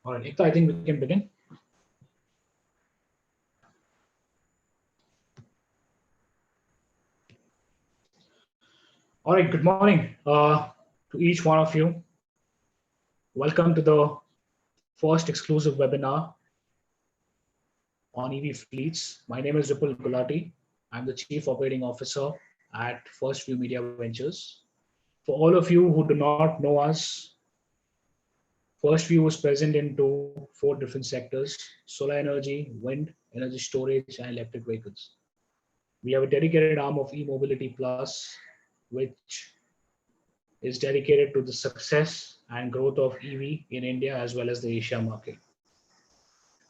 All right, Ekta, I think we can begin. All right, good morning to each one of you. Welcome to the first exclusive webinar on EV fleets. My name is Ripple Gulati. I'm the Chief Operating Officer at First View Media Ventures. For all of you who do not know us, First View is present in four different sectors: solar energy, wind, energy storage, and electric vehicles. We have a dedicated arm of e-mobility plus, which is dedicated to the success and growth of EV in India as well as the Asia market.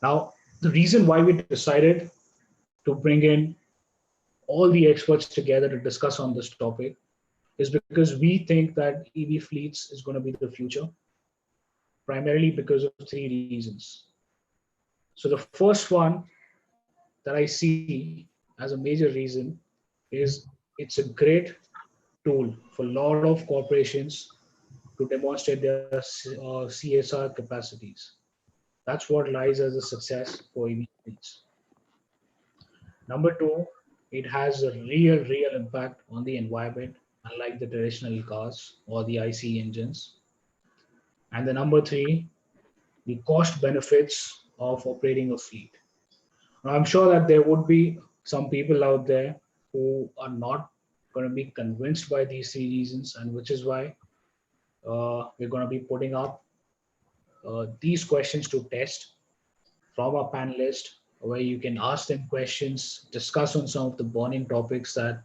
Now, the reason why we decided to bring in all the experts together to discuss on this topic is because we think that EV fleets is going to be the future, primarily because of three reasons. So the first one that I see as a major reason is it's a great tool for a lot of corporations to demonstrate their CSR capacities. That's what lies as a success for EV fleets. Number two, it has a real impact on the environment, unlike the traditional cars or the IC engines. And the number three, the cost benefits of operating a fleet. Now, I'm sure that there would be some people out there who are not going to be convinced by these three reasons, and which is why we're going to be putting up these questions to test from our panelists, where you can ask them questions, discuss on some of the burning topics that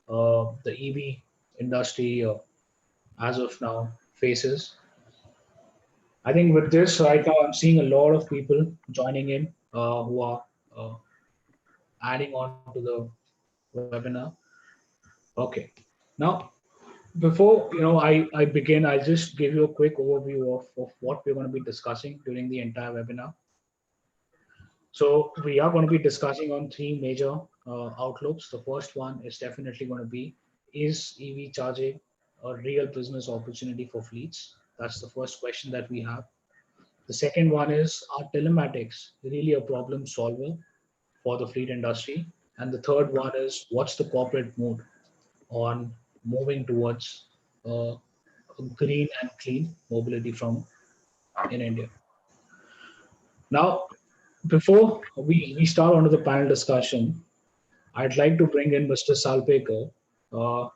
the EV industry as of now faces. I think with this right now, I'm seeing a lot of people joining in who are adding on to the webinar. Okay, now before I begin, I'll just give you a quick overview of what we're going to be discussing during the entire webinar. So we are going to be discussing on three major outlooks. The first one is definitely going to be, is EV charging a real business opportunity for fleets? That's the first question that we have. The second one is, are telematics really a problem solver for the fleet industry? And the third one is, what's the corporate mood on moving towards green and clean mobility from in India? Now, before we start onto the panel discussion, I'd like to bring in Mr. Salpekar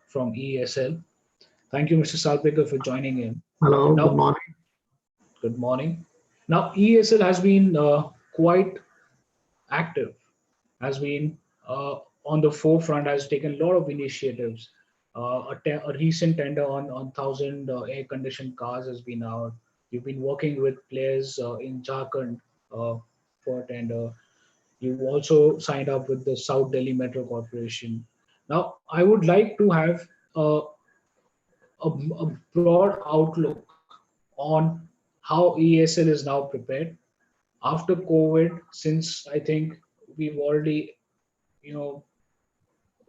from ESL. Thank you, Mr. Salpekar, for joining in. Hello, Now, good morning. Good morning. Now, ESL has been quite active, has been on the forefront, has taken a lot of initiatives. A recent tender on 1,000 air-conditioned cars has been out. You've been working with players in Jharkhand for a tender. You've also signed up with the South Delhi Metro Corporation. Now, I would like to have a broad outlook on how ESL is now prepared after COVID, since I think we've already,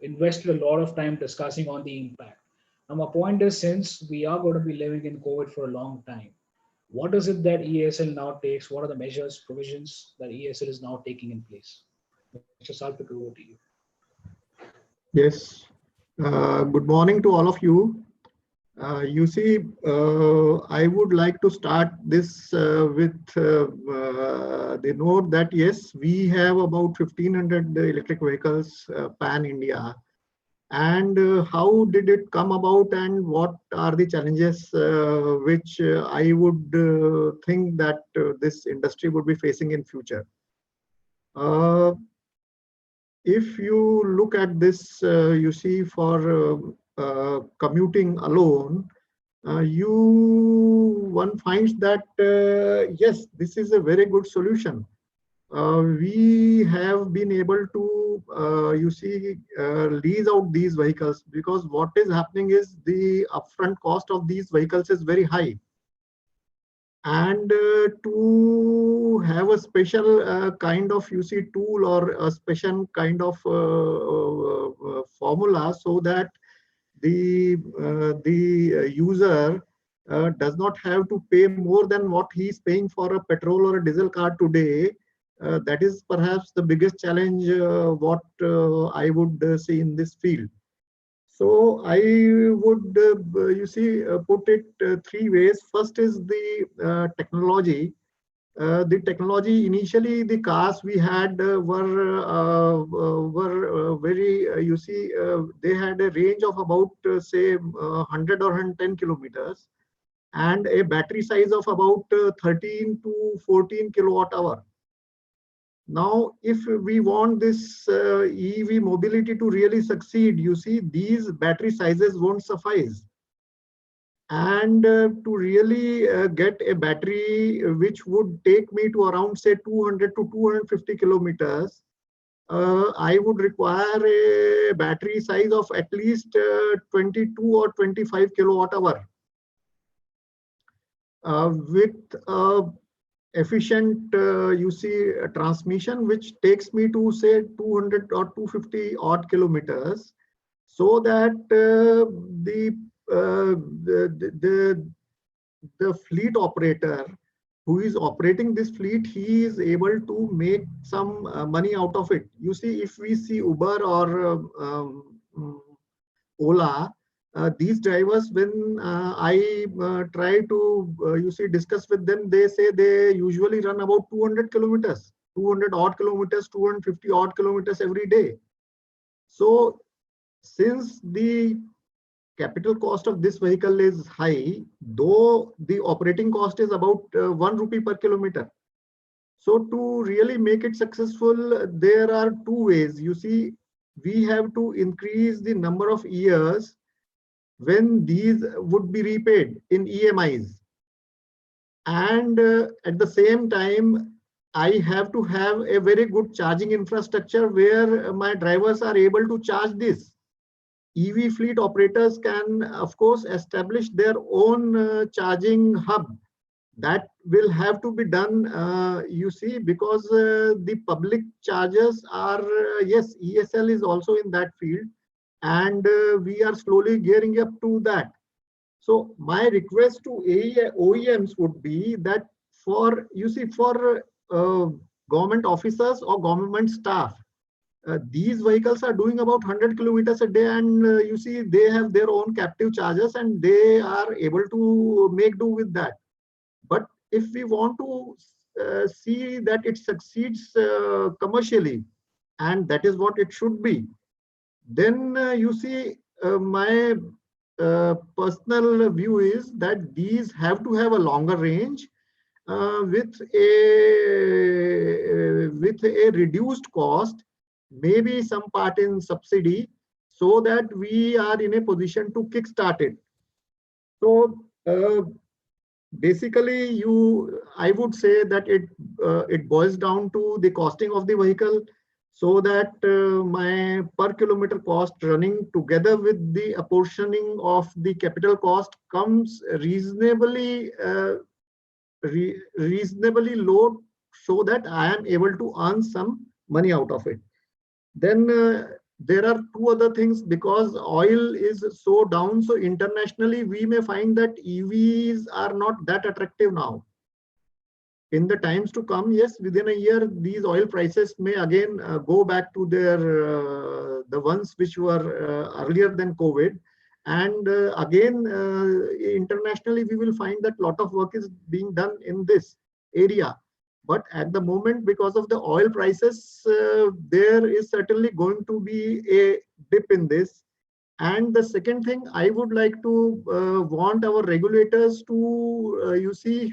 invested a lot of time discussing on the impact. Now, my point is, since we are going to be living in COVID for a long time, what is it that ESL now takes? What are the measures, provisions that ESL is now taking in place? Mr. Salpekar, over to you. Yes, good morning to all of you. I would like to start this with the note that yes, we have about 1,500 electric vehicles pan-India. And how did it come about, and what are the challenges which I would think that this industry would be facing in future? If you look at this, you see, for commuting alone, one finds that yes, this is a very good solution. We have been able to lease out these vehicles, because what is happening is the upfront cost of these vehicles is very high. And to have a special kind of tool or a special kind of formula, so that the user does not have to pay more than what he is paying for a petrol or a diesel car today, that is perhaps the biggest challenge what I would see in this field. So I would, put it three ways. First is the technology. The technology, initially the cars we had were very, they had a range of about say 100 or 110 kilometers and a battery size of about 13 to 14 kilowatt hour. Now, if we want this EV mobility to really succeed, you see, these battery sizes won't suffice. And to really get a battery which would take me to around say 200 to 250 kilometers, I would require a battery size of at least 22 or 25 kilowatt hour with efficient transmission which takes me to say 200 or 250 odd kilometers, so that the fleet operator who is operating this fleet, he is able to make some money out of it. You see, if we see Uber or Ola, these drivers, when I try to discuss with them, they say they usually run about 200 kilometers, 200 odd kilometers, 250 odd kilometers every day. So since the capital cost of this vehicle is high, though the operating cost is about 1 rupee per kilometer. So to really make it successful, there are two ways. You see, we have to increase the number of years when these would be repaid in EMIs. And at the same time, I have to have a very good charging infrastructure where my drivers are able to charge this. EV fleet operators can, of course, establish their own charging hub. That will have to be done, because the public chargers are, yes, ESL is also in that field, and we are slowly gearing up to that. So my request to OEMs would be that for government officers or government staff, these vehicles are doing about 100 kilometers a day, and they have their own captive chargers and they are able to make do with that. But if we want to see that it succeeds commercially, and that is what it should be, then my personal view is that these have to have a longer range with a reduced cost, maybe some part in subsidy, so that we are in a position to kickstart it. So basically, I would say that it boils down to the costing of the vehicle, so that my per kilometer cost running together with the apportioning of the capital cost comes reasonably low, so that I am able to earn some money out of it. Then there are two other things, because oil is so down. So internationally, we may find that EVs are not that attractive now. In the times to come, yes, within a year, these oil prices may again go back to their the ones which were earlier than COVID. And again, internationally, we will find that a lot of work is being done in this area. But at the moment, because of the oil prices, there is certainly going to be a dip in this. And the second thing, I would like to want our regulators to,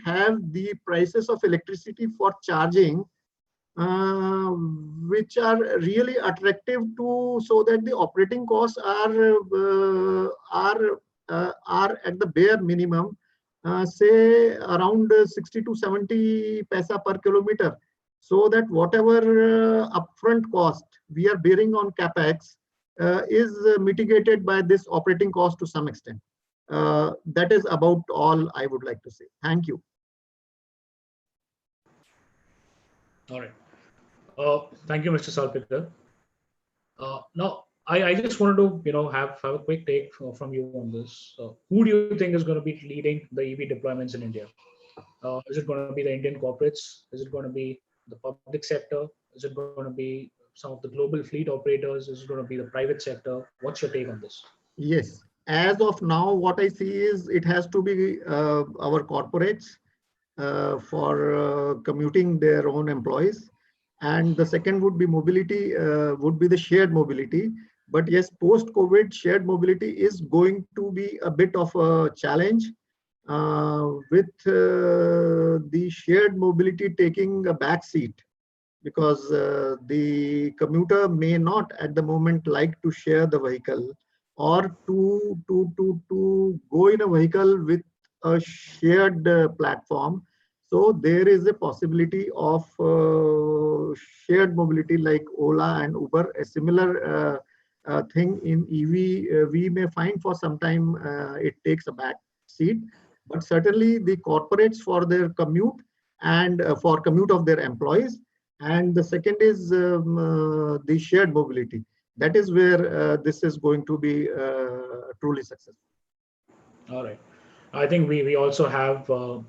have the prices of electricity for charging, which are really attractive so that the operating costs are at the bare minimum, say around 60 to 70 paisa per kilometer, so that whatever upfront cost we are bearing on capex is mitigated by this operating cost to some extent. That is about all I would like to say. Thank you. All right. Thank you, Mr. Salpikar. Now, I just wanted to have a quick take from you on this. Who do you think is going to be leading the EV deployments in India? Is it going to be the Indian corporates? Is it going to be the public sector? Is it going to be some of the global fleet operators? Is it going to be the private sector? What's your take on this? Yes. As of now, what I see is it has to be our corporates for commuting their own employees. And the second would be mobility, would be the shared mobility. But yes, post-COVID, shared mobility is going to be a bit of a challenge with the shared mobility taking a back seat, because the commuter may not at the moment like to share the vehicle, or to go in a vehicle with a shared platform. So there is a possibility of shared mobility like Ola and Uber. A similar thing in EV we may find for some time it takes a back seat, but certainly the corporates for their commute and for commute of their employees. And the second is the shared mobility. That is where this is going to be truly successful. All right. I think we also have a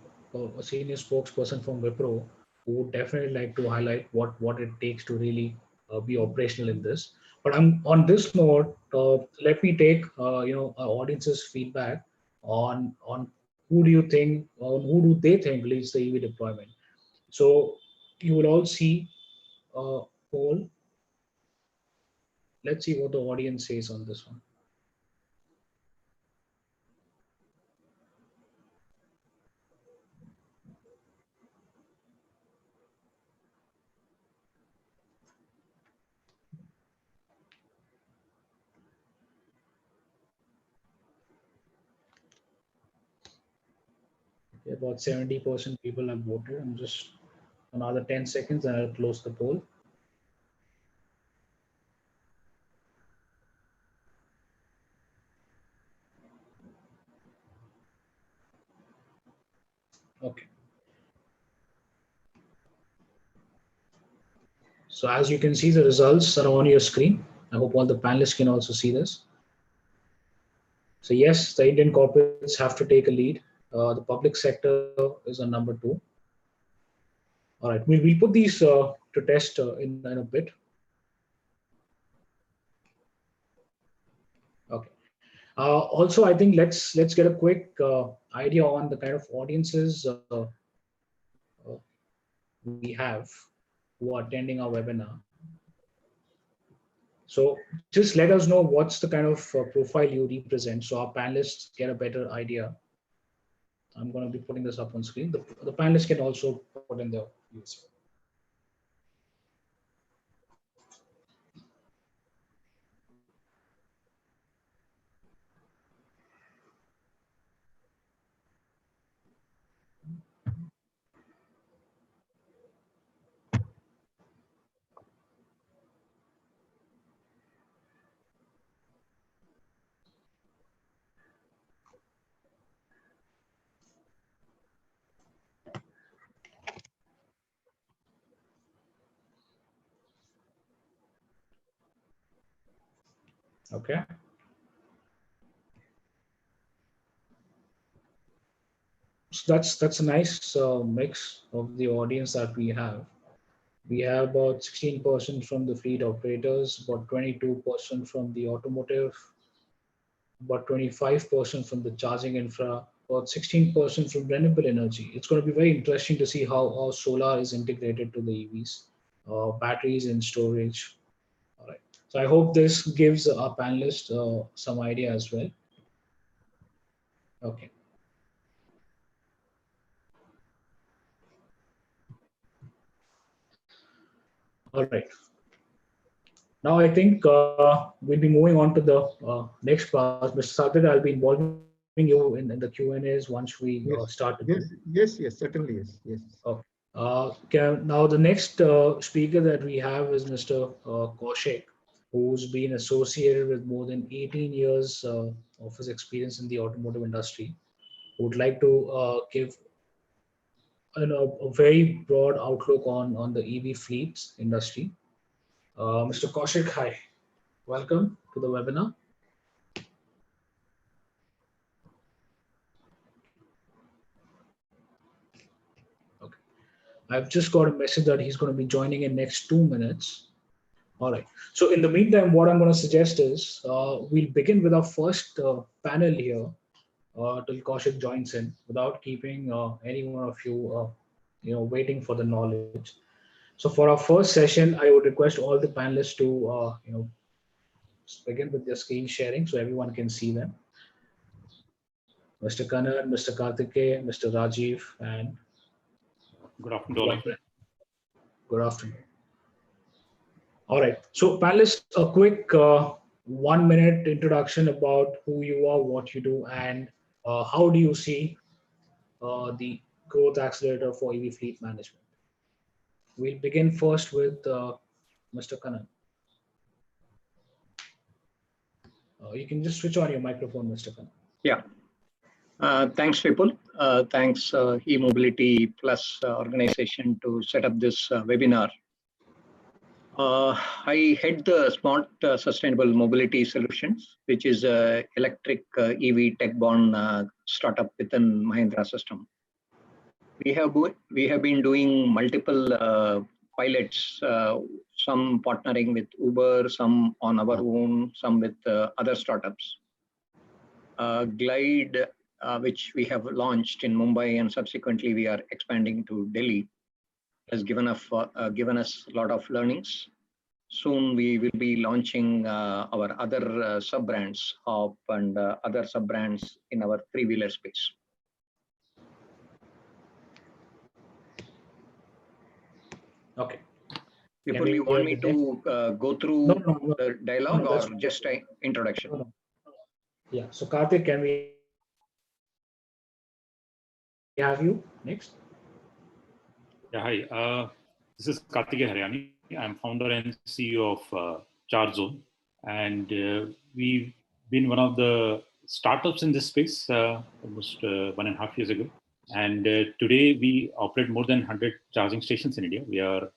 senior spokesperson from Wipro who would definitely like to highlight what it takes to really be operational in this. But I'm on this note. Let me take our audience's feedback on who do you think, or who do they think leads the EV deployment. So you will all see a poll. Let's see what the audience says on this one. Okay, about 70% people have voted. I'm just another 10 seconds and I'll close the poll. Okay. So as you can see, the results are on your screen. I hope all the panelists can also see this. So yes, the Indian corporates have to take a lead. The public sector is on number two. All right, we'll put these to test in a bit. Okay. Also, I think let's get a quick idea on the kind of audiences uh, we have who are attending our webinar. So just let us know what's the kind of profile you represent, so our panelists get a better idea. I'm going to be putting this up on screen. The panelists can also put in their views. Okay. So that's a nice mix of the audience that we have. We have about 16% from the fleet operators, about 22% from the automotive, about 25% from the charging infra, about 16% from renewable energy. It's going to be very interesting to see how solar is integrated to the EVs, batteries and storage. All right. So I hope this gives our panelists some idea as well. Okay. All right. Now I think we'll be moving on to the next part. Mr. Sadir, I'll be involving you in the Q&As once we start the poll. Yes, certainly, yes. Okay. Okay, now the next speaker that we have is Mr. Kaushik, who's been associated with more than 18 years of his experience in the automotive industry. Would like to give a very broad outlook on the EV fleets industry. Mr. Kaushik, hi. Welcome to the webinar. Okay. I've just got a message that he's going to be joining in next 2 minutes. All right. So in the meantime, what I'm going to suggest is we'll begin with our first panel here till Kaushik joins in, without keeping any one of you, waiting for the knowledge. So for our first session, I would request all the panelists to, begin with their screen sharing so everyone can see them. Mr. Kannan, Mr. Karthikeyan, Mr. Rajiv, and good afternoon to all of you. Good afternoon. All right. So panelists, a quick 1 minute introduction about who you are, what you do, and how do you see the growth accelerator for EV fleet management. We'll begin first with Mr. Kannan. You can just switch on your microphone, Mr. Kannan. Yeah. Thanks, Vipul. Thanks, eMobility Plus organization to set up this webinar. I head the Smart Sustainable Mobility Solutions, which is an electric EV tech-born startup within Mahindra system. We have been doing multiple pilots, some partnering with Uber, some on our own, some with other startups. Glide, which we have launched in Mumbai and subsequently we are expanding to Delhi, has given us a lot of learnings. Soon we will be launching our other sub-brands Hop and other sub-brands in our three-wheeler space. Okay. People, you want me to go through the dialogue or just an introduction? No. Yeah. So Karthik, can we have you next? Yeah, hi. This is Karthikeyan Haryani. I'm founder and CEO of ChargeZone, and we've been one of the startups in this space almost 1.5 years ago. And today we operate more than 100 charging stations in India. We are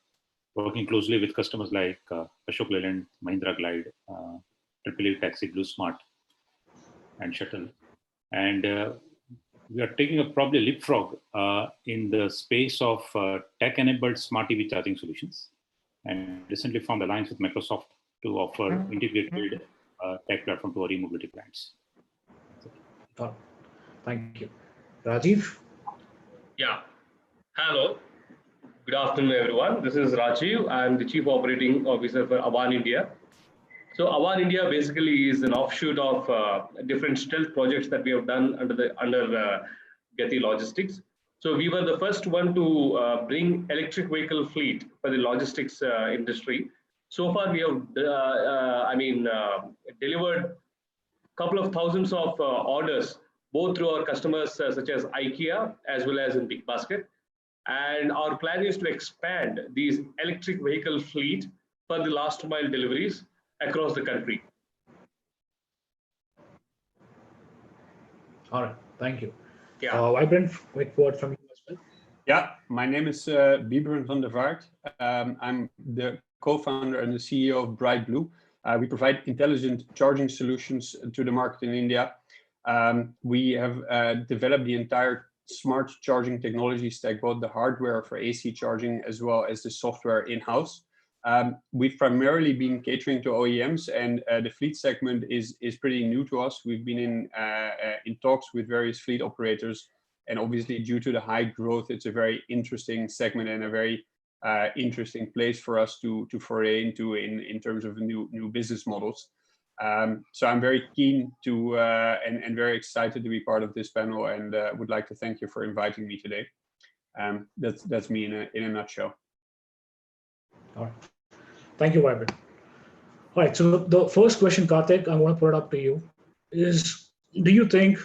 working closely with customers like Ashok Leyland, Mahindra Glide, AAA Taxi, Blue Smart, and Shuttle. And we are taking a probably leapfrog in the space of tech-enabled smart EV charging solutions, and recently formed alliance with Microsoft to offer integrated tech platform to our e-mobility clients. Thank you. Rajiv? Yeah. Hello. Good afternoon, everyone. This is Rajiv. I'm the Chief Operating Officer for Avan India. So Avan India basically is an offshoot of different stealth projects that we have done under Gati Logistics. So we were the first one to bring electric vehicle fleet for the logistics industry. So far, we have delivered a couple of thousands of orders, both through our customers such as IKEA as well as in Big Basket. And our plan is to expand these electric vehicle fleet for the last mile deliveries across the country. All right, thank you. Yeah. Vibrant, quick word from you as well. Yeah, my name is Biberen van der Vaart. I'm the co-founder and the CEO of Bright Blue. We provide intelligent charging solutions to the market in India. We have developed the entire smart charging technology stack, both the hardware for AC charging as well as the software in-house. We've primarily been catering to OEMs, and the fleet segment is pretty new to us. We've been in talks with various fleet operators, and obviously due to the high growth, it's a very interesting segment and a very interesting place for us to foray into in terms of new business models. So I'm very keen to and very excited to be part of this panel, and would like to thank you for inviting me today. That's me in a nutshell. All right. Thank you, Vibrant. All right. So the first question, Karthik, I want to put it up to you is, do you think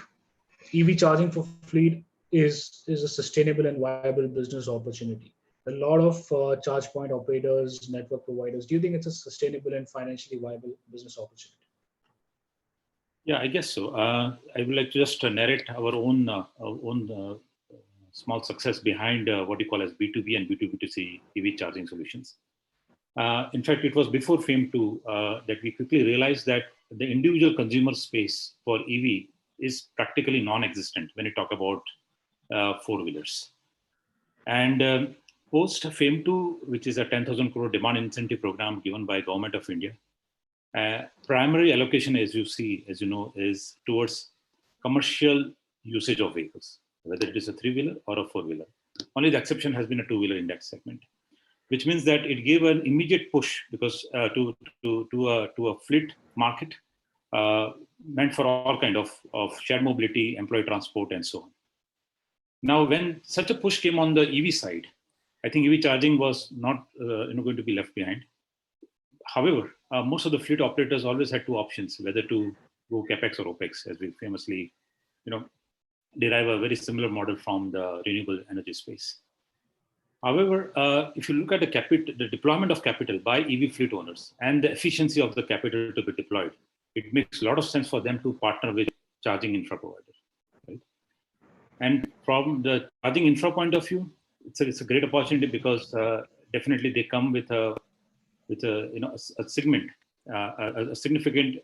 EV charging for fleet is a sustainable and viable business opportunity? A lot of charge point operators, network providers, do you think it's a sustainable and financially viable business opportunity? Yeah, I guess so. I would like to just narrate our own small success behind what you call as B2B and B2B2C EV charging solutions. In fact, it was before FAME 2 that we quickly realized that the individual consumer space for EV is practically non-existent when you talk about four-wheelers. And post FAME 2, which is a 10,000 crore demand incentive program given by Government of India, primary allocation, as you know, is towards commercial usage of vehicles, whether it is a three-wheeler or a four-wheeler. Only the exception has been a two-wheeler in that segment, which means that it gave an immediate push because to a fleet market meant for all kind of shared mobility, employee transport, and so on. Now, when such a push came on the EV side, I think EV charging was not going to be left behind. However, most of the fleet operators always had two options, whether to go capex or opex, as we famously, derive a very similar model from the renewable energy space. However, if you look at the deployment of capital by EV fleet owners and the efficiency of the capital to be deployed, it makes a lot of sense for them to partner with charging infra provider. Right? And from the charging infra point of view, it's a great opportunity because definitely they come with a segment, a significant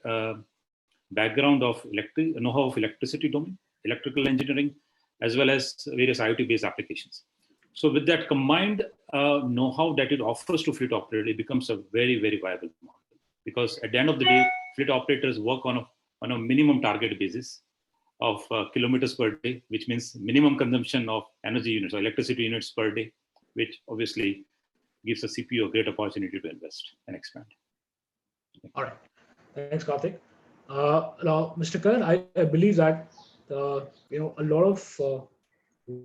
background of know-how of electricity domain, electrical engineering, as well as various IoT-based applications. So with that combined know-how that it offers to fleet operator, it becomes a very, very viable model. Because at the end of the day, fleet operators work on a minimum target basis of kilometers per day, which means minimum consumption of energy units or electricity units per day, which obviously gives a CPU a great opportunity to invest and expand. All right. Thanks, Karthik. Now, Mr. Karan, I believe that a lot of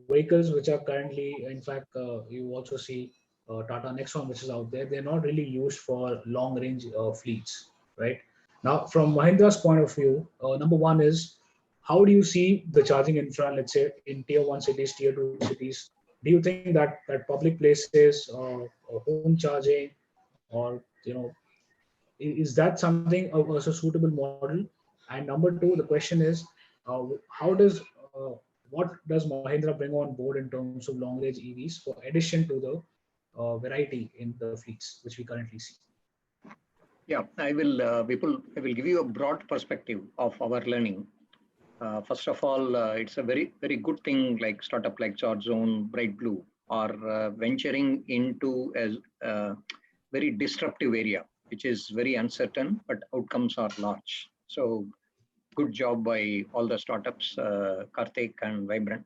vehicles which are currently, in fact, you also see Tata Nexon, which is out there, they're not really used for long range fleets, right? Now, from Mahindra's point of view, number one is, how do you see the charging infra, let's say in tier 1 cities, tier 2 cities? Do you think that public places, home charging, or is that something as a suitable model? And number two, the question is, what does Mahindra bring on board in terms of long range EVs for addition to the variety in the fleets which we currently see? Yeah, I will give you a broad perspective of our learning. First of all, it's a very, very good thing like startup like ChargeZone, Bright Blue are venturing into a very disruptive area, which is very uncertain, but outcomes are large. So good job by all the startups, Karthik and Vibrant.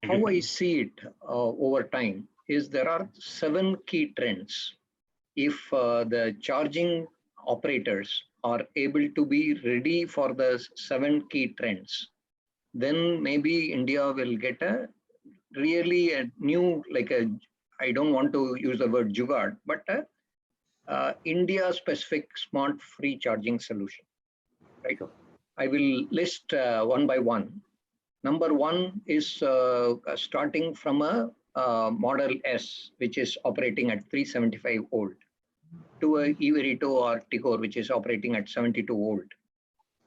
How I see it over time is there are 7 key trends. If the charging operators are able to be ready for the 7 key trends, then maybe India will get a really a new, I don't want to use the word jugaad, but India specific smart free charging solution, right? I will list one by one. Number one is starting from a Model S, which is operating at 375 volt, to a E-Verito or Tigor, which is operating at 72 volt.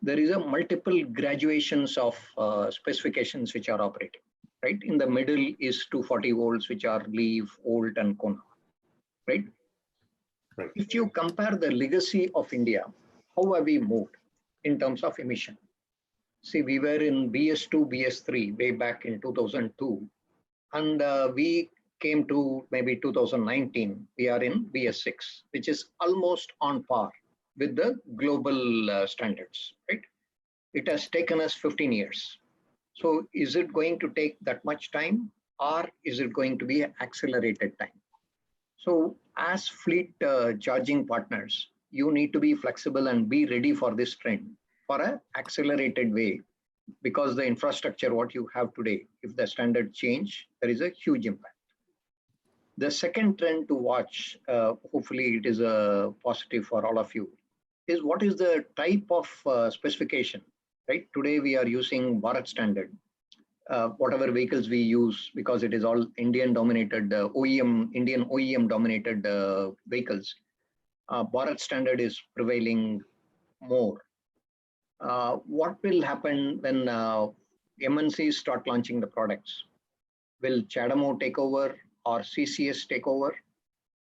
There is a multiple graduations of specifications which are operating, right? In the middle is 240 volts, which are Leaf, Volt, and Kona, right? Right. If you compare the legacy of India, how have we moved in terms of emission? See, we were in BS2, BS3 way back in 2002, and we came to maybe 2019, we are in BS6, which is almost on par with the global standards, right? It has taken us 15 years. So is it going to take that much time, or is it going to be an accelerated time? So as fleet charging partners, you need to be flexible and be ready for this trend for an accelerated way, because the infrastructure what you have today, if the standard change, there is a huge impact. The second trend to watch, hopefully it is a positive for all of you, is what is the type of specification, right? Today we are using Bharat standard. Whatever vehicles we use, because it is all Indian dominated Indian OEM dominated vehicles, Bharat standard is prevailing more. What will happen when MNCs start launching the products? Will CHAdeMO take over or CCS take over?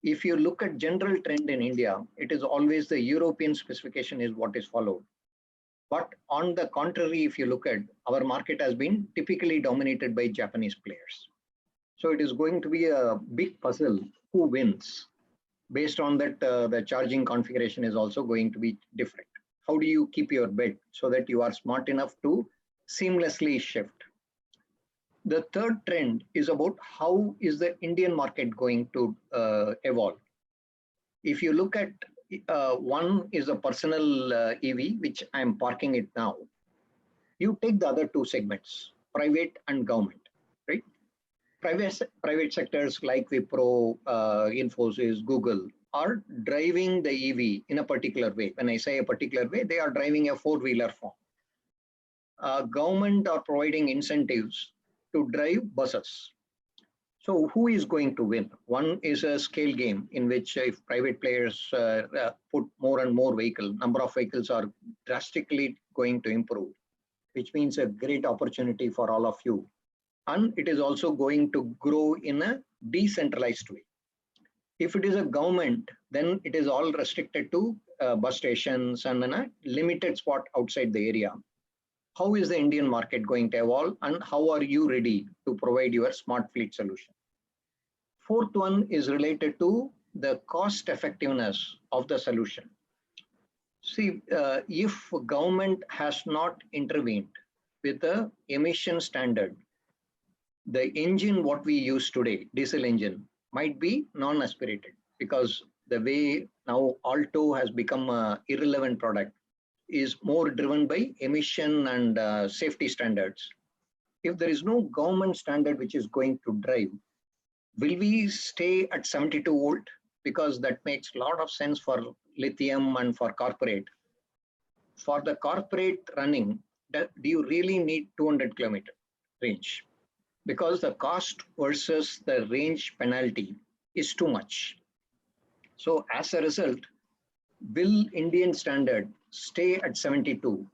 if you look at general trend in India, it is always the European specification is what is followed. But on the contrary, if you look at our market has been typically dominated by Japanese players. So it is going to be a big puzzle who wins. Based on that, the charging configuration is also going to be different. How do you keep your bet so that you are smart enough to seamlessly shift? The third trend is about how is the Indian market going to evolve. If you look at one is a personal EV, which I'm parking it now. You take the other two segments, private and government, right? Private sectors like Wipro, Infosys, Google are driving the EV in a particular way. When I say a particular way, they are driving a four-wheeler form. Government are providing incentives to drive buses. So who is going to win? One is a scale game in which if private players put more and more vehicles, number of vehicles are drastically going to improve, which means a great opportunity for all of you. And it is also going to grow in a decentralized way. If it is a government, then it is all restricted to bus stations and in a limited spot outside the area. How is the Indian market going to evolve and how are you ready to provide your smart fleet solution? Fourth one is related to the cost effectiveness of the solution. See, if government has not intervened with the emission standard, the engine what we use today, diesel engine, might be non-aspirated because the way now Alto has become an irrelevant product is more driven by emission and safety standards. If there is no government standard which is going to drive, will we stay at 72 volt? Because that makes a lot of sense for lithium and for corporate. For the corporate running, do you really need 200 kilometer range? Because the cost versus the range penalty is too much. So as a result, will Indian standard stay at 72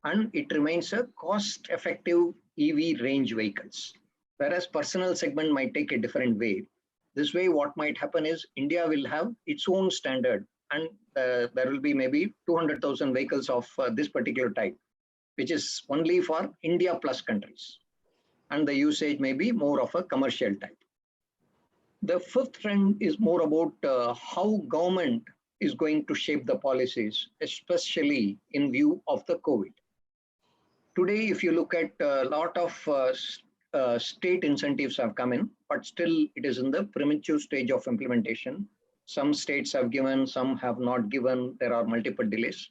and it remains a cost-effective EV range vehicles, whereas personal segment might take a different way. This way, what might happen is India will have its own standard and there will be maybe 200,000 vehicles of this particular type, which is only for India plus countries. And the usage may be more of a commercial type. The fifth trend is more about how government is going to shape the policies, especially in view of the COVID. Today, if you look at a lot of state incentives have come in, but still it is in the premature stage of implementation. Some states have given, some have not given. There are multiple delays.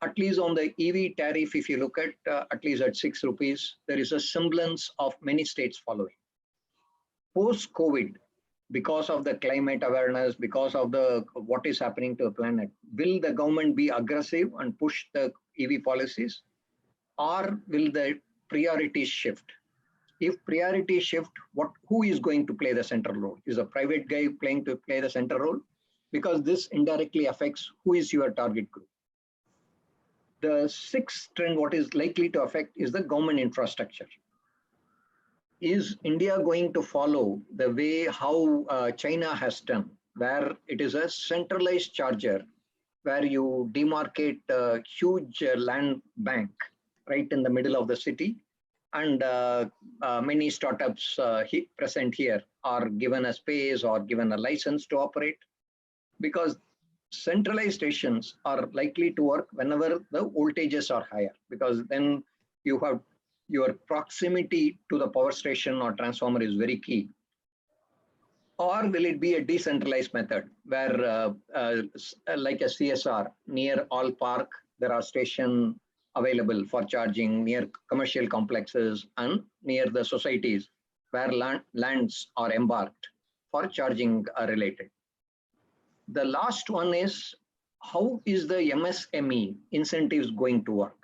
At least on the EV tariff, if you look at least at 6 rupees, there is a semblance of many states following. Post-COVID, because of the climate awareness, because of the what is happening to the planet, will the government be aggressive and push the EV policies? Or will the priorities shift? If priorities shift, who is going to play the central role? Is a private guy playing to play the central role? Because this indirectly affects who is your target group. The sixth trend, what is likely to affect is the government infrastructure. Is India going to follow the way how China has done, where it is a centralized charger, where you demarcate a huge land bank right in the middle of the city, and many startups present here are given a space or given a license to operate, because centralized stations are likely to work whenever the voltages are higher, because then you have your proximity to the power station or transformer is very key. Or will it be a decentralized method where like a CSR, near all park, there are stations available for charging near commercial complexes and near the societies where lands are embarked for charging related. The last one is, how is the MSME incentives going to work?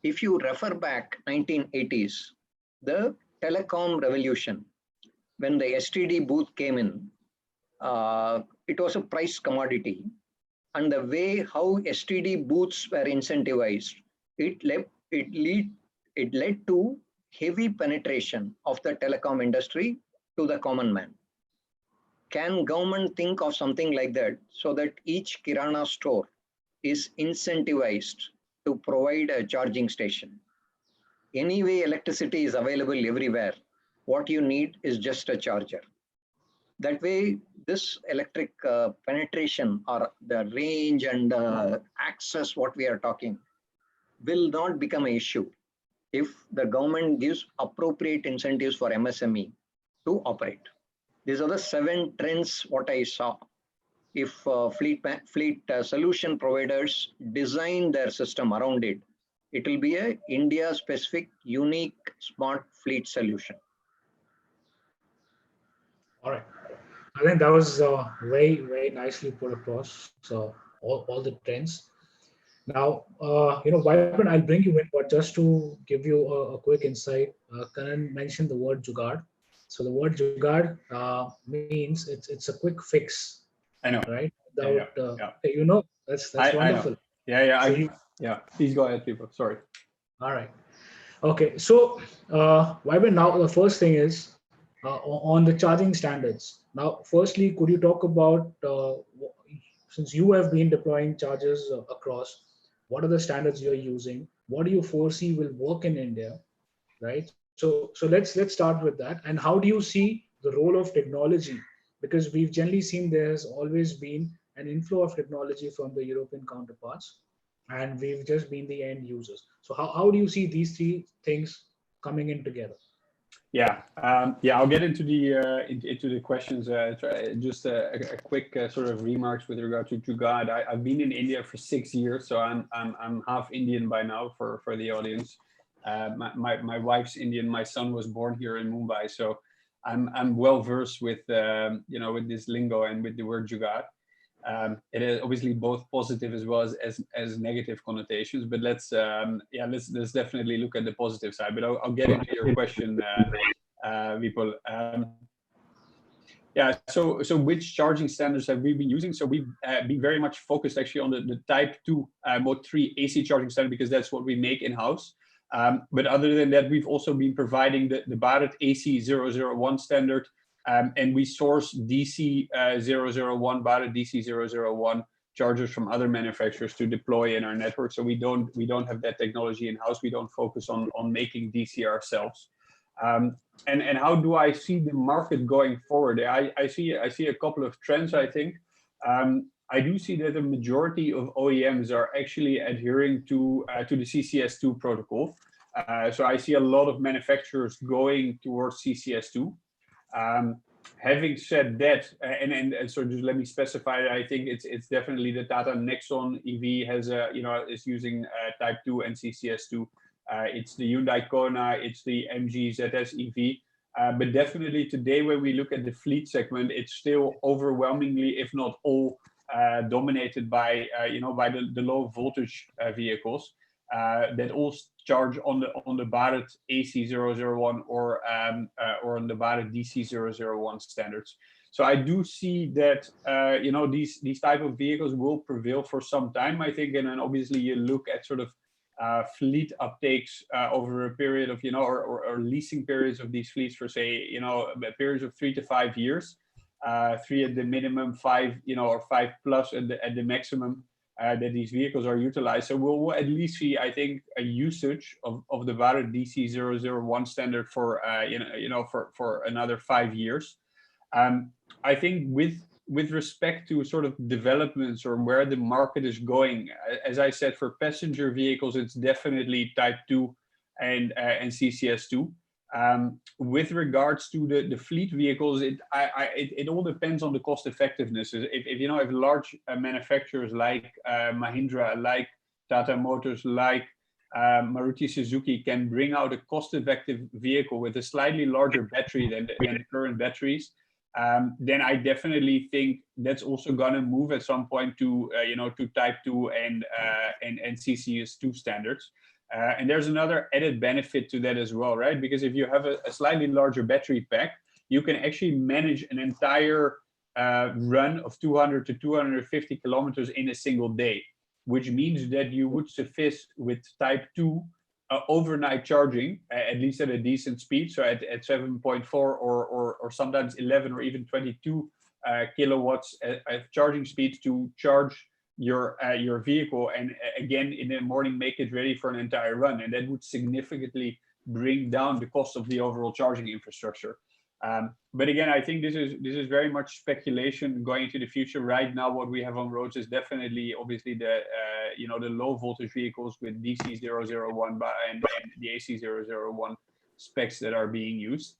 If you refer back 1980s, the telecom revolution, when the STD booth came in, it was a price commodity. And the way how STD booths were incentivized, it led to heavy penetration of the telecom industry to the common man. can government think of something like that so that each Kirana store is incentivized to provide a charging station? Anyway, electricity is available everywhere. What you need is just a charger. That way, this electric penetration or the range and access, what we are talking, will not become an issue if the government gives appropriate incentives for MSME to operate. These are the 7 trends what I saw. If fleet solution providers design their system around it, it will be a India-specific, unique, smart fleet solution. All right. I think that was very, very nicely put across. So all the trends. Now, Vibrant, I'll bring you in, but just to give you a quick insight, Karan mentioned the word jugaad. So the word jugaad means it's a quick fix. I know. Right? Yeah, Without, that's wonderful. Yeah. Please go ahead, people. Sorry. All right. Okay. So, Vibrant, now the first thing is on the charging standards. Now, firstly, could you talk about since you have been deploying chargers across, what are the standards you're using? What do you foresee will work in India, right? So let's start with that. And how do you see the role of technology? Because we've generally seen there's always been an inflow of technology from the European counterparts, and we've just been the end users. So how do you see these 3 things coming in together? Yeah, I'll get into the questions. Just a quick sort of remarks with regard to jugaad. I've been in India for 6 years, so I'm half Indian by now for the audience. My wife's Indian. My son was born here in Mumbai, so I'm well versed with with this lingo and with the word jugaad. It is obviously both positive as well as negative connotations, but let's definitely look at the positive side. But I'll get into your question, Vipul. So which charging standards have we been using? So we've been very much focused actually on the Type 2 Mode 3 AC charging standard, because that's what we make in-house. But other than that, we've also been providing the Bharat AC 001 standard, and we source DC 001, Bharat DC 001 chargers from other manufacturers to deploy in our network. So we don't have that technology in-house. We don't focus on making DC ourselves. And how do I see the market going forward? I see a couple of trends, I think. I do see that the majority of OEMs are actually adhering to the CCS2 protocol. So I see a lot of manufacturers going towards CCS2. Having said that, and so just let me specify that I think it's definitely the Tata Nexon EV has is using Type 2 and CCS2. It's the Hyundai Kona, it's the MG ZS EV. But definitely today, when we look at the fleet segment, it's still overwhelmingly, if not all, dominated by the low voltage vehicles that all charge on the Bharat AC 001 or on the Bharat DC 001 standards. So I do see that these type of vehicles will prevail for some time, I think, and then obviously you look at sort of fleet uptakes over a period of or leasing periods of these fleets for say periods of 3 to 5 years, 3 at the minimum, 5 or 5 plus at the maximum. That these vehicles are utilized. So we'll at least see, I think, a usage of the Bharat DC 001 standard for for another 5 years. I think with respect to sort of developments or where the market is going, as I said, for passenger vehicles, it's definitely Type 2 and CCS2. With regards to the fleet vehicles, it all depends on the cost effectiveness. If large manufacturers like Mahindra, like Tata Motors, like Maruti Suzuki can bring out a cost-effective vehicle with a slightly larger battery than the current batteries, then I definitely think that's also gonna move at some point to to Type 2 and CCS2 standards. And there's another added benefit to that as well, right? Because if you have a slightly larger battery pack, you can actually manage an entire run of 200 to 250 kilometers in a single day, which means that you would suffice with Type 2 overnight charging, at least at a decent speed, so at 7.4 or sometimes 11 or even 22 kilowatts of charging speed to charge your vehicle, and again in the morning make it ready for an entire run, and that would significantly bring down the cost of the overall charging infrastructure. But again, I think this is very much speculation going into the future. Right now, what we have on roads is definitely, obviously, the the low voltage vehicles with DC001 and the AC001 specs that are being used.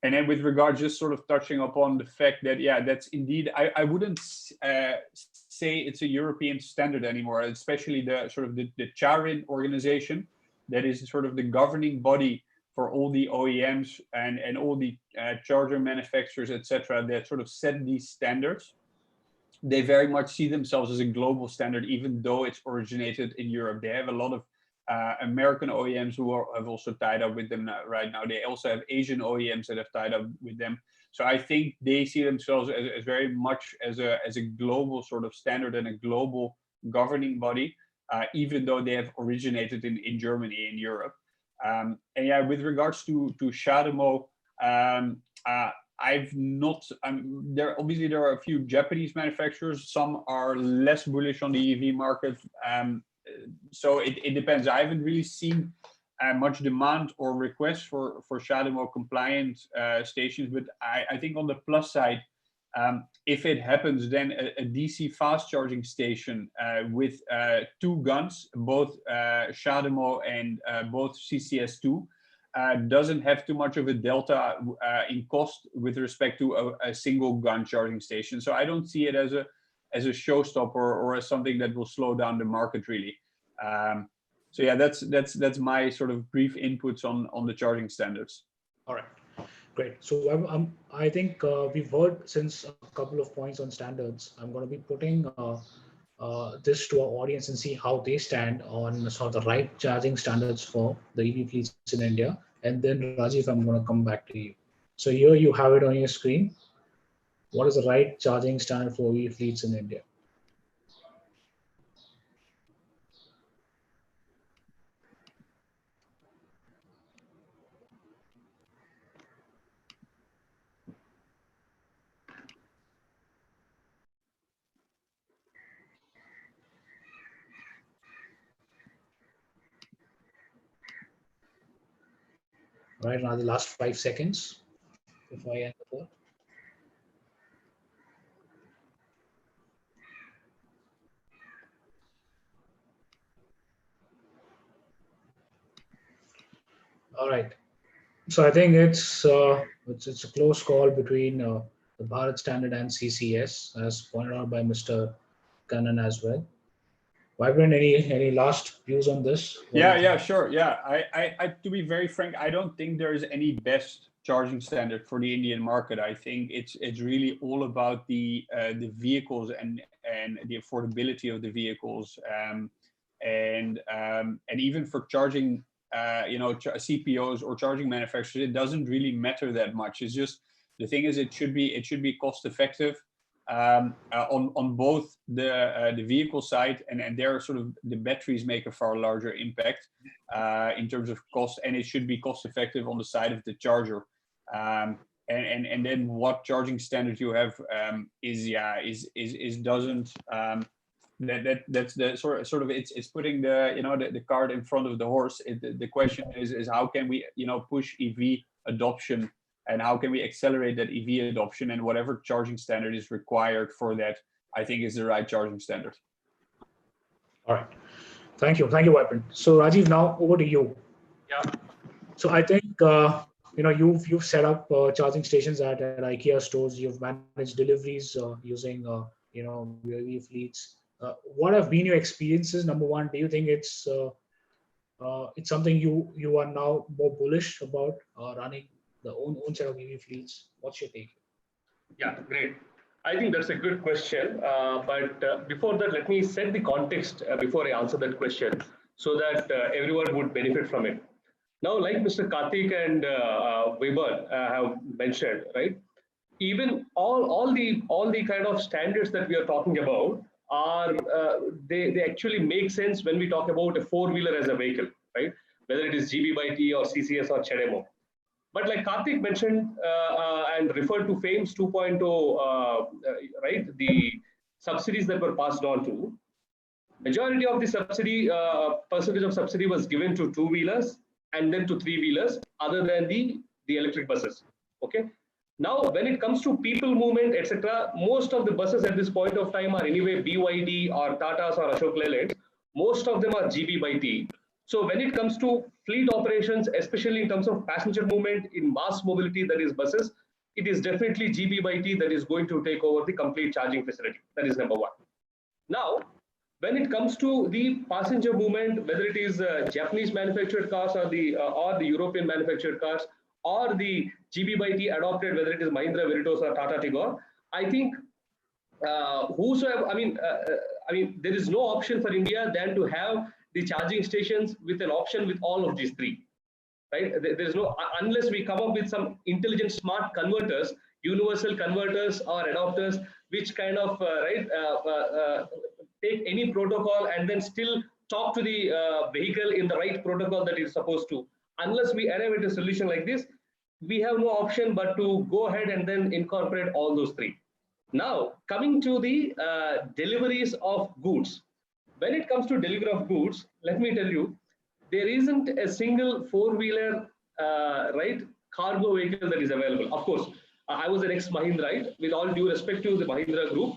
And then with regard, just sort of touching upon the fact that, yeah, that's indeed, I wouldn't say it's a European standard anymore, especially the sort of the Charin organization that is sort of the governing body for all the OEMs and all the charger manufacturers, etc., that sort of set these standards. They very much see themselves as a global standard, even though it's originated in Europe. They have a lot of American OEMs who have also tied up with them right now. They also have Asian OEMs that have tied up with them. So I think they see themselves as very much as a global sort of standard and a global governing body, even though they have originated in Germany, in Europe. And yeah, with regards to CHAdeMO, I've not. There obviously there are a few Japanese manufacturers. Some are less bullish on the EV market. So it depends. I haven't really seen much demand or requests for CHAdeMO compliant stations, but I think on the plus side, if it happens, then a DC fast charging station with 2 guns, both CHAdeMO and both CCS2, doesn't have too much of a delta in cost with respect to a single gun charging station. So I don't see it as a showstopper or as something that will slow down the market really. So yeah, that's my sort of brief inputs on the charging standards. All right, great. So I think we've heard since a couple of points on standards. I'm going to be putting this to our audience and see how they stand on sort of the right charging standards for the EV fleets in India. And then Rajiv, I'm going to come back to you. So here you have it on your screen. What is the right charging standard for EV fleets in India? Right now, the last 5 seconds before I end the call. All right. So I think it's a close call between the Bharat standard and CCS, as pointed out by Mr. Kannan as well. Vibrant, any last views on this? Yeah, sure. Yeah, I to be very frank, I don't think there is any best charging standard for the Indian market. I think it's really all about the vehicles and the affordability of the vehicles, and even for charging, CPOs or charging manufacturers, it doesn't really matter that much. It's just the thing is it should be cost effective. On both the vehicle side and there sort of the batteries make a far larger impact in terms of cost, and it should be cost effective on the side of the charger. And then what charging standard you have doesn't that's the sort of it's putting the cart in front of the horse. The question is how can we push EV adoption, and how can we accelerate that EV adoption, and whatever charging standard is required for that, I think is the right charging standard. All right. Thank you, Vibrant. So Rajiv, now over to you. Yeah. So I think you've set up charging stations at IKEA stores. You've managed deliveries using UAV fleets. What have been your experiences? Number one, do you think it's something you are now more bullish about running the own set of EV fleets? What's your take? Yeah, great. I think that's a good question. But before that, let me set the context before I answer that question so that everyone would benefit from it. Now, like Mr. Karthik and Weber have mentioned, right? Even all the kind of standards that we are talking about are they actually make sense when we talk about a 4-wheeler as a vehicle, right? Whether it is GB by T or CCS or CHAdeMO. But like Karthik mentioned and referred to FAMES 2.0, right, the subsidies that were passed on to, majority of the subsidy, percentage of subsidy was given to two-wheelers and then to three-wheelers, other than the electric buses. Okay. Now, when it comes to people movement, etc., most of the buses at this point of time are anyway BYD or Tatas or Ashok Leyland. Most of them are GB by T. So when it comes to fleet operations, especially in terms of passenger movement in mass mobility, that is buses, it is definitely GB by T that is going to take over the complete charging facility. That is number one. Now, when it comes to the passenger movement, whether it is Japanese manufactured cars or the European manufactured cars or the GB by T adopted, whether it is Mahindra Veritos or Tata Tigor, I think whosoever, I mean, there is no option for India than to have the charging stations with an option with all of these three, right? There is no, unless we come up with some intelligent smart converters, universal converters or adapters, which kind of take any protocol and then still talk to the vehicle in the right protocol that it's supposed to. Unless we arrive at a solution like this, we have no option but to go ahead and then incorporate all those three. Now, coming to the deliveries of goods. When it comes to delivery of goods, let me tell you, there isn't a single four-wheeler, right, cargo vehicle that is available. Of course, I was an ex-Mahindra, right? With all due respect to the Mahindra group,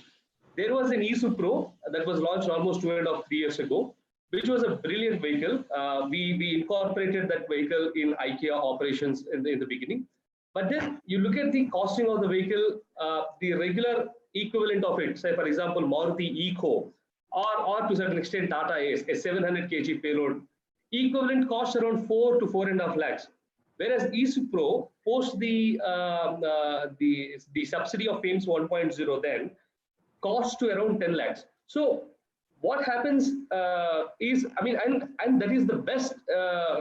there was an ESU Pro that was launched almost 2.5 3 years ago, which was a brilliant vehicle. We incorporated that vehicle in IKEA operations in the beginning. But then you look at the costing of the vehicle, the regular equivalent of it, say for example, Maruti Eco, or to a certain extent Tata Ace, a 700 kg payload, equivalent cost around 4 to 4.5 lakhs. Whereas ESU Pro, post the subsidy of FAMES 1.0 then, cost to around 10 lakhs. So what happens is, I mean, and that is the best,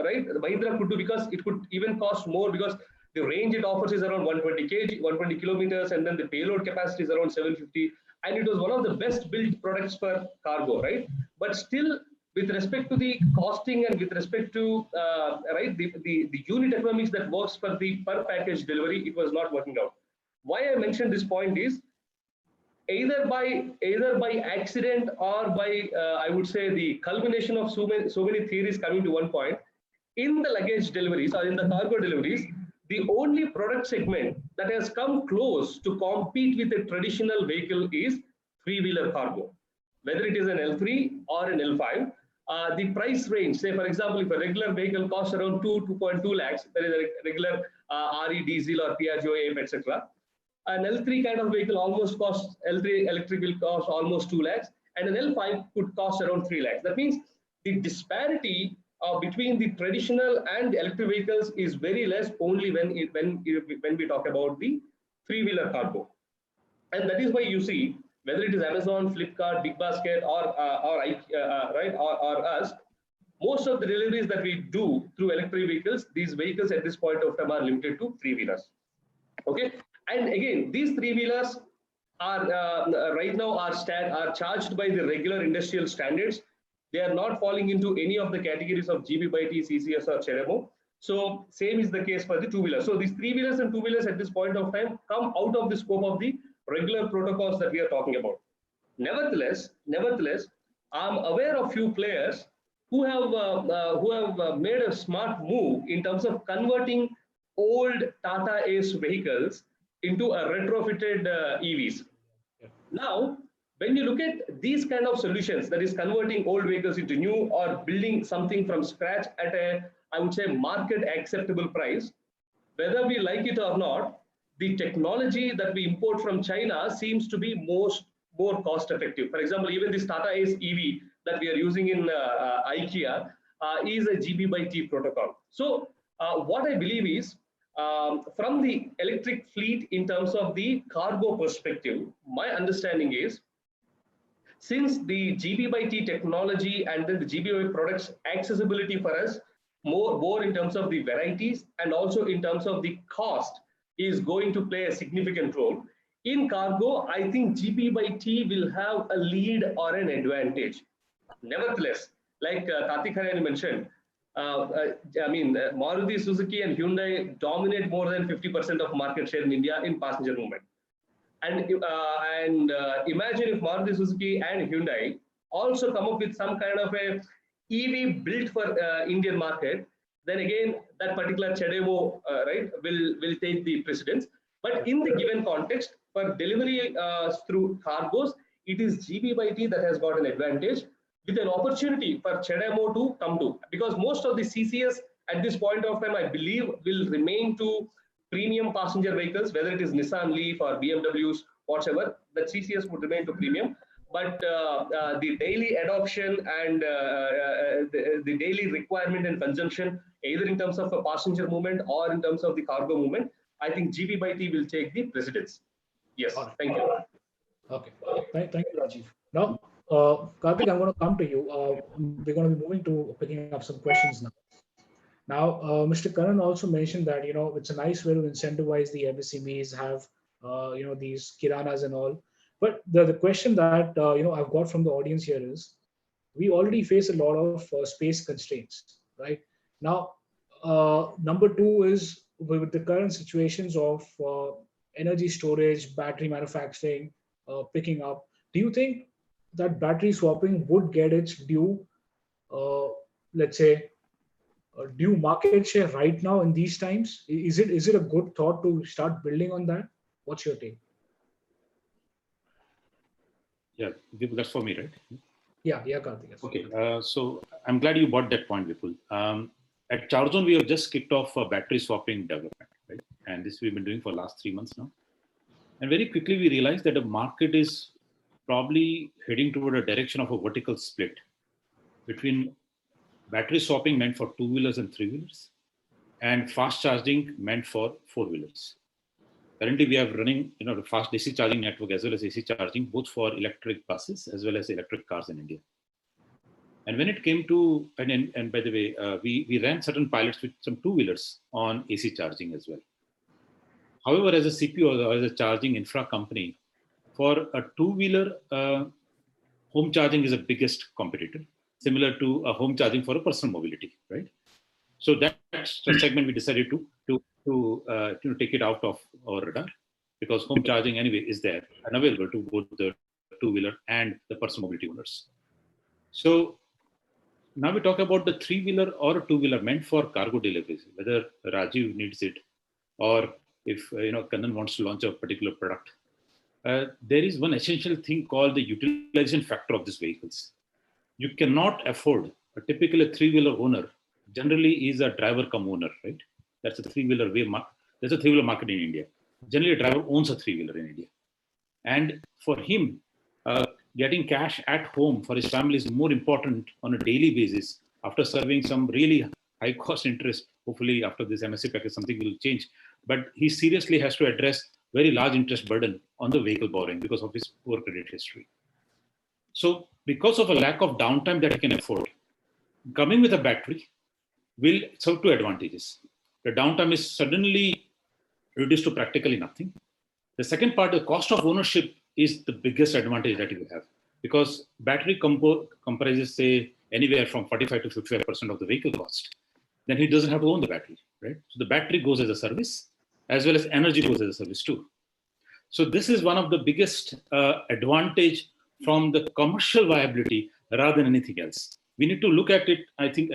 right, the Mahindra could do, because it could even cost more, because the range it offers is around 120 kg, 120 kilometers, and then the payload capacity is around 750. And it was one of the best built products for cargo, right? But still, with respect to the costing and with respect to right, the unit economics that works for the per package delivery, it was not working out. Why I mentioned this point is, either by accident or by I would say the culmination of so many theories coming to one point, in the luggage deliveries or in the cargo deliveries, the only product segment that has come close to compete with a traditional vehicle is three-wheeler cargo. Whether it is an L3 or an L5, the price range, say for example, if a regular vehicle costs around 2.2 lakhs, there is a regular RE diesel or Piaggio AM, etc. An L3 kind of vehicle almost costs, L3 electric will cost almost 2 lakhs, and an L5 could cost around 3 lakhs. That means the disparity between the traditional and the electric vehicles is very less only when we talk about the three-wheeler cargo. And that is why you see, whether it is Amazon, Flipkart, Big Basket, or us, most of the deliveries that we do through electric vehicles, these vehicles at this point of time are limited to three-wheelers. Okay, and again, these three-wheelers are right now are charged by the regular industrial standards. They are not falling into any of the categories of GB by T, CCS, or CHEREMO. So same is the case for the two-wheelers. So these three-wheelers and two-wheelers at this point of time come out of the scope of the regular protocols that we are talking about. Nevertheless, I'm aware of few players who have made a smart move in terms of converting old Tata Ace vehicles into a retrofitted EVs. Now, when you look at these kind of solutions, that is converting old vehicles into new or building something from scratch at a, I would say, market acceptable price, whether we like it or not, the technology that we import from China seems to be more cost effective. For example, even this Tata Ace EV that we are using in IKEA is a GB by T protocol. So what I believe is, from the electric fleet in terms of the cargo perspective, my understanding is, since the GB by T technology and then the GB by products accessibility for us, more in terms of the varieties and also in terms of the cost, is going to play a significant role. In cargo, I think GB by T will have a lead or an advantage. Nevertheless, like Karthik Haryani mentioned, Maruti Suzuki and Hyundai dominate more than 50% of market share in India in passenger movement. And imagine if Maruti Suzuki and Hyundai also come up with some kind of a EV built for Indian market, then again that particular CHAdeMO will take the precedence. But in the given context, for delivery through cargos, it is GB/T that has got an advantage, with an opportunity for CHAdeMO to come to, because most of the CCS at this point of time, I believe, will remain to premium passenger vehicles, whether it is Nissan Leaf or BMWs, whatever, the CCS would remain to premium. But the daily adoption and the daily requirement and consumption, either in terms of a passenger movement or in terms of the cargo movement, I think GB/T will take the precedence. Yes, thank you. Okay, thank you, Rajiv. Now, Karthik, I'm going to come to you. We're going to be moving to picking up some questions now. Now, Mr. Karan also mentioned that, it's a nice way to incentivize the MSMEs, have, these kiranas and all. But the question that, I've got from the audience here is, we already face a lot of space constraints, right? Now, number two is with the current situations of energy storage, battery manufacturing, picking up. Do you think that battery swapping would get its due, let's say, due market share right now in these times? Is it a good thought to start building on that? What's your take? Yeah, that's for me, right? Yeah, Karthik. Okay, so I'm glad you brought that point, Vipul. At Charzone, we have just kicked off a battery swapping development, right? And this we've been doing for the last 3 months now. And very quickly, we realized that the market is probably heading toward a direction of a vertical split between battery swapping meant for 2-wheelers and 3-wheelers and fast charging meant for 4-wheelers. Currently, we are running, the fast DC charging network as well as AC charging, both for electric buses as well as electric cars in India. And when it came to, and by the way, we ran certain pilots with some 2-wheelers on AC charging as well. However, as a CPO or as a charging infra company, for a 2-wheeler, home charging is the biggest competitor, similar to a home charging for a personal mobility, right? So that's the segment we decided to take it out of our radar, because home charging anyway is there and available to both the 2-wheeler and the personal mobility owners. So now we talk about the 3-wheeler or a 2-wheeler meant for cargo deliveries, whether Rajiv needs it or if Kannan wants to launch a particular product. There is one essential thing called the utilization factor of these vehicles. You cannot afford a typical 3-wheeler owner. Generally, is a driver come owner, right? That's a 3-wheeler way. There's a 3-wheeler market in India. Generally, a driver owns a 3-wheeler in India, and for him, getting cash at home for his family is more important on a daily basis. After serving some really high cost interest, hopefully after this MSC package, something will change. But he seriously has to address very large interest burden on the vehicle borrowing because of his poor credit history. So because of a lack of downtime that he can afford, coming with a battery will serve two advantages. The downtime is suddenly reduced to practically nothing. The second part, the cost of ownership is the biggest advantage that you have, because battery comprises, say, anywhere from 45 to 55% of the vehicle cost. Then he doesn't have to own the battery, right? So the battery goes as a service, as well as energy goes as a service too. So this is one of the biggest advantage from the commercial viability rather than anything else. We need to look at it. I think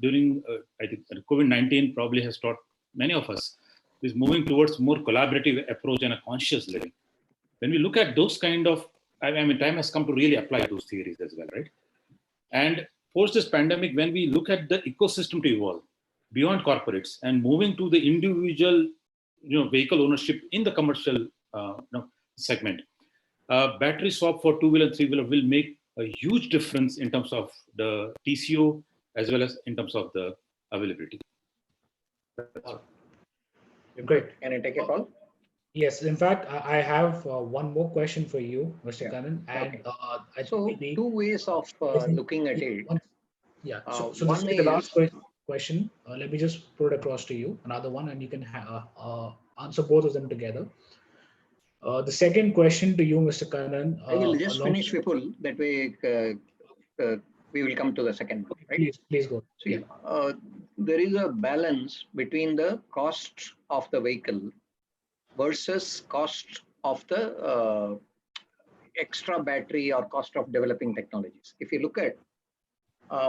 during COVID-19 probably has taught many of us is moving towards more collaborative approach and a conscious living. When we look at those kind of, time has come to really apply those theories as well, right? And post this pandemic, when we look at the ecosystem to evolve beyond corporates and moving to the individual, vehicle ownership in the commercial segment, battery swap for 2-wheeler and 3-wheeler will make a huge difference in terms of the TCO as well as in terms of the availability. Great. Can I take a call? Yes, in fact, I have one more question for you, Mr. Kannan. And okay. So two ways of looking at it. Yeah, so this is the last question. Let me just put it across to you, another one, and you can answer both of them together. The second question to you, Mr. Kannan. I will just finish, Vipul. That way we will come to the second one. right? Please go. See, there is a balance between the cost of the vehicle versus cost of the extra battery or cost of developing technologies. If you look at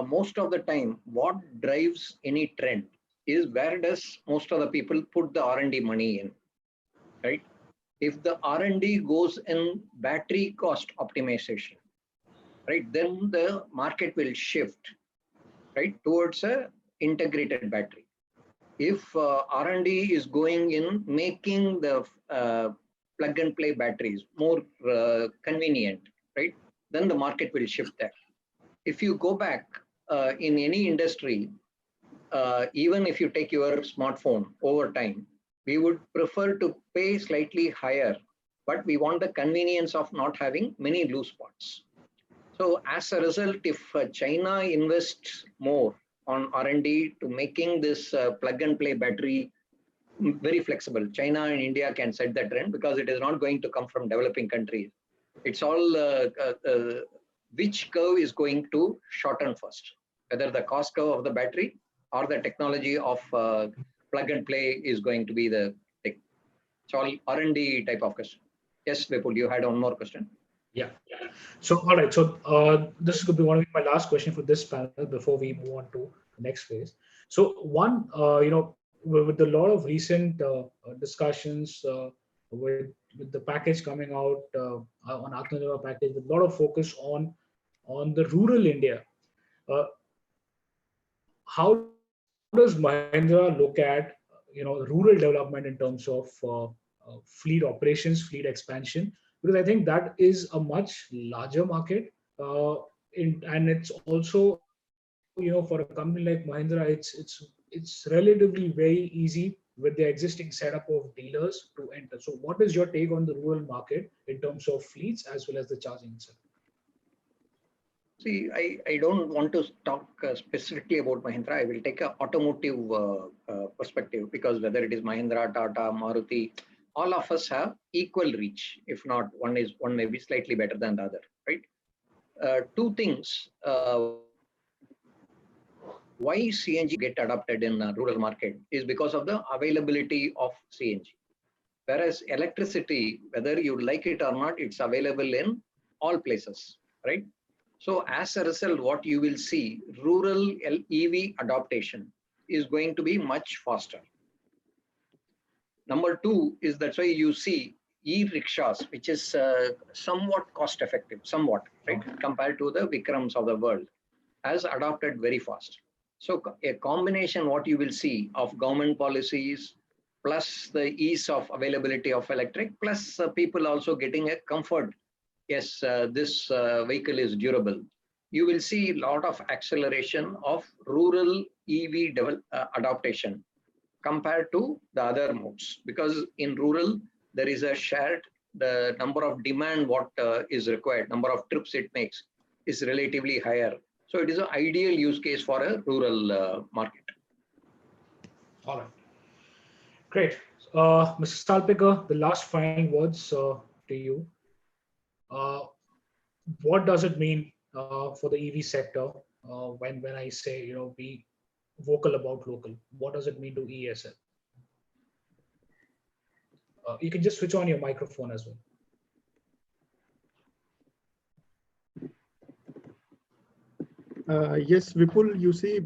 most of the time, what drives any trend is where does most of the people put the R&D money in, right? If the R&D goes in battery cost optimization, right, then the market will shift, right, towards a integrated battery. If R&D is going in making the plug and play batteries more convenient, right, then the market will shift there. If you go back in any industry, even if you take your smartphone over time, we would prefer to pay slightly higher, but we want the convenience of not having many loose spots. So as a result, if China invests more on R&D to making this plug and play battery very flexible, China and India can set the trend because it is not going to come from developing countries. It's all which curve is going to shorten first, whether the cost curve of the battery or the technology of plug and play is going to be the thing. It's all R&D type of question. Yes, Vipul, you had one more question. Yeah. So, all right. So, this could be one of my last question for this panel before we move on to the next phase. So, one, with a lot of recent discussions with the package coming out on Atmanirbhar package, with a lot of focus on the rural India. How does Mahindra look at rural development in terms of fleet operations, fleet expansion? Because I think that is a much larger market, and it's also for a company like Mahindra, it's relatively very easy with the existing setup of dealers to enter. So, what is your take on the rural market in terms of fleets as well as the charging itself? See, I don't want to talk specifically about Mahindra. I will take an automotive perspective because whether it is Mahindra, Tata, Maruti, all of us have equal reach. If not, one may be slightly better than the other, right? Two things. Why CNG get adopted in rural market is because of the availability of CNG. Whereas electricity, whether you like it or not, it's available in all places, right? So as a result, what you will see, rural EV adaptation is going to be much faster. Number two is that's why you see e-rickshaws, which is somewhat cost effective, right, compared to the Vikrams of the world, has adopted very fast. So a combination what you will see of government policies, plus the ease of availability of electric, plus people also getting a comfort. Yes, this vehicle is durable. You will see a lot of acceleration of rural EV adaptation compared to the other modes. Because in rural, there is a shared, the number of demand what is required, number of trips it makes is relatively higher. So it is an ideal use case for a rural market. All right. Great. Mr. Stalpiker, the last final words to you. What does it mean for the EV sector when I say be vocal about local? What does it mean to ESL? You can just switch on your microphone as well. Yes, Vipul, you see,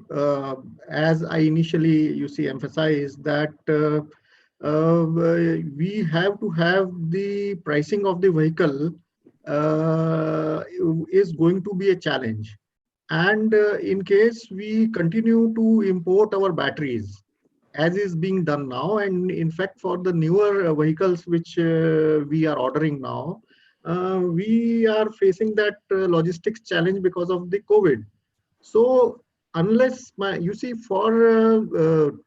as I initially, emphasized that we have to have the pricing of the vehicle is going to be a challenge. And in case we continue to import our batteries, as is being done now, and in fact, for the newer vehicles which we are ordering now, we are facing that logistics challenge because of the COVID. So unless for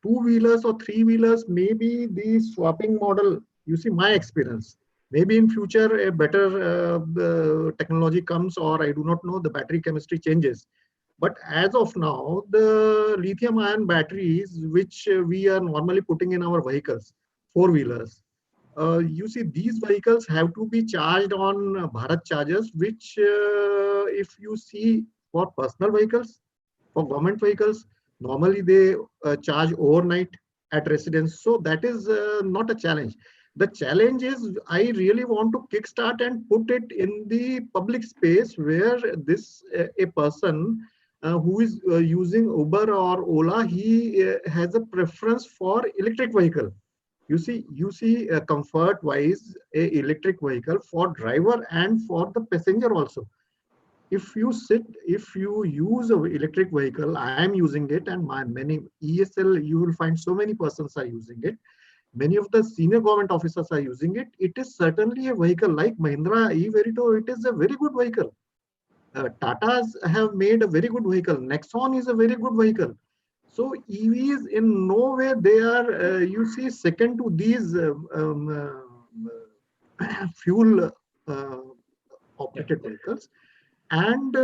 two-wheelers or three-wheelers, maybe the swapping model, my experience, maybe in future a better technology comes, or I do not know, the battery chemistry changes. But as of now, the lithium-ion batteries, which we are normally putting in our vehicles, four-wheelers, these vehicles have to be charged on Bharat chargers, which if you see for personal vehicles, For government vehicles, normally they charge overnight at residence. So that is not a challenge. The challenge is I really want to kickstart and put it in the public space where this a person who is using Uber or Ola, he has a preference for electric vehicle. You see comfort wise a electric vehicle for driver and for the passenger also. If you use a electric vehicle, I am using it, and my many ESL, you will find so many persons are using it. Many of the senior government officers are using it. It is certainly a vehicle like Mahindra E-Verito. It is a very good vehicle. Tatas have made a very good vehicle. Nexon is a very good vehicle. So EVs in no way they are, you see, second to these fuel operated vehicles. And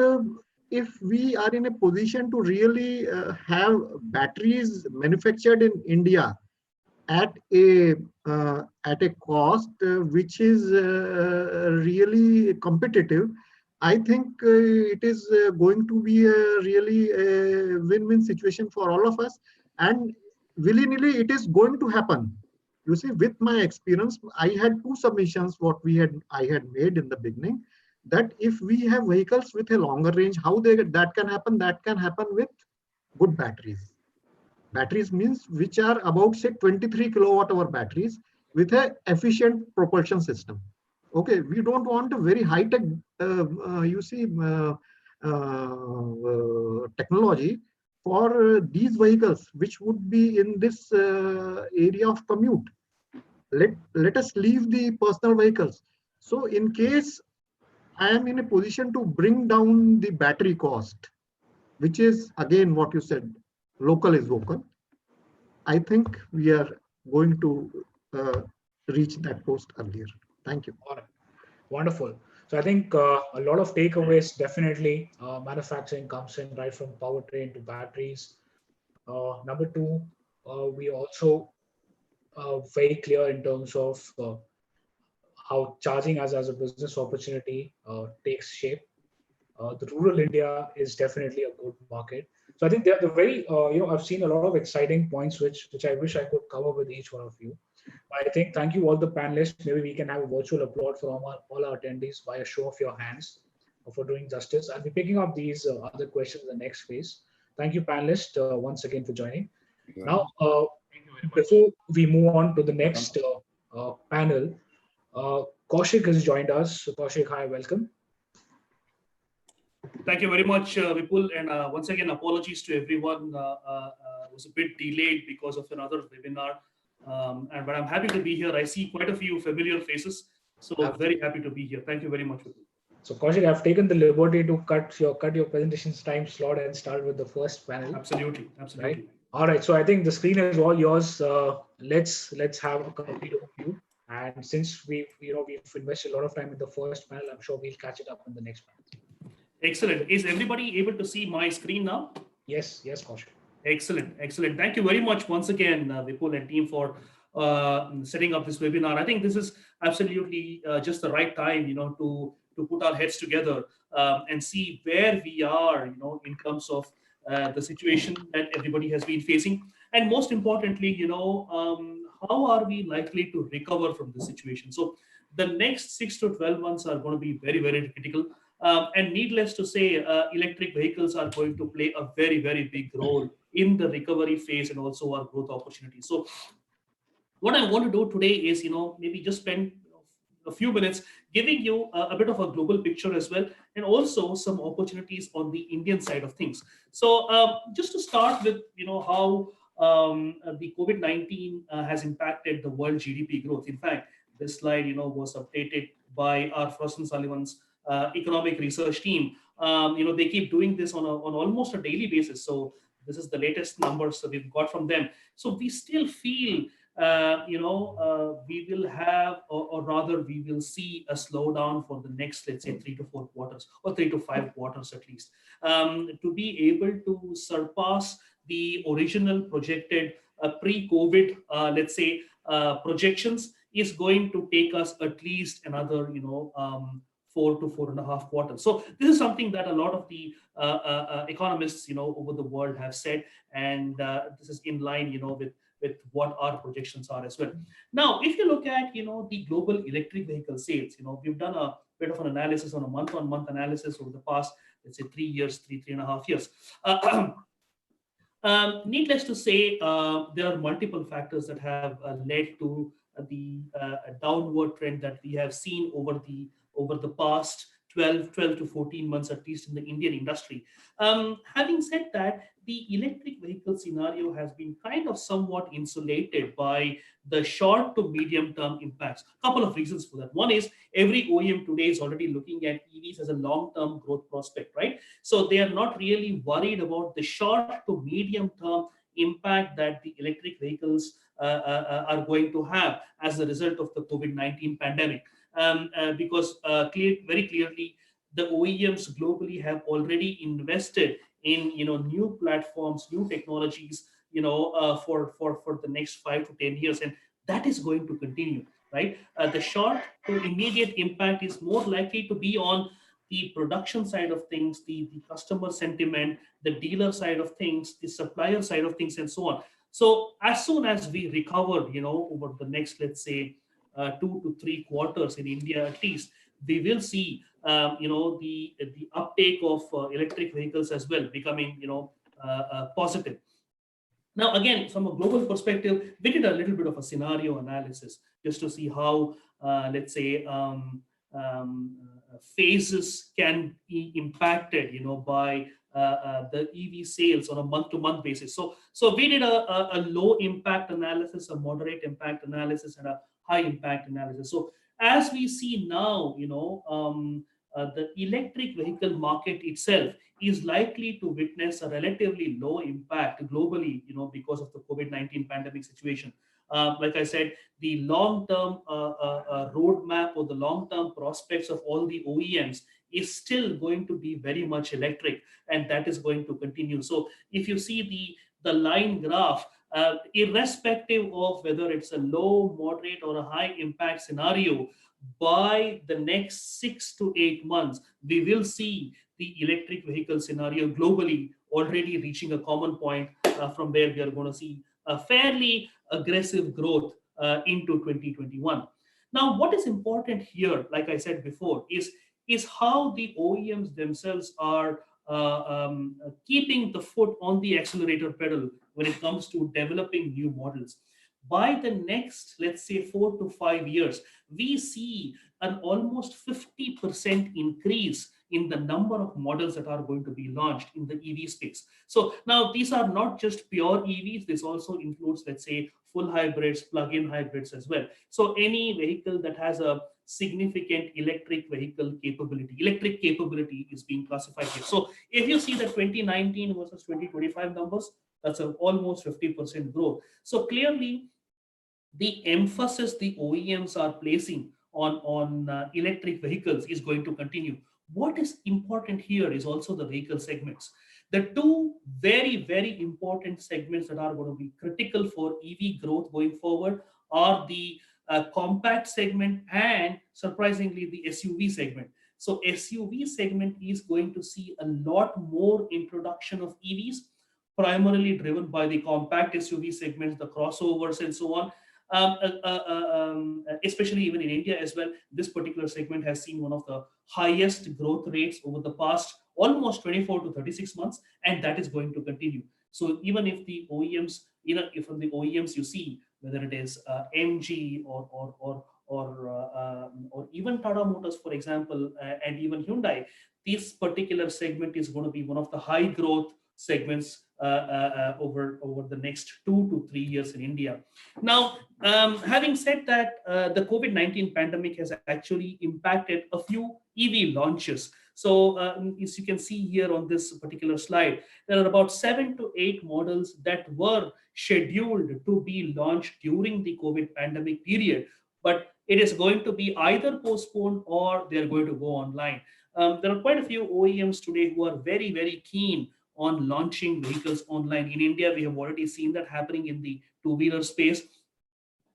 if we are in a position to really have batteries manufactured in India at a cost which is really competitive, I think it is going to be a really win-win situation for all of us. And willy-nilly, it is going to happen. You see, with my experience, I had two submissions I had made in the beginning, that if we have vehicles with a longer range, how that can happen? That can happen with good batteries. Batteries means which are about say 23 kilowatt hour batteries with a efficient propulsion system. Okay, we don't want a very high tech, technology for these vehicles, which would be in this area of commute. Let us leave the personal vehicles. So in case I am in a position to bring down the battery cost, which is again what you said, local is vocal. I think we are going to reach that post earlier. Thank you. All right. Wonderful. So I think a lot of takeaways, definitely. Manufacturing comes in right from powertrain to batteries. Number two, we also very clear in terms of how charging as a business opportunity takes shape. The rural India is definitely a good market. So I think they're very, I've seen a lot of exciting points which I wish I could cover with each one of you. I think thank you all the panelists. Maybe we can have a virtual applaud for all our attendees by a show of your hands for doing justice. I'll be picking up these other questions in the next phase. Thank you, panelists, once again for joining. Now, before we move on to the next panel, Kaushik has joined us. So Kaushik, hi, welcome. Thank you very much, Vipul. And once again, apologies to everyone. Was a bit delayed because of another webinar. But I'm happy to be here. I see quite a few familiar faces. So very happy to be here. Thank you very much, Vipul. So Kaushik, I've taken the liberty to cut your presentation's time slot and start with the first panel. Absolutely. Right? All right. So I think the screen is all yours. Let's have a complete overview. And since we've invested a lot of time in the first panel, I'm sure we'll catch it up in the next panel. Excellent. Is everybody able to see my screen now? Yes, Kaushik. Excellent. Thank you very much once again, Vipul and team, for setting up this webinar. I think this is absolutely just the right time, to put our heads together and see where we are, in terms of the situation that everybody has been facing, and most importantly, how are we likely to recover from this situation? So the next 6 to 12 months are going to be very, very critical. And needless to say, electric vehicles are going to play a very, very big role in the recovery phase and also our growth opportunities. So what I want to do today is, maybe just spend a few minutes giving you a bit of a global picture as well, and also some opportunities on the Indian side of things. So just to start with, how the COVID-19 has impacted the world GDP growth. In fact, this slide, was updated by our Frost & Sullivan's economic research team. They keep doing this on almost a daily basis. So this is the latest numbers that we've got from them. So we still feel, we will have, or rather we will see a slowdown for the next, let's say, 3 to 4 quarters or 3 to 5 quarters at least, to be able to surpass the original projected pre-COVID, let's say, projections is going to take us at least another, 4 to 4.5 quarters. So this is something that a lot of the economists, over the world have said, and this is in line, with what our projections are as well. Now, if you look at, the global electric vehicle sales, we've done a bit of an analysis on a month-on-month analysis over the past, let's say, 3 years, 3.5 years. Needless to say, there are multiple factors that have led to the downward trend that we have seen over the past 12 to 14 months, at least in the Indian industry. Having said that, the electric vehicle scenario has been kind of somewhat insulated by the short to medium term impacts. A couple of reasons for that. One is every OEM today is already looking at EVs as a long-term growth prospect, right? So they are not really worried about the short to medium term impact that the electric vehicles are going to have as a result of the COVID-19 pandemic. Because very clearly, the OEMs globally have already invested in new platforms, new technologies, for the next 5 to 10 years, and that is going to continue, right? The short to immediate impact is more likely to be on the production side of things, the customer sentiment, the dealer side of things, the supplier side of things, and so on. So as soon as we recover, over the next, let's say, 2 to 3 quarters in India at least, we will see, the uptake of electric vehicles as well becoming, positive. Now, again, from a global perspective, we did a little bit of a scenario analysis just to see how, let's say, phases can be impacted, by the EV sales on a month-to-month basis. So we did a low impact analysis, a moderate impact analysis, and a high impact analysis. So as we see now, the electric vehicle market itself is likely to witness a relatively low impact globally, because of the COVID-19 pandemic situation. Like I said, the long-term roadmap or the long-term prospects of all the OEMs is still going to be very much electric, and that is going to continue. So if you see the line graph, irrespective of whether it's a low, moderate, or a high impact scenario, by the next 6 to 8 months, we will see the electric vehicle scenario globally already reaching a common point from where we are going to see a fairly aggressive growth into 2021. Now, what is important here, like I said before, is how the OEMs themselves are keeping the foot on the accelerator pedal when it comes to developing new models. By the next, let's say, 4 to 5 years, we see an almost 50% increase in the number of models that are going to be launched in the EV space. So now these are not just pure EVs, this also includes, let's say, full hybrids, plug-in hybrids as well. So any vehicle that has a significant electric capability is being classified here. So if you see the 2019 versus 2025 numbers, that's almost 50% growth. So clearly, the emphasis the OEMs are placing on electric vehicles is going to continue. What is important here is also the vehicle segments. The two very, very important segments that are going to be critical for EV growth going forward are the compact segment and, surprisingly, the SUV segment. So SUV segment is going to see a lot more introduction of EVs, primarily driven by the compact SUV segments, the crossovers, and so on. Especially even in India as well, this particular segment has seen one of the highest growth rates over the past almost 24 to 36 months, and that is going to continue. So even if the OEMs, if from the OEMs you see, whether it is MG or even Tata Motors, for example, and even Hyundai, this particular segment is going to be one of the high growth segments over the next 2 to 3 years in India. Now, having said that, the COVID-19 pandemic has actually impacted a few EV launches. So as you can see here on this particular slide, there are about 7 to 8 models that were scheduled to be launched during the COVID pandemic period, but it is going to be either postponed or they're going to go online. There are quite a few OEMs today who are very, very keen on launching vehicles online. In India, we have already seen that happening in the two-wheeler space.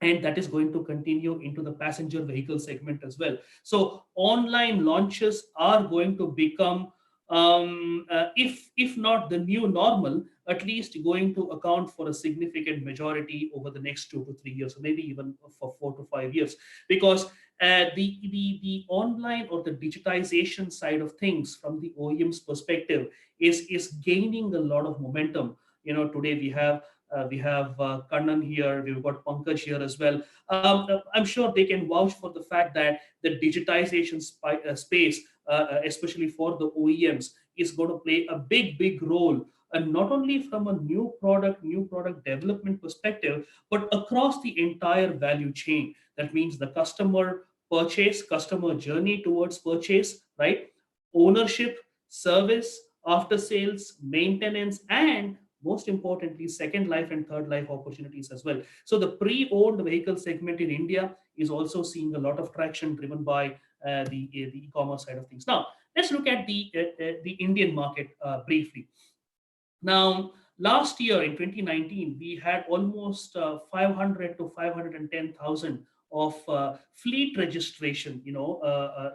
and that is going to continue into the passenger vehicle segment as well. So online launches are going to become, if not the new normal, at least going to account for a significant majority over the next 2 to 3 years, or maybe even for 4 to 5 years, because the online or the digitization side of things from the OEM's perspective is gaining a lot of momentum. Today we have Kannan here, we've got Pankaj here as well. I'm sure they can vouch for the fact that the digitization space, especially for the OEMs, is going to play a big role, and not only from a new product development perspective, but across the entire value chain. That means the customer journey towards purchase, right? Ownership, service, after sales, maintenance, and most importantly, second life and third life opportunities as well. So the pre-owned vehicle segment in India is also seeing a lot of traction driven by the e-commerce side of things. Now, let's look at the Indian market briefly. Now, last year in 2019, we had almost 500 to 510,000 of fleet registration,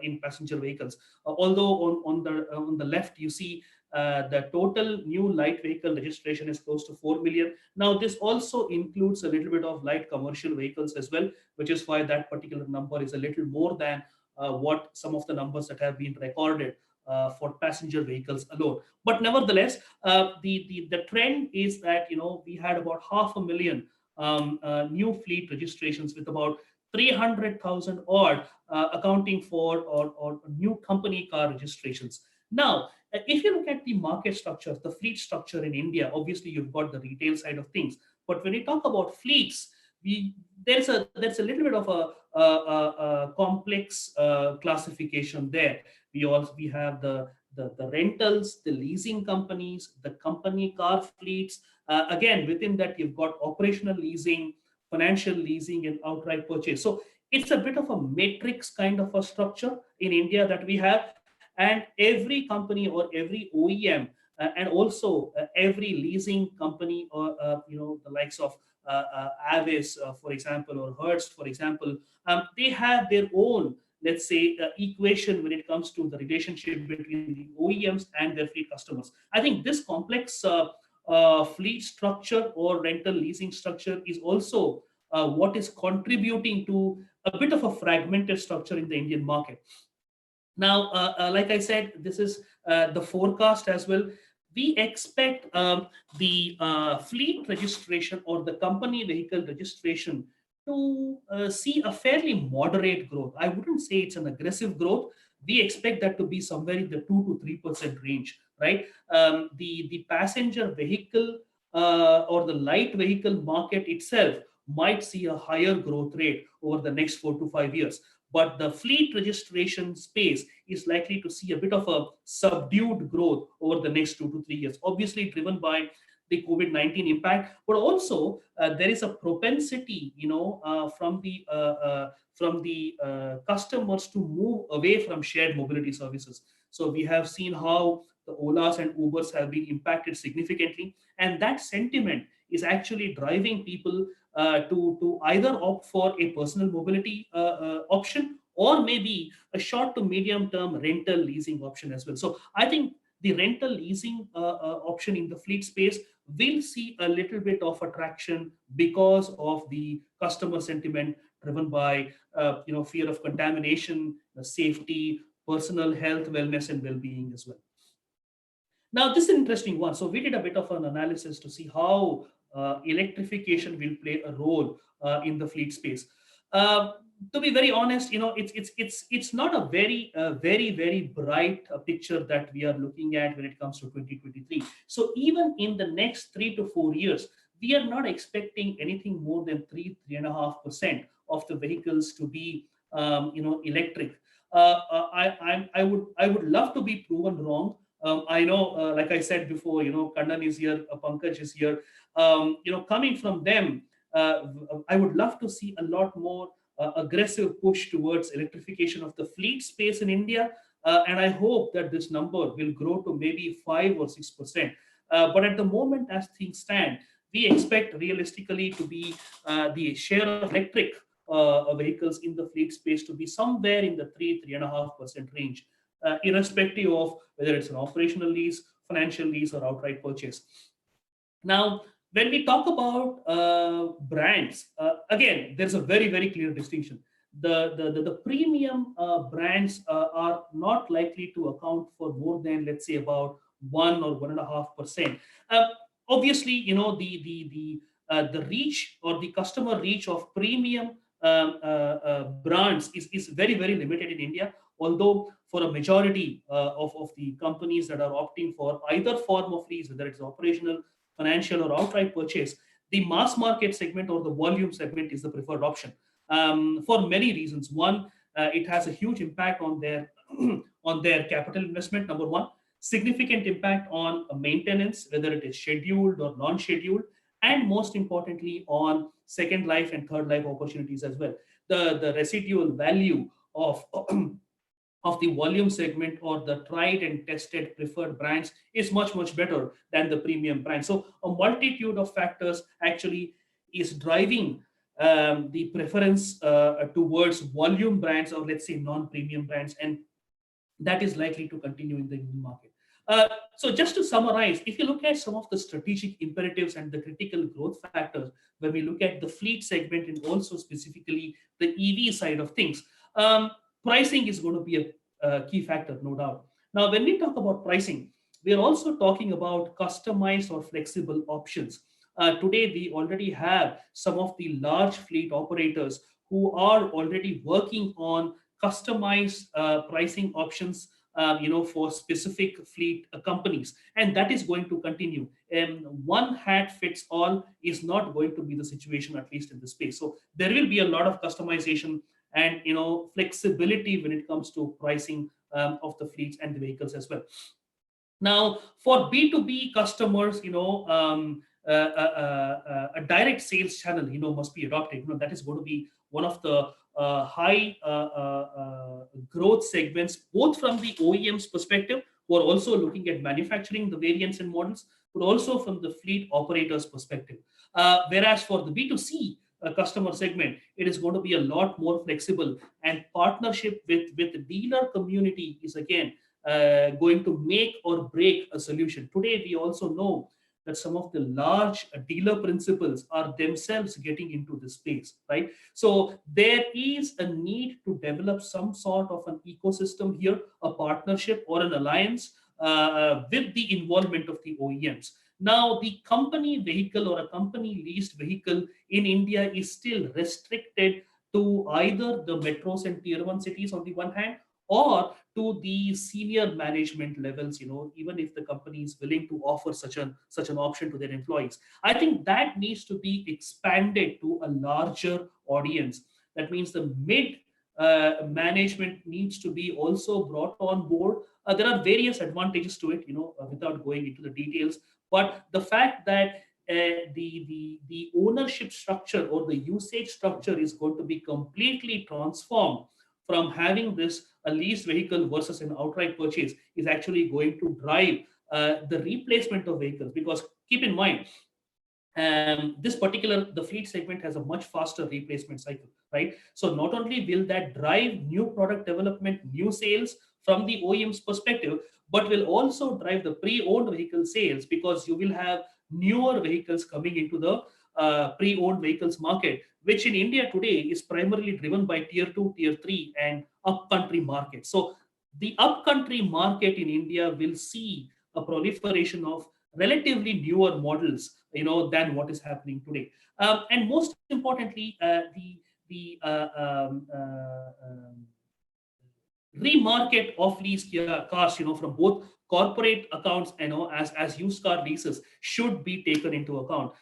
in passenger vehicles. Although on the left you see the total new light vehicle registration is close to 4 million. Now, this also includes a little bit of light commercial vehicles as well, which is why that particular number is a little more than what some of the numbers that have been recorded for passenger vehicles alone. But nevertheless, the trend is that we had about 500,000 new fleet registrations, with about 300,000 odd accounting for or new company car registrations. Now, if you look at the market structure, the fleet structure in India, obviously you've got the retail side of things. But when we talk about fleets, there's a little bit of a complex classification there. We have the rentals, the leasing companies, the company car fleets. Again, within that, you've got operational leasing, financial leasing, and outright purchase. So it's a bit of a matrix kind of a structure in India that we have, and every company or every OEM and also every leasing company, or the likes of Avis, for example, or Hertz, for example, they have their own, let's say, equation when it comes to the relationship between the OEMs and their fleet customers. I think this complex fleet structure or rental leasing structure is also what is contributing to a bit of a fragmented structure in the Indian market. Now, like I said, this is the forecast as well. We expect the fleet registration or the company vehicle registration to see a fairly moderate growth. I wouldn't say it's an aggressive growth. We expect that to be somewhere in the 2 to 3% range, right? The passenger vehicle or the light vehicle market itself might see a higher growth rate over the next 4 to 5 years. But the fleet registration space is likely to see a bit of a subdued growth over the next 2 to 3 years, obviously driven by the COVID-19 impact, but also there is a propensity, from the customers to move away from shared mobility services. So we have seen how the Olas and Ubers have been impacted significantly, and that sentiment is actually driving people to either opt for a personal mobility option, or maybe a short to medium term rental leasing option as well. So I think the rental leasing option in the fleet space will see a little bit of attraction because of the customer sentiment driven by fear of contamination, safety, personal health, wellness, and well-being as well. Now, this is an interesting one. So we did a bit of an analysis to see how electrification will play a role in the fleet space. To be very honest, it's not a very bright picture that we are looking at when it comes to 2023. So even in the next 3 to 4 years, we are not expecting anything more than 3.5% of the vehicles to be electric. I would love to be proven wrong. I know, like I said before, Kannan is here, Pankaj is here. Coming from them, I would love to see a lot more aggressive push towards electrification of the fleet space in India. And I hope that this number will grow to maybe 5 or 6%. But at the moment, as things stand, we expect realistically to be the share of electric vehicles in the fleet space to be somewhere in the 3.5% range, irrespective of whether it's an operational lease, financial lease, or outright purchase. Now, when we talk about brands, again, there's a very, very clear distinction. The premium brands are not likely to account for more than, let's say, about 1 or 1.5%. Obviously, the reach or the customer reach of premium brands is very, very limited in India. Although for a majority of the companies that are opting for either form of lease, whether it's operational, financial, or outright purchase, the mass market segment or the volume segment is the preferred option for many reasons. One, it has a huge impact on their on their capital investment. Number one, significant impact on maintenance, whether it is scheduled or non-scheduled, and most importantly, on second life and third life opportunities as well. The residual value of of the volume segment or the tried and tested preferred brands is much, much better than the premium brand. So a multitude of factors actually is driving the preference towards volume brands, or let's say non-premium brands, and that is likely to continue in the Indian market. So just to summarize, if you look at some of the strategic imperatives and the critical growth factors, when we look at the fleet segment and also specifically the EV side of things, pricing is going to be a key factor, no doubt. Now, when we talk about pricing, we are also talking about customized or flexible options. Today, we already have some of the large fleet operators who are already working on customized pricing options, for specific fleet companies, and that is going to continue. One hat fits all is not going to be the situation, at least in the space. So there will be a lot of customization and flexibility when it comes to pricing of the fleets and the vehicles as well. Now, for B2B customers, a direct sales channel, must be adopted. That is going to be one of the high growth segments, both from the OEM's perspective, who are also looking at manufacturing the variants and models, but also from the fleet operator's perspective. Whereas for the B2C customer segment, it is going to be a lot more flexible, and partnership with the dealer community is again going to make or break a solution. Today, we also know that some of the large dealer principals are themselves getting into this space, right? So there is a need to develop some sort of an ecosystem here, a partnership or an alliance with the involvement of the OEMs. Now, the company vehicle or a company leased vehicle in India is still restricted to either the metros and tier 1 cities on the one hand, or to the senior management levels, even if the company is willing to offer such an option to their employees. I think that needs to be expanded to a larger audience. That means the mid management needs to be also brought on board. There are various advantages to it, without going into the details. But the fact that the ownership structure or the usage structure is going to be completely transformed from having this a leased vehicle versus an outright purchase is actually going to drive the replacement of vehicles. Because keep in mind, the fleet segment has a much faster replacement cycle, right? So not only will that drive new product development, new sales from the OEM's perspective, but will also drive the pre-owned vehicle sales, because you will have newer vehicles coming into the pre-owned vehicles market, which in India today is primarily driven by tier 2, tier 3 and upcountry markets. So the upcountry market in India will see a proliferation of relatively newer models, than what is happening today. And most importantly, the remarket of leased cars, from both corporate accounts, as used car leases, should be taken into account.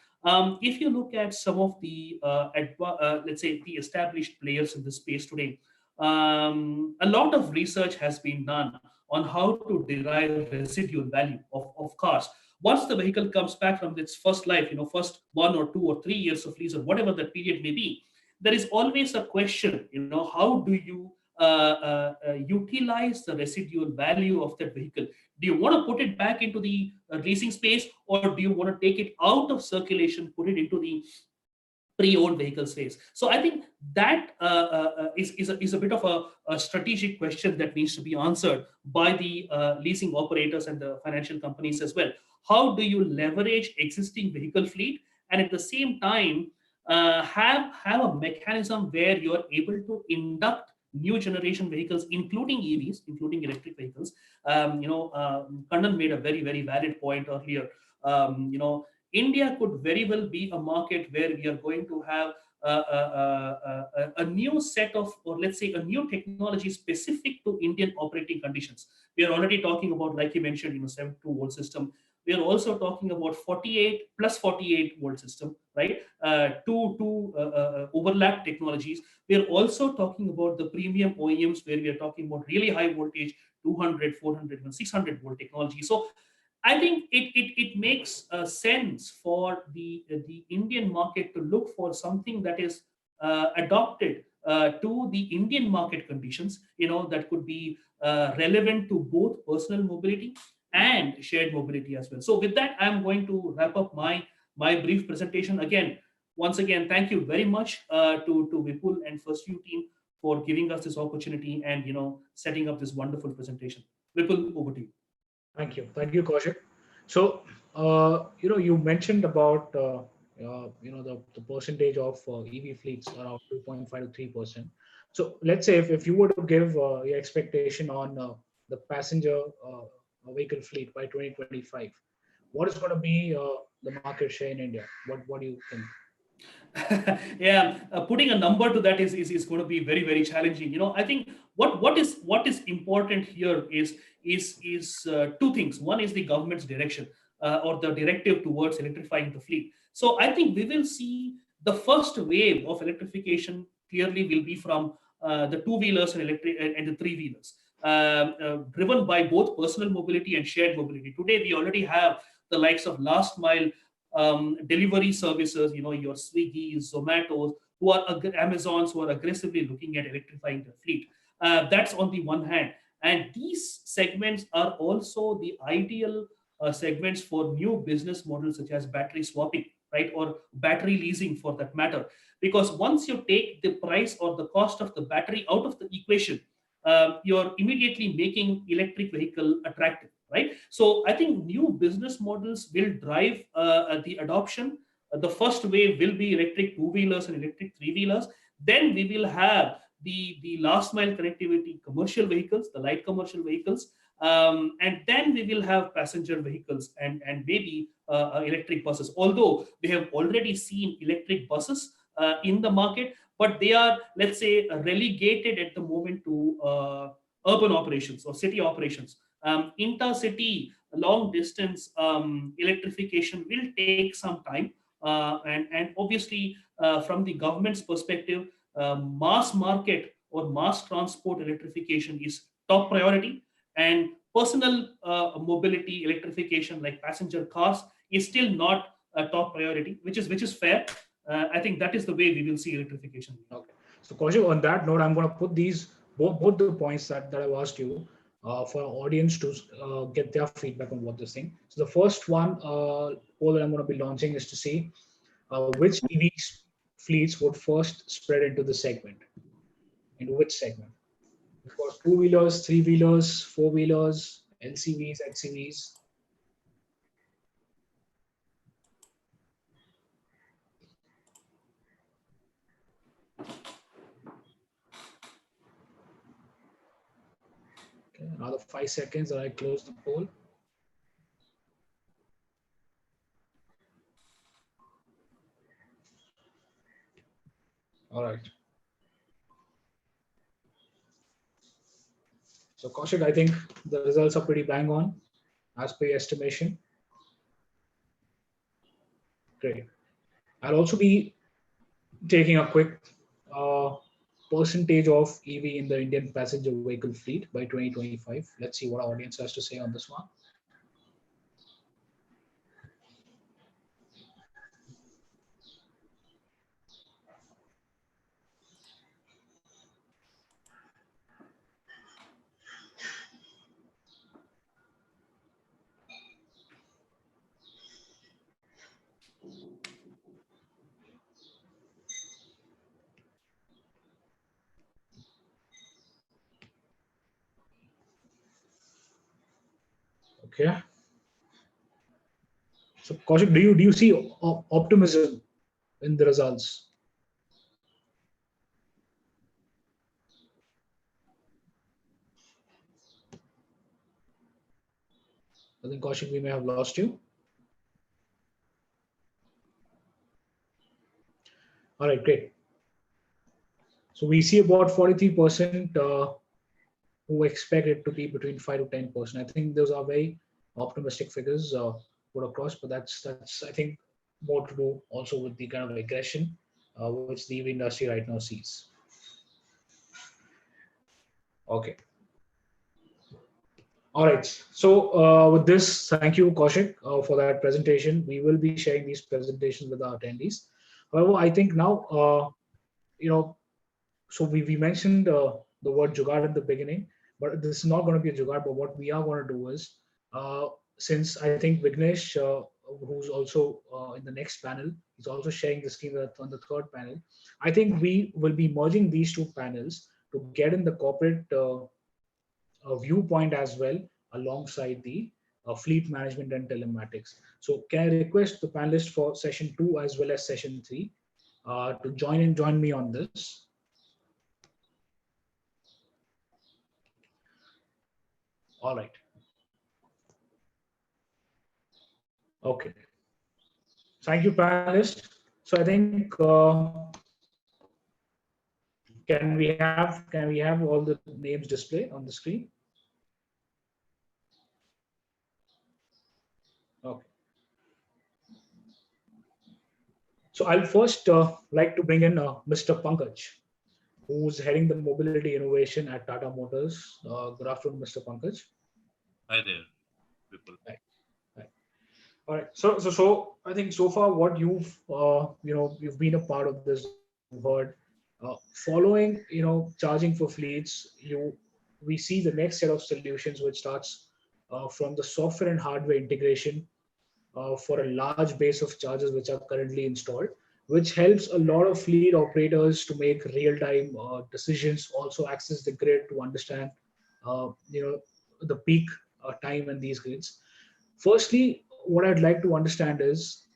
If you look at some of the let's say the established players in the space today, a lot of research has been done on how to derive residual value of cars. Once the vehicle comes back from its first life, first 1 or 2 or 3 years of lease or whatever that period may be, there is always a question, how do you utilize the residual value of that vehicle? Do you want to put it back into the leasing space, or do you want to take it out of circulation, put it into the pre-owned vehicle space? So I think that is a bit of a strategic question that needs to be answered by the leasing operators and the financial companies as well. How do you leverage existing vehicle fleet and at the same time have a mechanism where you are able to induct new generation vehicles, including EVs, including electric vehicles? Kannan made a very valid point earlier. India could very well be a market where we are going to have a new set of, or let's say a new technology specific to Indian operating conditions. We are already talking about, like you mentioned, 72-volt system. We are also talking about 48 plus 48-volt system, right? Two overlap technologies. We are also talking about the premium OEMs where we are talking about really high voltage, 200, 400, and 600-volt technology. So I think it makes sense for the Indian market to look for something that is adopted to the Indian market conditions, that could be relevant to both personal mobility and shared mobility as well. So with that, I'm going to wrap up my brief presentation. Once again, thank you very much to Vipul and First View team for giving us this opportunity and setting up this wonderful presentation. Vipul, over to you. Thank you, Kaushik. So, you mentioned about the percentage of EV fleets around 2.5 to 3%. So, let's say if you were to give your expectation on the passenger vehicle fleet by 2025, what is going to be the market share in India? What do you think? Yeah, putting a number to that is going to be very challenging. I think what is important here is two things. One is the government's direction or the directive towards electrifying the fleet. So I think we will see the first wave of electrification clearly will be from the two-wheelers and the three-wheelers, driven by both personal mobility and shared mobility. Today we already have the likes of last mile delivery services, your Swiggy, Zomatos, Amazons, who are aggressively looking at electrifying the fleet. That's on the one hand. And these segments are also the ideal segments for new business models such as battery swapping, right? Or battery leasing for that matter. Because once you take the price or the cost of the battery out of the equation, you're immediately making electric vehicle attractive, right? So I think new business models will drive the adoption. The first wave will be electric two-wheelers and electric three-wheelers. Then we will have the last mile connectivity commercial vehicles, the light commercial vehicles, and then we will have passenger vehicles and maybe electric buses. Although we have already seen electric buses in the market, but they are, let's say, relegated at the moment to urban operations or city operations. Intercity, long distance electrification will take some time. And obviously, from the government's perspective, mass market or mass transport electrification is top priority. And personal mobility electrification, like passenger cars, is still not a top priority, which is fair. I think that is the way we will see electrification. Okay. So, Kaushik, on that note, I'm going to put these both the points that I've asked you for our audience to get their feedback on what this thing. So, the first one poll that I'm going to be launching is to see which EV fleets would first spread into the segment. Into which segment? Of course, two-wheelers, three-wheelers, four-wheelers, LCVs, HCVs. Okay, another 5 seconds and I close the poll. All right. So, Kaushik, I think the results are pretty bang on as per your estimation. Great. I'll also be taking a quick percentage of EV in the Indian passenger vehicle fleet by 2025. Let's see what our audience has to say on this one. Okay. So Kaushik, do you see optimism in the results? I think Kaushik, we may have lost you. All right, great. So we see about 43% who expect it to be between 5 to 10%. I think those are very optimistic figures put across, but that's I think more to do also with the kind of aggression which the EV industry right now sees. Okay. All right. So with this, thank you, Kaushik, for that presentation. We will be sharing these presentations with our attendees. However, I think now, you know, so we mentioned the word jugaad at the beginning, but this is not going to be a jugaad. But what we are going to do is, since I think Vignesh, who's also in the next panel, is also sharing the screen on the third panel. I think we will be merging these two panels to get in the corporate viewpoint as well alongside the fleet management and telematics. So can I request the panelists for session 2 as well as session 3 to join me on this? All right. Okay. Thank you, panelists. So I think can we have all the names displayed on the screen? Okay. So I'll first like to bring in Mr. Pankaj, who's heading the mobility innovation at Tata Motors. Good afternoon, Mr. Pankaj. Hi there, people. Hi. Hi. All right. So I think so far what you've been a part of this, you've heard. Following charging for fleets, we see the next set of solutions which starts from the software and hardware integration for a large base of chargers which are currently installed, which helps a lot of fleet operators to make real-time decisions, also access the grid to understand, the peak time in these grids. Firstly, what I'd like to understand is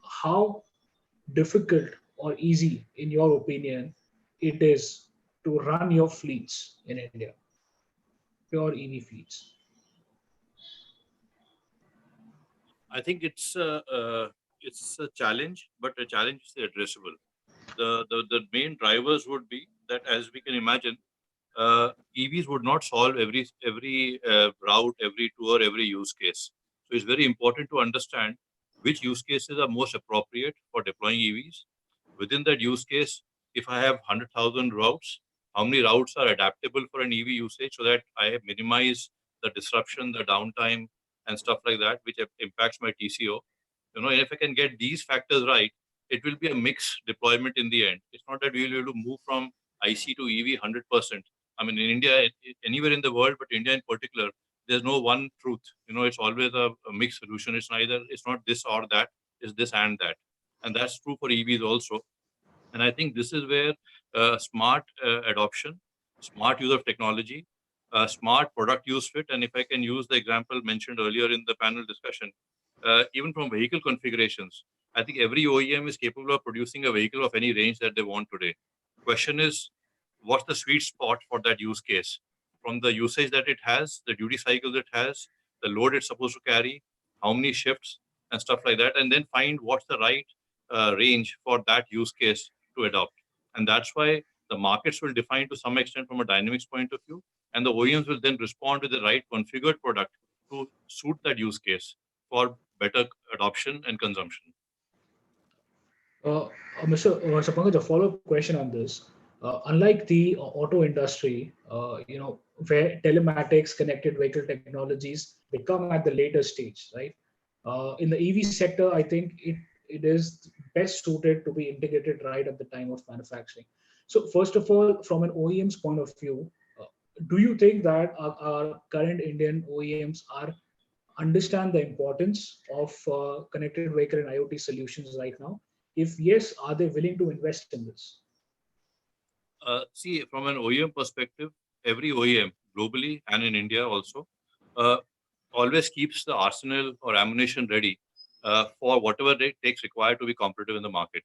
how difficult or easy, in your opinion, it is to run your fleets in India, pure EV fleets. I think it's a challenge, but a challenge is addressable. The main drivers would be that, as we can imagine, EVs would not solve every route, every tour, every use case. So it's very important to understand which use cases are most appropriate for deploying EVs. Within that use case, if I have 100,000 routes, how many routes are adaptable for an EV usage so that I minimize the disruption, the downtime, and stuff like that, which impacts my TCO. And if I can get these factors right, it will be a mixed deployment in the end. It's not that we will be able to move from IC to EV 100%. I mean, in India, anywhere in the world, but India in particular, there's no one truth. It's always a mixed solution. It's not this or that. It's this and that, and that's true for EVs also. And I think this is where smart adoption, smart use of technology, smart product use fit. And if I can use the example mentioned earlier in the panel discussion, even from vehicle configurations, I think every OEM is capable of producing a vehicle of any range that they want today. Question is, what's the sweet spot for that use case? From the usage that it has, the duty cycle it has, the load it's supposed to carry, how many shifts and stuff like that, and then find what's the right range for that use case to adopt. And that's why the markets will define to some extent from a dynamics point of view, and the OEMs will then respond with the right configured product to suit that use case for better adoption and consumption. Mr. Pankaj, a follow-up question on this. Unlike the auto industry, where telematics, connected vehicle technologies, they come at the later stage, right? In the EV sector, I think it is best suited to be integrated right at the time of manufacturing. So first of all, from an OEM's point of view, do you think that our current Indian OEMs understand the importance of connected vehicle and IoT solutions right now? If yes, are they willing to invest in this? See, from an OEM perspective, every OEM globally and in India also, uh, always keeps the arsenal or ammunition ready for whatever it takes required to be competitive in the market.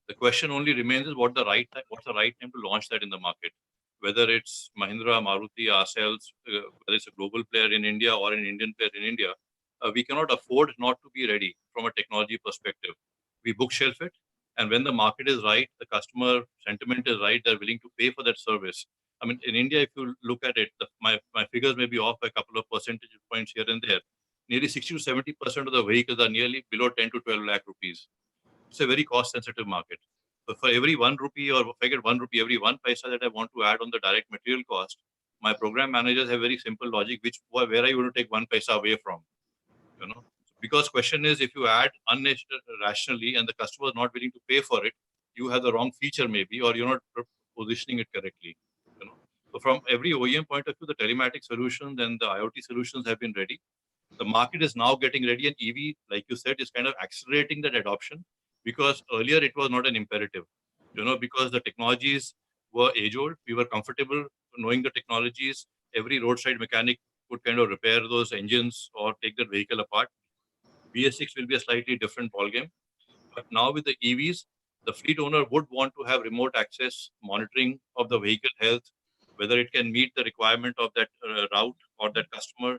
The question only remains is what's the right time to launch that in the market. Whether it's Mahindra, Maruti, ourselves, whether it's a global player in India or an Indian player in India, we cannot afford not to be ready from a technology perspective. We bookshelf it, and when the market is right, the customer sentiment is right, they're willing to pay for that service. I mean, in India, if you look at it, my figures may be off by a couple of percentage points here and there. Nearly 60 to 70% of the vehicles are nearly below 10 to 12 lakh rupees. It's a very cost-sensitive market. So for every 1 rupee, or if I get 1 rupee, every 1 paisa that I want to add on the direct material cost, my program managers have very simple logic, where are you going to take 1 paisa away from? You know, because question is, if you add rationally and the customer is not willing to pay for it, you have the wrong feature maybe, or you're not positioning it correctly. You know, so from every OEM point of view, the telematics solutions and the IoT solutions have been ready. The market is now getting ready, and EV, like you said, is kind of accelerating that adoption, because earlier it was not an imperative, because the technologies were age old. We were comfortable knowing the technologies. Every roadside mechanic could kind of repair those engines or take the vehicle apart. BS6 will be a slightly different ballgame. But now with the EVs, the fleet owner would want to have remote access monitoring of the vehicle health, whether it can meet the requirement of that route or that customer.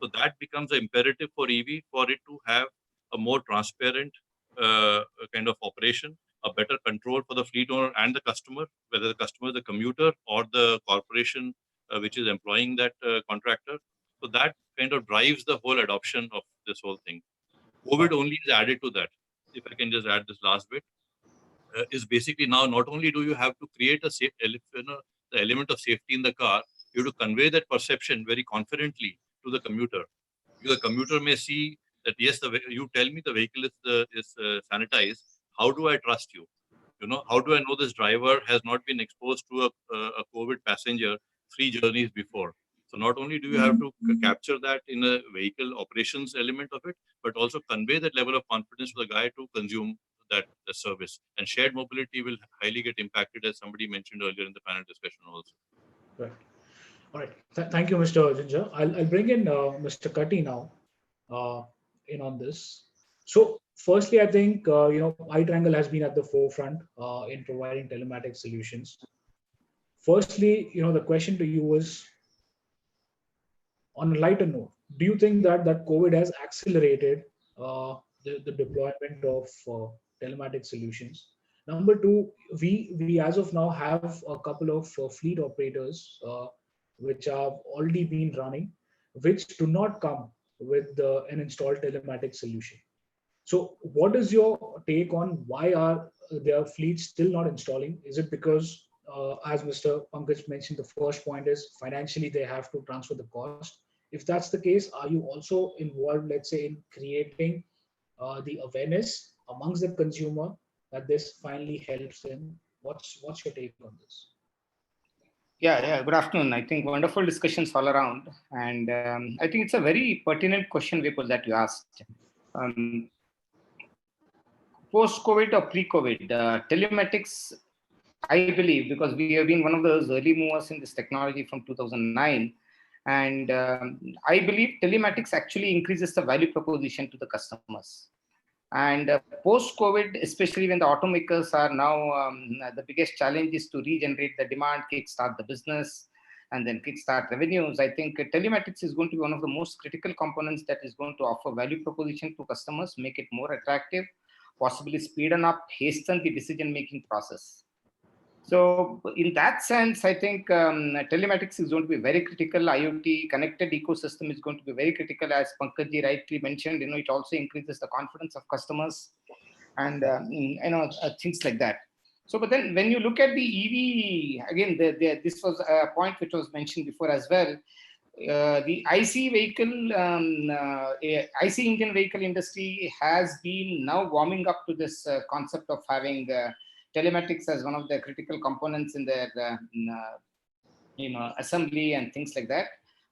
So that becomes an imperative for EV, for it to have a more transparent kind of operation, a better control for the fleet owner and the customer, whether the customer is the commuter or the corporation which is employing that contractor. So that kind of drives the whole adoption of this whole thing. COVID only is added to that. If I can just add this last bit, is basically now not only do you have to create the element of safety in the car, you have to convey that perception very confidently to the commuter. Because the commuter may see that, yes, you tell me the vehicle is sanitized. How do I trust you? How do I know this driver has not been exposed to a COVID passenger 3 journeys before? So not only do you have to capture that in a vehicle operations element of it, but also convey that level of confidence to the guy to consume that service. And shared mobility will highly get impacted, as somebody mentioned earlier in the panel discussion also. Right. All right. Thank you, Mr. Ginger. I'll bring in Mr. Kati now in on this. So firstly, I think, iTriangle has been at the forefront in providing telematics solutions. Firstly, the question to you is, on a lighter note, do you think that COVID has accelerated the deployment of telematic solutions? Number two, we as of now have a couple of fleet operators which have already been running, which do not come with an installed telematic solution. So what is your take on why are their fleets still not installing? Is it because, as Mr. Pankaj mentioned, the first point is financially they have to transfer the cost? If that's the case, are you also involved, let's say, in creating the awareness amongst the consumer that this finally helps in? What's your take on this? Yeah. Good afternoon. I think wonderful discussions all around, and I think it's a very pertinent question, Vipul, that you asked. Post-COVID or pre-COVID, telematics, I believe, because we have been one of those early movers in this technology from 2009, and I believe telematics actually increases the value proposition to the customers. And post-COVID, especially when the automakers are now, the biggest challenge is to regenerate the demand, kickstart the business, and then kickstart revenues. I think telematics is going to be one of the most critical components that is going to offer value proposition to customers, make it more attractive, possibly speeden up, hasten the decision-making process. So in that sense, I think telematics is going to be very critical. IoT connected ecosystem is going to be very critical, as Pankaj rightly mentioned. It also increases the confidence of customers, and things like that. So, but then when you look at the EV again, this was a point which was mentioned before as well. The IC engine vehicle industry has been now warming up to this concept of having telematics as one of the critical components in their assembly and things like that.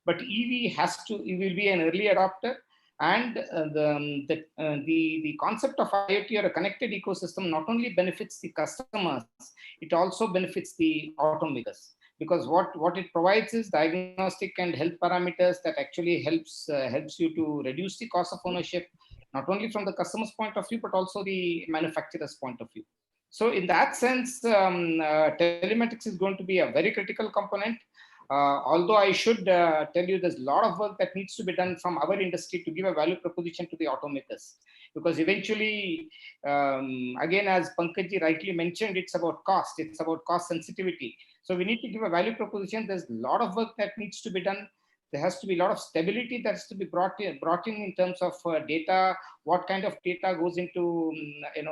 But EV will be an early adopter, and the concept of IoT or a connected ecosystem not only benefits the customers, it also benefits the automakers, because what it provides is diagnostic and health parameters that actually helps you to reduce the cost of ownership, not only from the customer's point of view, but also the manufacturer's point of view. So in that sense, telematics is going to be a very critical component. Although I should tell you, there's a lot of work that needs to be done from our industry to give a value proposition to the automakers, because eventually, again, as Pankajji rightly mentioned, it's about cost. It's about cost sensitivity. So we need to give a value proposition. There's a lot of work that needs to be done. There has to be a lot of stability that's to be brought in terms of data. What kind of data goes into,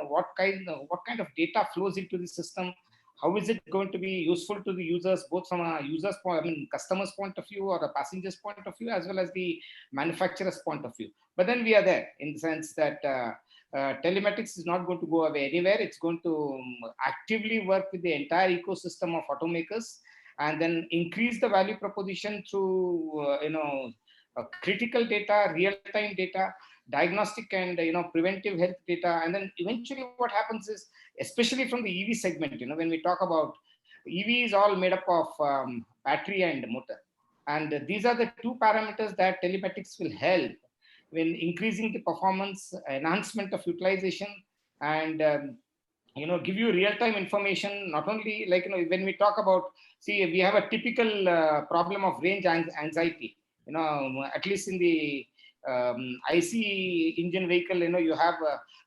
what kind of data flows into the system? How is it going to be useful to the users, both from a user's point, customer's point of view, or a passenger's point of view, as well as the manufacturer's point of view. But then we are there in the sense that telematics is not going to go away anywhere. It's going to actively work with the entire ecosystem of automakers, and then increase the value proposition through critical data, real-time data, diagnostic and preventive health data. And then eventually what happens is, especially from the EV segment, when we talk about EV, is all made up of battery and motor, and these are the two parameters that telematics will help when increasing the performance, enhancement of utilization, and give you real-time information. Not only when we talk about, see, we have a typical problem of range anxiety, at least in the IC engine vehicle, you have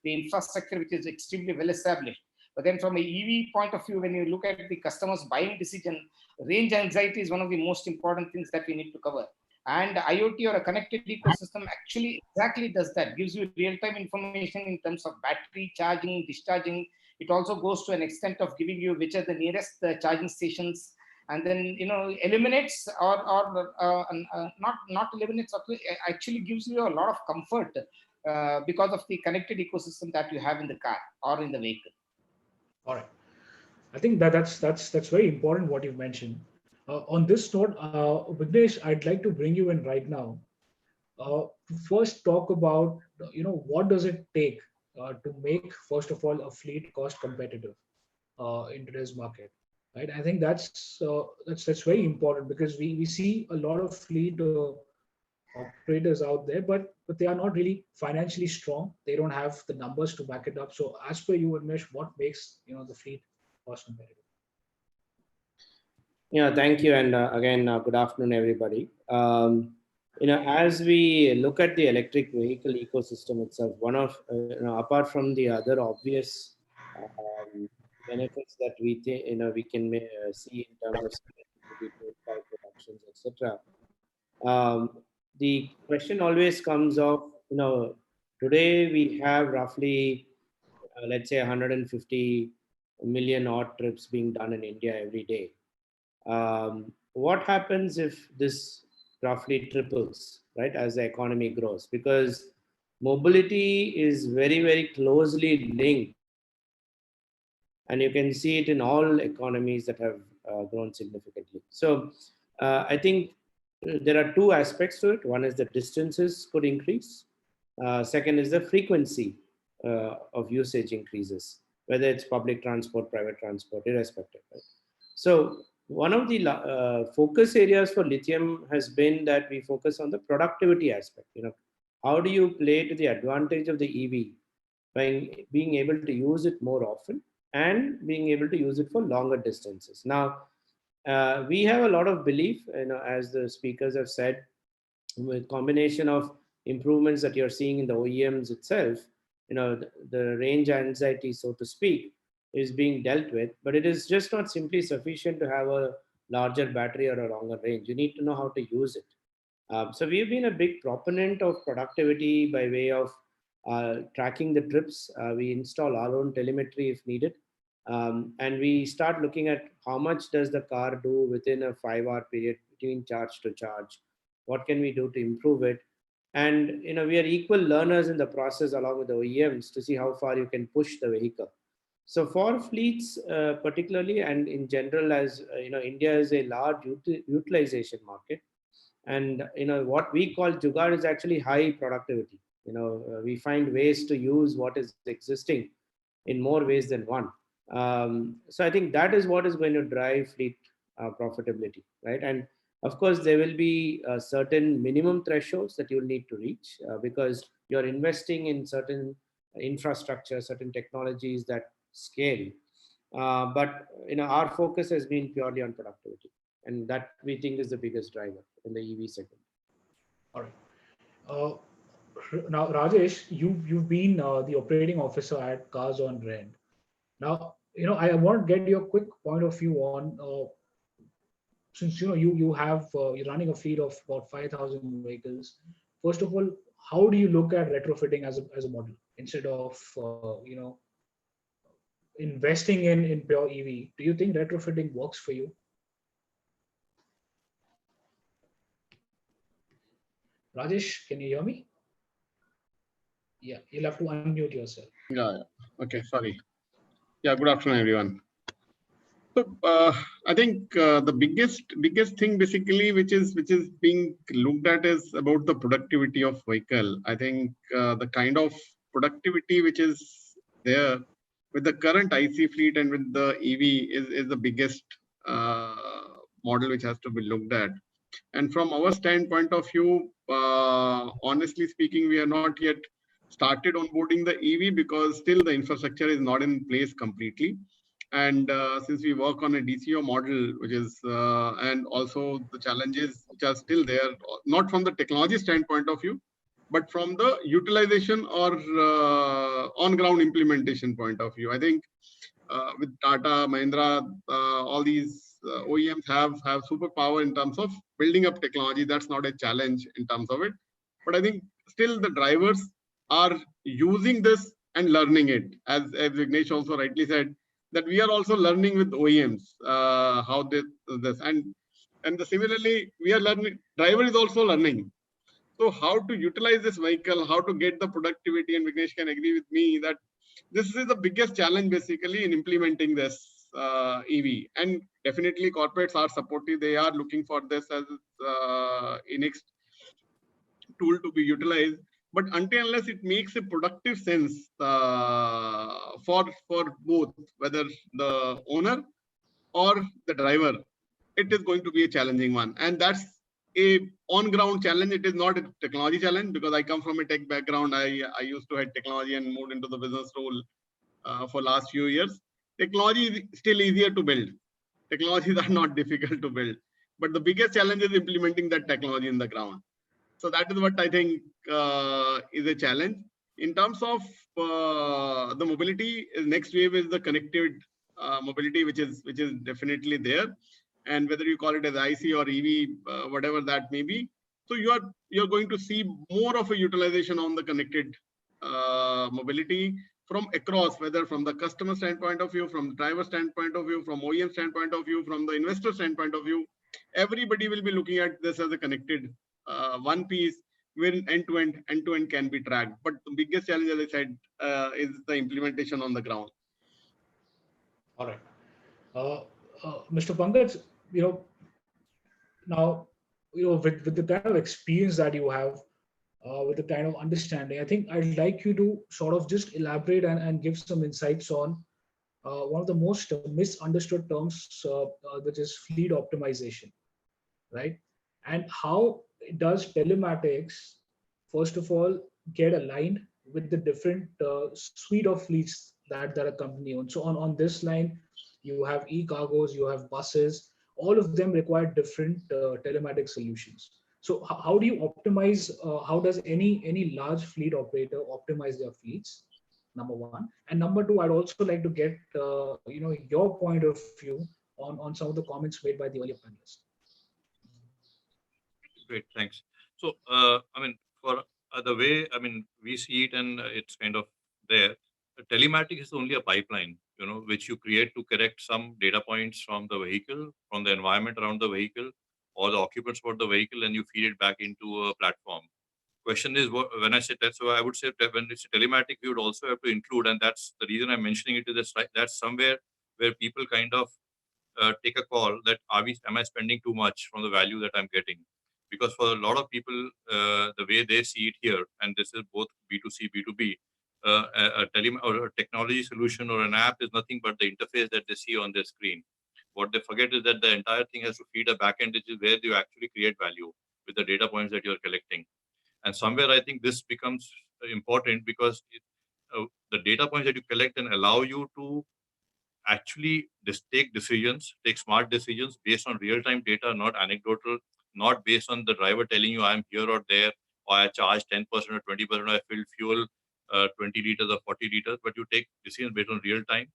the infrastructure which is extremely well established. But then from a EV point of view, when you look at the customer's buying decision, range anxiety is one of the most important things that we need to cover. And IoT, or a connected ecosystem, actually exactly does that, gives you real-time information in terms of battery charging, discharging. It also goes to an extent of giving you which are the nearest charging stations, and then eliminates or not eliminates, actually gives you a lot of comfort because of the connected ecosystem that you have in the car or in the vehicle. All right. I think that's very important what you've mentioned. On this note, Vignesh, I'd like to bring you in right now. First, talk about what does it take to make, first of all, a fleet cost competitive in today's market, right? I think that's very important, because we see a lot of fleet operators out there, but they are not really financially strong. They don't have the numbers to back it up. So, as per you, Vignesh, what makes the fleet cost competitive? Yeah, thank you. And again, good afternoon, everybody. As we look at the electric vehicle ecosystem itself, one of, apart from the other obvious benefits that we can see in terms of power productions, etc. The question always comes of, today we have roughly, let's say 150 million odd trips being done in India every day. What happens if this roughly triples, right, as the economy grows? Because mobility is very, very closely linked, and you can see it in all economies that have grown significantly. So I think there are two aspects to it. One is the distances could increase. Second is the frequency of usage increases, whether it's public transport, private transport, irrespective. Right? So one of the focus areas for lithium has been that we focus on the productivity aspect. How do you play to the advantage of the EV by being able to use it more often and being able to use it for longer distances? Now, we have a lot of belief, as the speakers have said, with combination of improvements that you're seeing in the OEMs itself, the range anxiety, so to speak, is being dealt with, but it is just not simply sufficient to have a larger battery or a longer range. You need to know how to use it. So we've been a big proponent of productivity by way of tracking the trips. We install our own telemetry if needed. And we start looking at how much does the car do within a 5-hour period between charge to charge. What can we do to improve it? And we are equal learners in the process along with the OEMs to see how far you can push the vehicle. So for fleets particularly, and in general, as India is a large utilization market, and what we call jugaad is actually high productivity. We find ways to use what is existing in more ways than one. So I think that is what is going to drive fleet profitability, right? And of course, there will be certain minimum thresholds that you'll need to reach because you're investing in certain infrastructure, certain technologies that scale. But our focus has been purely on productivity, and that we think is the biggest driver in the EV segment. All right. Now, Rajesh, you've been the operating officer at Cars on Rent. Now, I want to get your quick point of view on since you're running a fleet of about 5,000 vehicles. First of all, how do you look at retrofitting as a model instead of investing in pure EV? Do you think retrofitting works for you? Rajesh, can you hear me? Yeah, you'll have to unmute yourself. Yeah. Okay. Sorry. Yeah. Good afternoon, everyone. So I think the biggest thing basically which is being looked at is about the productivity of vehicle. I think the kind of productivity which is there with the current IC fleet and with the EV is the biggest uh, model which has to be looked at. And from our standpoint of view, honestly speaking, we are not yet started onboarding the EV because still the infrastructure is not in place completely. And since we work on a DCO model, which is, and also the challenges which are still there, not from the technology standpoint of view, but from the utilization or on-ground implementation point of view. I think with Tata, Mahindra, all these OEMs have superpower in terms of building up technology. That's not a challenge in terms of it. But I think still the drivers are using this and learning it. As Vignesh also rightly said, that we are also learning with OEMs how this and similarly we are learning. Driver is also learning. So how to utilize this vehicle, how to get the productivity, and Vignesh can agree with me that this is the biggest challenge basically in implementing this EV. And definitely corporates are supportive. They are looking for this as a next tool to be utilized. But until unless it makes a productive sense for both, whether the owner or the driver, it is going to be a challenging one. And that's a on-ground challenge. It is not a technology challenge because I come from a tech background. I used to head technology and moved into the business role for last few years. Technology is still easier to build. Technologies are not difficult to build. But the biggest challenge is implementing that technology in the ground. So that is what I think is a challenge. In terms of the mobility, next wave is the connected mobility, which is definitely there. And whether you call it as IC or EV, whatever that may be, so you're going to see more of a utilization on the connected mobility from across, whether from the customer standpoint of view, from the driver standpoint of view, from OEM standpoint of view, from the investor standpoint of view. Everybody will be looking at this as a connected one piece where end-to-end can be tracked. But the biggest challenge, as I said, is the implementation on the ground. All right. Mr. Pankaj, now, with the kind of experience that you have, with the kind of understanding, I think I'd like you to sort of just elaborate and give some insights on one of the most misunderstood terms, which is fleet optimization, right? And how does telematics, first of all, get aligned with the different suite of fleets that a company owns? So on this line, you have e-cargos, you have buses, all of them require different telematic solutions. So how do you optimize? How does any large fleet operator optimize their fleets? Number one, and number two, I'd also like to get your point of view on some of the comments made by the earlier panelists. Great, thanks. So, I mean, for the way, I mean, we see it and it's kind of there. Telematics is only a pipeline, which you create to correct some data points from the vehicle, from the environment around the vehicle, or the occupants for the vehicle, and you feed it back into a platform. Question is, when I say that, so I would say that when it's telematic, we would also have to include, and that's the reason I'm mentioning it, is that's somewhere where people kind of take a call that am I spending too much from the value that I'm getting? Because for a lot of people, the way they see it here, and this is both B2C, B2B, or a technology solution or an app is nothing but the interface that they see on their screen. What they forget is that the entire thing has to feed a backend, which is where you actually create value with the data points that you're collecting. And somewhere I think this becomes important because the data points that you collect and allow you to actually take decisions, take smart decisions based on real-time data, not anecdotal, not based on the driver telling you I'm here or there, or I charge 10% or 20%, I filled fuel 20 liters or 40 liters, but you take decisions based on real time.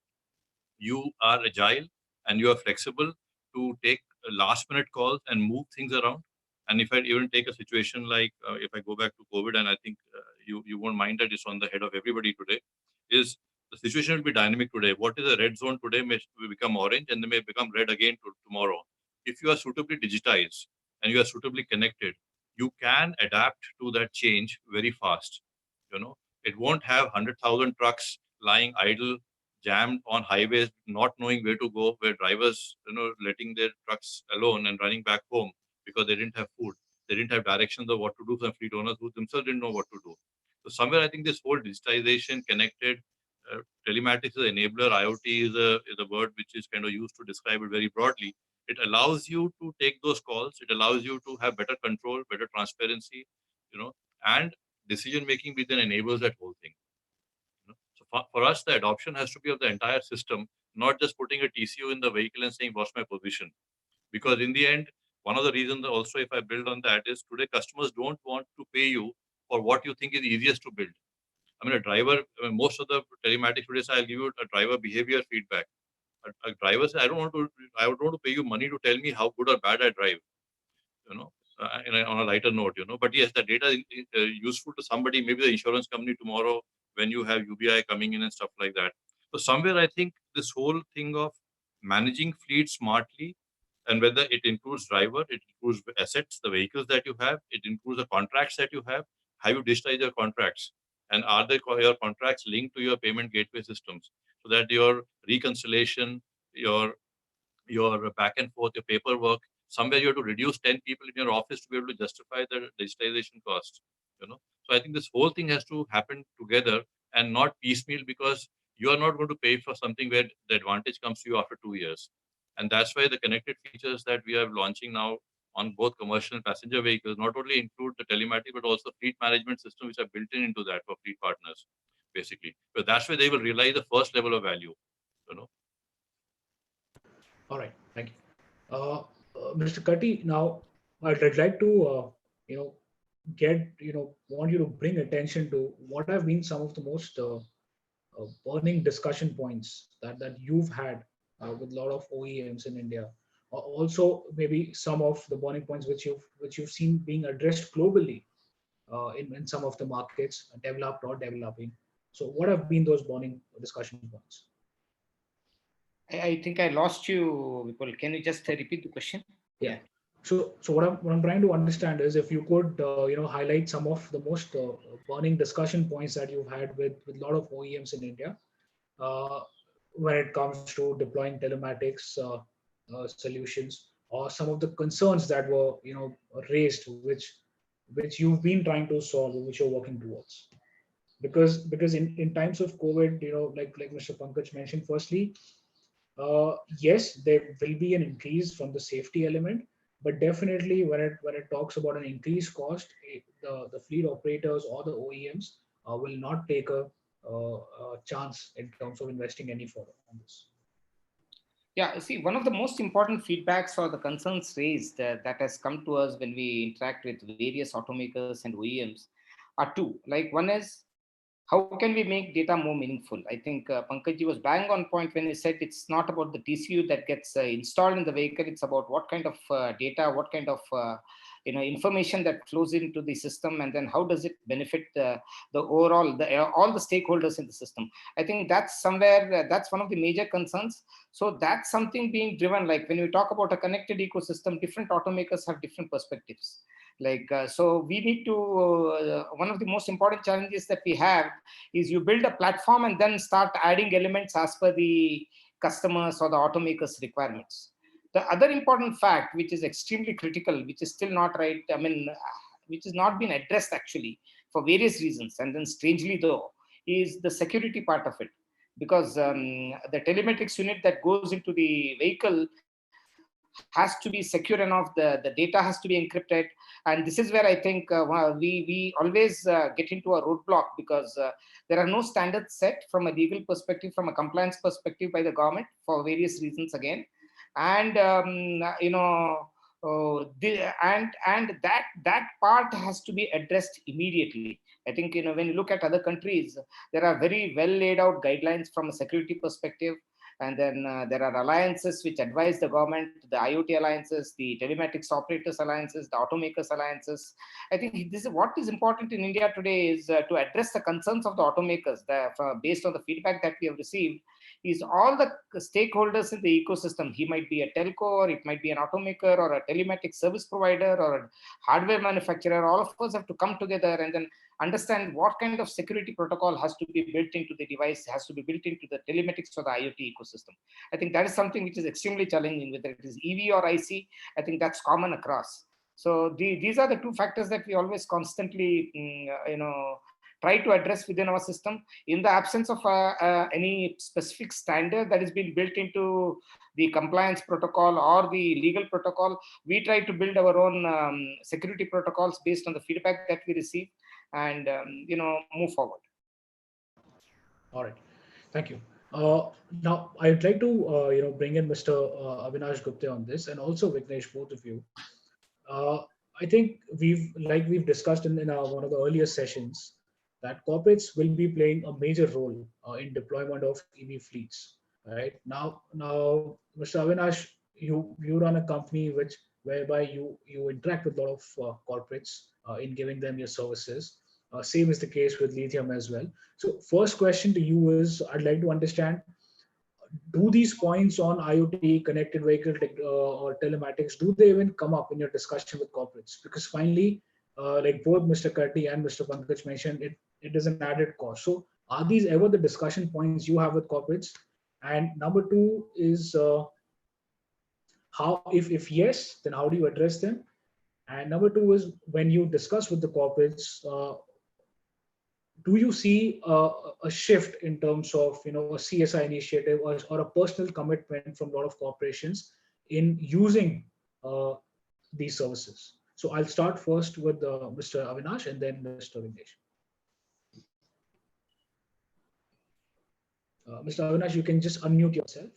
You are agile and you are flexible to take last minute calls and move things around. And if I even take a situation like if I go back to COVID, and I think you won't mind that it's on the head of everybody today, is the situation will be dynamic today. What is a red zone today may become orange and they may become red again tomorrow. If you are suitably digitized and you are suitably connected, you can adapt to that change very fast. You know, it won't have 100,000 trucks lying idle, jammed on highways, not knowing where to go, where drivers, letting their trucks alone and running back home because they didn't have food. They didn't have directions of what to do. Some fleet owners who themselves didn't know what to do. So somewhere I think this whole digitization, connected, telematics is an enabler. IoT is a word which is kind of used to describe it very broadly. It allows you to take those calls. It allows you to have better control, better transparency, and decision making within enables that whole thing. So for us, the adoption has to be of the entire system, not just putting a TCO in the vehicle and saying, what's my position? Because in the end, one of the reasons also, if I build on that, is today customers don't want to pay you for what you think is easiest to build. I mean, most of the telematics today say, I'll give you a driver behavior feedback. A driver says, I don't want to pay you money to tell me how good or bad I drive, on a lighter note, But yes, the data is useful to somebody, maybe the insurance company tomorrow when you have UBI coming in and stuff like that. So somewhere I think this whole thing of managing fleet smartly, and whether it includes driver, it includes assets, the vehicles that you have, it includes the contracts that you have you digitized your contracts? And are your contracts linked to your payment gateway systems so that your reconciliation, your back and forth, your paperwork, somewhere you have to reduce 10 people in your office to be able to justify the digitization cost, So I think this whole thing has to happen together and not piecemeal, because you are not going to pay for something where the advantage comes to you after 2 years. And that's why the connected features that we are launching now on both commercial and passenger vehicles not only include the telematics, but also fleet management system, which are built into that for fleet partners, basically. But that's where they will realize the first level of value, All right, thank you. Mr. Katti, now I'd like to, want you to bring attention to what have been some of the most burning discussion points that you've had with a lot of OEMs in India. Also, maybe some of the burning points which you've seen being addressed globally in some of the markets, developed or developing. So, what have been those burning discussion points? I think I lost you, Vipul. Can you just repeat the question? Yeah. So what I'm trying to understand is if you could, highlight some of the most burning discussion points that you've had with a lot of OEMs in India uh, when it comes to deploying telematics solutions, or some of the concerns that were, raised, which you've been trying to solve, which you're working towards. Because in times of COVID, like Mr. Pankaj mentioned, firstly, yes, there will be an increase from the safety element, but definitely when it talks about an increased cost, the fleet operators or the OEMs will not take a chance in terms of investing any further on this. Yeah, see, one of the most important feedbacks or the concerns raised that has come to us when we interact with various automakers and OEMs are two. Like, one is, how can we make data more meaningful? I think Pankajji was bang on point when he said it's not about the TCU that gets installed in the vehicle. It's about what kind of data, what kind of information that flows into the system, and then how does it benefit the overall all the stakeholders in the system. I think that's somewhere that's one of the major concerns. So that's something being driven. Like when we talk about a connected ecosystem, different automakers have different perspectives. So we need to one of the most important challenges that we have is you build a platform and then start adding elements as per the customers or the automakers requirements. The other important fact, which is extremely critical, which is still not right, which has not been addressed actually for various reasons, and then strangely though, is the security part of it. Because the telematics unit that goes into the vehicle has to be secure enough. The data has to be encrypted. And this is where I think we always get into a roadblock, because there are no standards set from a legal perspective, from a compliance perspective by the government for various reasons again. And, that part has to be addressed immediately. I think, when you look at other countries, there are very well laid out guidelines from a security perspective. And then there are alliances which advise the government, the IoT alliances, the telematics operators alliances, the automakers alliances. I think this is what is important in India today, is to address the concerns of the automakers based on the feedback that we have received. Is all the stakeholders in the ecosystem. He might be a telco, or it might be an automaker, or a telematics service provider, or a hardware manufacturer. All of us have to come together and then understand what kind of security protocol has to be built into the device, has to be built into the telematics or the IoT ecosystem. I think that is something which is extremely challenging, whether it is EV or IC. I think that's common across. So these are the two factors that we always constantly, try to address within our system. In the absence of any specific standard that is being built into the compliance protocol or the legal protocol, we try to build our own security protocols based on the feedback that we receive, and move forward. All right, thank you. Now I'd like to bring in Mr. Avinash Gupta on this, and also Vignesh, both of you. I think we've discussed in one of the earlier sessions, that corporates will be playing a major role in deployment of EV fleets. Right now, Mr. Avinash, you run a company whereby you interact with a lot of corporates in giving them your services. Same is the case with lithium as well. So, first question to you is, I'd like to understand: do these points on IoT, connected vehicle or telematics, do they even come up in your discussion with corporates? Because finally, like both Mr. Karti and Mr. Pankaj mentioned, it is an added cost. So are these ever the discussion points you have with corporates? And number two is, how, if yes, then how do you address them? And number two is, when you discuss with the corporates, do you see a shift in terms of a CSI initiative, or a personal commitment from a lot of corporations in using these services? So I'll start first with Mr. Avinash and then Mr. Vignesh. Mr. Avinash, you can just unmute yourself.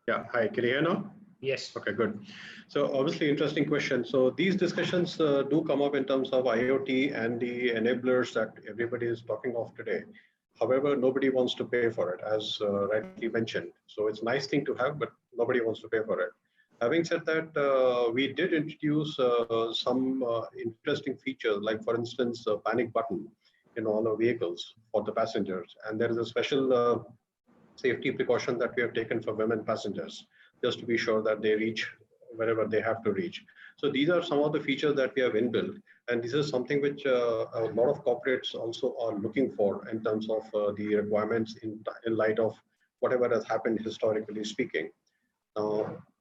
Yeah, hi, can you hear now? Yes. Okay, good. So obviously interesting question. So these discussions do come up in terms of IoT and the enablers that everybody is talking of today. However, nobody wants to pay for it, as rightly mentioned. So it's a nice thing to have, but nobody wants to pay for it. Having said that, we did introduce some interesting features, like for instance, a panic button in all our vehicles for the passengers. And there is a special safety precaution that we have taken for women passengers, just to be sure that they reach wherever they have to reach. So these are some of the features that we have inbuilt. And this is something which a lot of corporates also are looking for in terms of the requirements in light of whatever has happened historically speaking.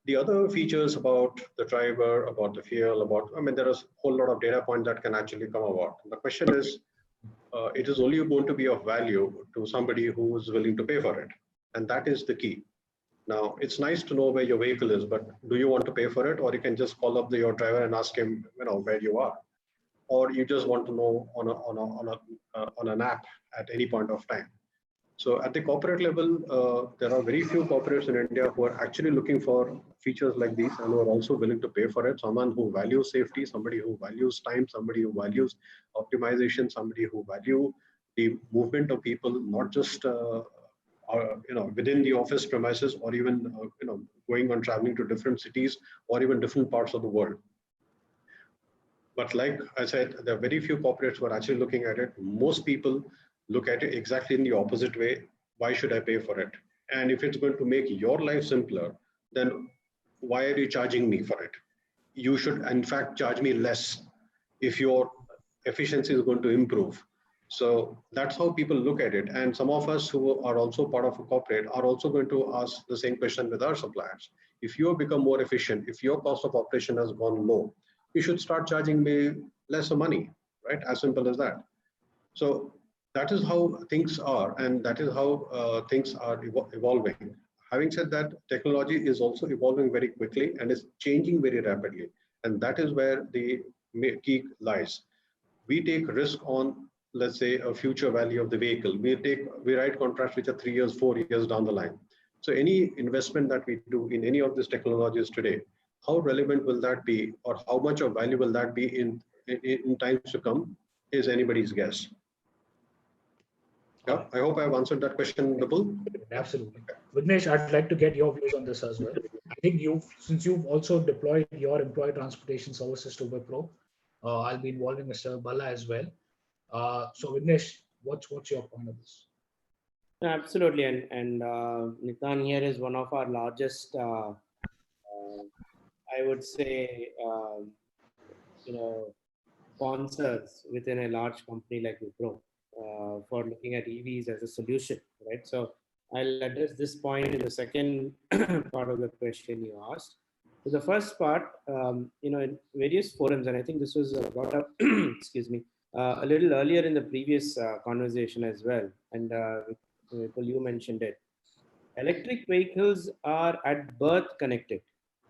The other features about the driver, about the fuel, there is a whole lot of data points that can actually come about. The question is, it is only going to be of value to somebody who is willing to pay for it. And that is the key. Now, it's nice to know where your vehicle is, but do you want to pay for it? Or you can just call up your driver and ask him, where you are. Or you just want to know on an app at any point of time. So at the corporate level, there are very few corporates in India who are actually looking for features like these and who are also willing to pay for it. Someone who values safety, somebody who values time, somebody who values optimization, somebody who values the movement of people, not just within the office premises, or even going on traveling to different cities or even different parts of the world. But like I said, there are very few corporates who are actually looking at it. Most people look at it exactly in the opposite way. Why should I pay for it? And if it's going to make your life simpler, then why are you charging me for it? You should, in fact, charge me less if your efficiency is going to improve. So that's how people look at it. And some of us who are also part of a corporate are also going to ask the same question with our suppliers. If you have become more efficient, if your cost of operation has gone low, you should start charging me lesser money, right? As simple as that. So that is how things are, and that is how things are evolving. Having said that, technology is also evolving very quickly and is changing very rapidly. And that is where the key lies. We take risk on, let's say, a future value of the vehicle. We write contracts which are 3 years, 4 years down the line. So any investment that we do in any of these technologies today, how relevant will that be, or how much of value will that be in times to come, is anybody's guess. Yeah, I hope I've answered that question, Vipul. Absolutely. Vignesh, I'd like to get your views on this as well. I think since you've also deployed your employee transportation services to Wipro, I'll be involving Mr. Balla as well. So Vignesh, what's your point of this? Absolutely, and Nitan here is one of our largest, I would say, sponsors within a large company like Wipro for looking at EVs as a solution, right? So I'll address this point in the second part of the question you asked. So the first part, in various forums, and I think this was brought up, excuse me, a little earlier in the previous conversation as well, and you mentioned it. Electric vehicles are at birth connected,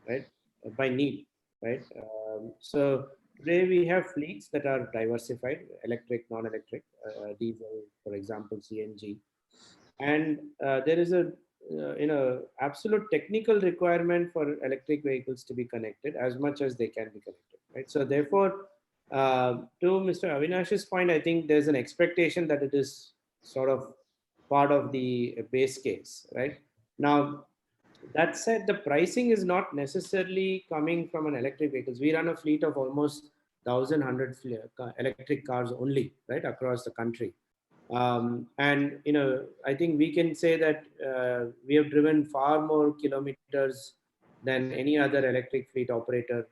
right, by need, right? So today we have fleets that are diversified, electric, non-electric, diesel, for example, CNG, and there is a absolute technical requirement for electric vehicles to be connected as much as they can be connected, right? So therefore, to Mr. Avinash's point, I think there's an expectation that it is sort of part of the base case, right? Now, that said, the pricing is not necessarily coming from an electric vehicles. We run a fleet of almost 1,100 electric cars only, right, across the country. And I think we can say that we have driven far more kilometers than any other electric fleet operator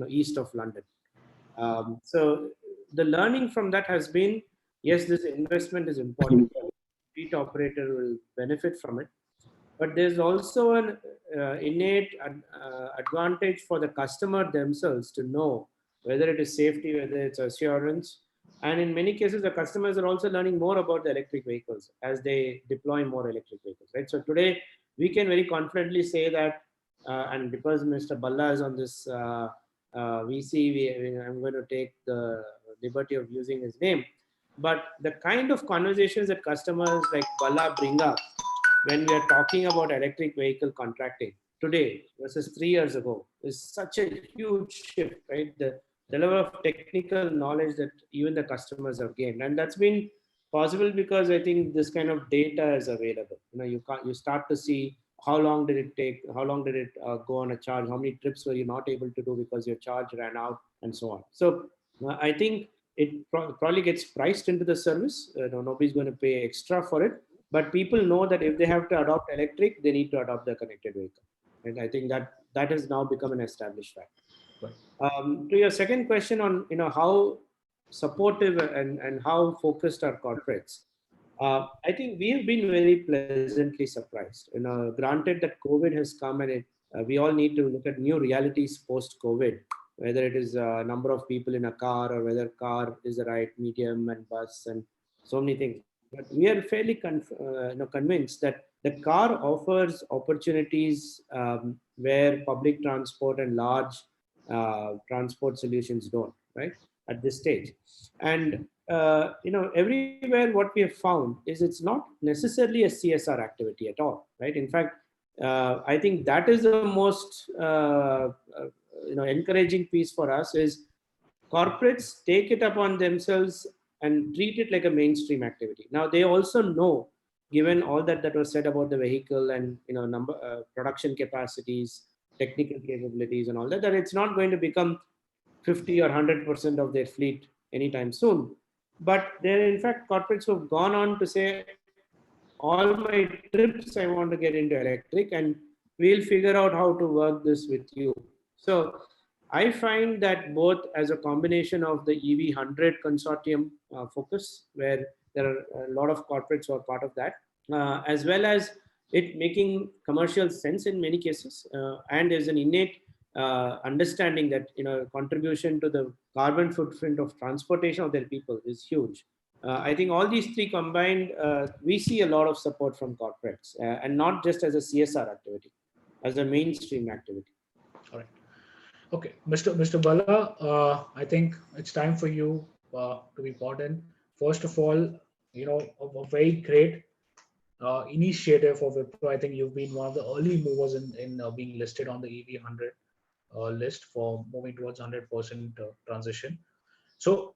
east of London. So the learning from that has been, yes, this investment is important. Fleet operator will benefit from it, but there's also an innate advantage for the customer themselves to know whether it is safety, whether it's assurance. And in many cases, the customers are also learning more about the electric vehicles as they deploy more electric vehicles, right? So today, we can very confidently say that, and because Mr. Balla is on this VC, I'm going to take the liberty of using his name. But the kind of conversations that customers like Balla bring up when we are talking about electric vehicle contracting today versus 3 years ago is such a huge shift, right? The level of technical knowledge that even the customers have gained, and that's been possible because I think this kind of data is available. You start to see how long did it take, how long did it go on a charge, how many trips were you not able to do because your charge ran out, and so on. So I think it probably gets priced into the service. Nobody's going to pay extra for it. But people know that if they have to adopt electric, they need to adopt the connected vehicle. And I think that has now become an established fact. To your second question on how supportive and how focused are corporates, I think we have been very pleasantly surprised. Granted that COVID has come and we all need to look at new realities post-COVID, whether it is a number of people in a car or whether car is the right medium and bus and so many things. But we are fairly convinced that the car offers opportunities where public transport and large transport solutions don't, right, at this stage. And everywhere what we have found is it's not necessarily a CSR activity at all, right? In fact, I think that is the most encouraging piece for us is corporates take it upon themselves and treat it like a mainstream activity. Now they also know, given all that was said about the vehicle and production capacities, technical capabilities, and all that it's not going to become 50 or 100% of their fleet anytime soon. But there are in fact corporates who have gone on to say, all my trips I want to get into electric, and we'll figure out how to work this with you. So I find that both as a combination of the EV 100 consortium focus, where there are a lot of corporates who are part of that, as well as it making commercial sense in many cases, and there's an innate understanding that contribution to the carbon footprint of transportation of their people is huge. I think all these three combined, we see a lot of support from corporates, and not just as a CSR activity, as a mainstream activity. All right. Okay, Mr. Bala, I think it's time for you to be brought in. First of all, a very great initiative for Wipro. I think you've been one of the early movers in being listed on the EV 100 list for moving towards 100% transition. So,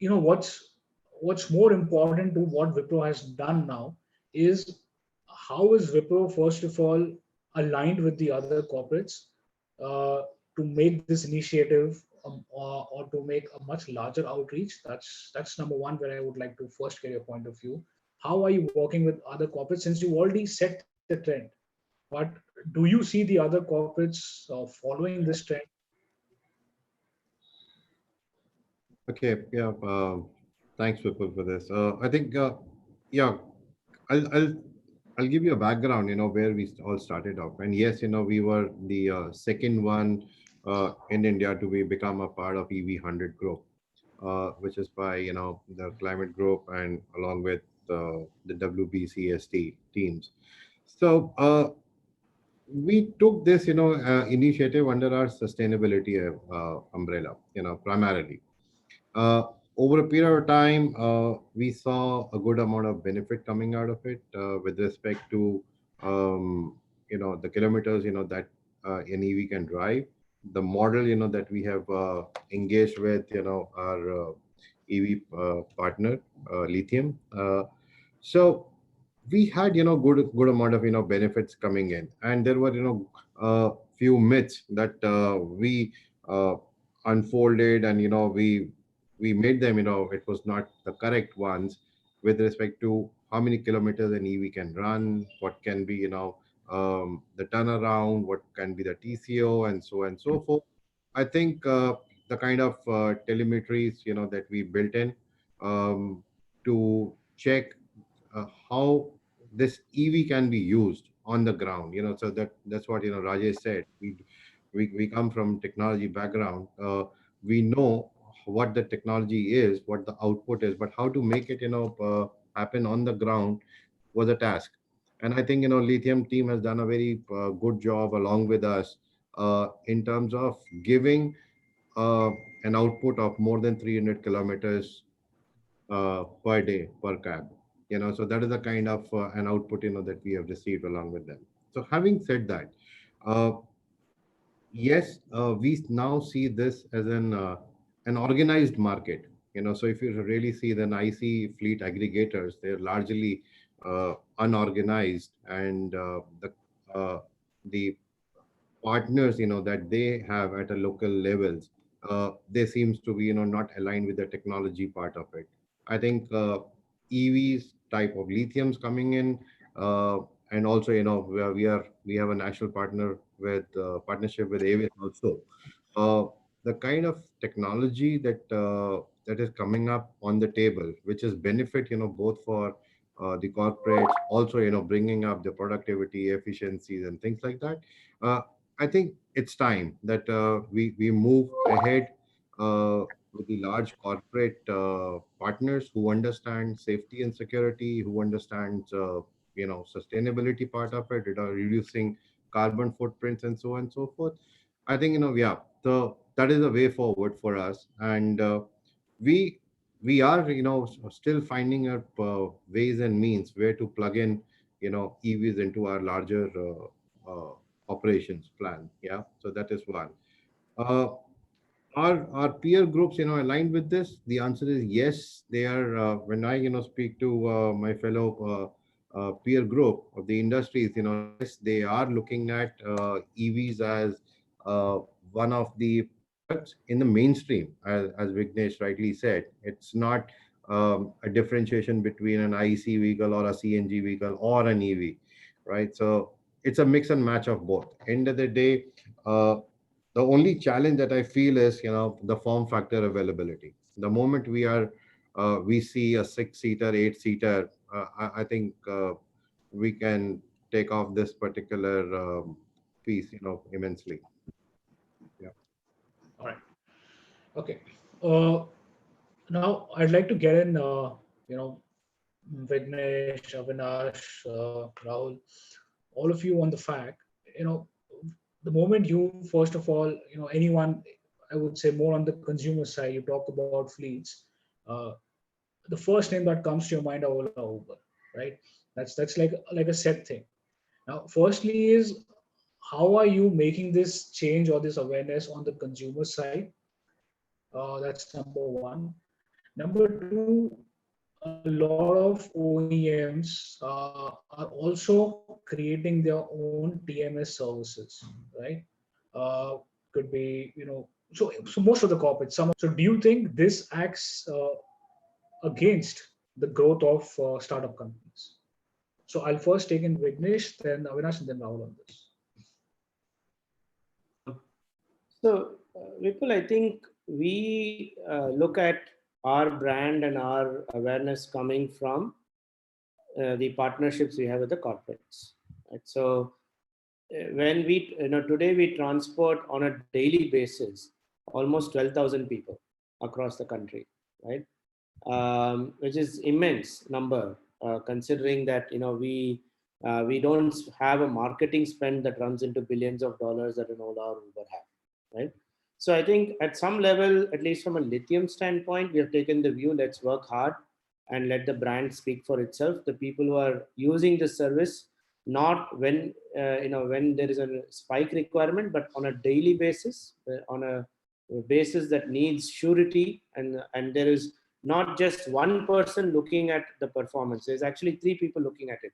what's more important to what Wipro has done now is how is Wipro first of all aligned with the other corporates uh, to make this initiative or to make a much larger outreach. That's number one where I would like to first get your point of view. How are you working with other corporates since you already set the trend? But do you see the other corporates following this trend? Okay, yeah. Thanks, Vipul, for this. I think, yeah, I'll, I'll I'll give you a background. Where we all started off, and yes, we were the second one in India to become a part of EV 100 group, which is by the climate group and along with the WBCST teams. So we took this initiative under our sustainability umbrella, primarily. uh, Over a period of time, we saw a good amount of benefit coming out of it with respect to the kilometers that an EV can drive. The model that we have engaged with our EV partner, Lithium. So we had good amount of benefits coming in, and there were few myths that we unfolded, and we made them, it was not the correct ones with respect to how many kilometers an EV can run, what can be the turnaround, what can be the TCO, and so on and so forth. I think the kind of telemetries that we built in to check how this EV can be used on the ground. So that's what Rajesh said. We come from technology background. We know what the technology is, what the output is, but how to make it happen on the ground was a task. And I think Lithium team has done a very good job along with us in terms of giving uh, an output of more than 300 kilometers per day per cab. So that is the kind of an output that we have received along with them. So having said that, uh, yes, we now see this as an organized market. So if you really see, then I see fleet aggregators, they're largely unorganized, and the partners that they have at a local levels, they seems to be not aligned with the technology part of it. I think EVs type of lithiums coming in, uh, and also we have a national partnership with Avis also. The kind of technology that is coming up on the table, which is benefit both for the corporates, also bringing up the productivity efficiencies and things like that. uh, I think it's time that we move ahead with the large corporate partners who understand safety and security, who understands sustainability part of it, reducing carbon footprints and so on and so forth. I think yeah, so that is a way forward for us, and we we are still finding out ways and means where to plug in EVs into our larger operations plan. Yeah, so that is one. Uh, our peer groups aligned with this? The answer is yes. They are. When I speak to my fellow peer group of the industries, yes, they are looking at EVs as uh, one of the products in the mainstream. As Vignesh rightly said, it's not a differentiation between an IC vehicle or a CNG vehicle or an EV, right? So it's a mix and match of both. End of the day, the only challenge that I feel is the form factor availability. The moment we see a 6-seater, 8-seater, I think we can take off this particular piece immensely. Yeah. All right. Okay. Uh, Now, I'd like to get in, Vignesh, Avinash, Rahul, all of you on the fact, the moment you, first of all, anyone, I would say more on the consumer side, you talk about fleets, uh, the first name that comes to your mind are Ola, Uber, right? That's like a set thing. Now, firstly is how are you making this change or this awareness on the consumer side? That's number one. Number two, a lot of OEMs are also creating their own TMS services, right? Could be, so most of the corporates. So do you think this acts against the growth of startup companies? So I'll first take in Vignesh, then Avinash, and then Rahul on this. So, Vipul, I think we look at our brand and our awareness coming from the partnerships we have with the corporates. Right? So, when we, today we transport on a daily basis almost 12,000 people across the country, right? Which is immense number, considering that we don't have a marketing spend that runs into billions of dollars that an Ola or Uber have, right? So I think at some level, at least from a lithium standpoint, we have taken the view, let's work hard and let the brand speak for itself. The people who are using the service, not when there is a spike requirement, but on a daily basis, on a basis that needs surety, and there is not just one person looking at the performance. There's actually three people looking at it.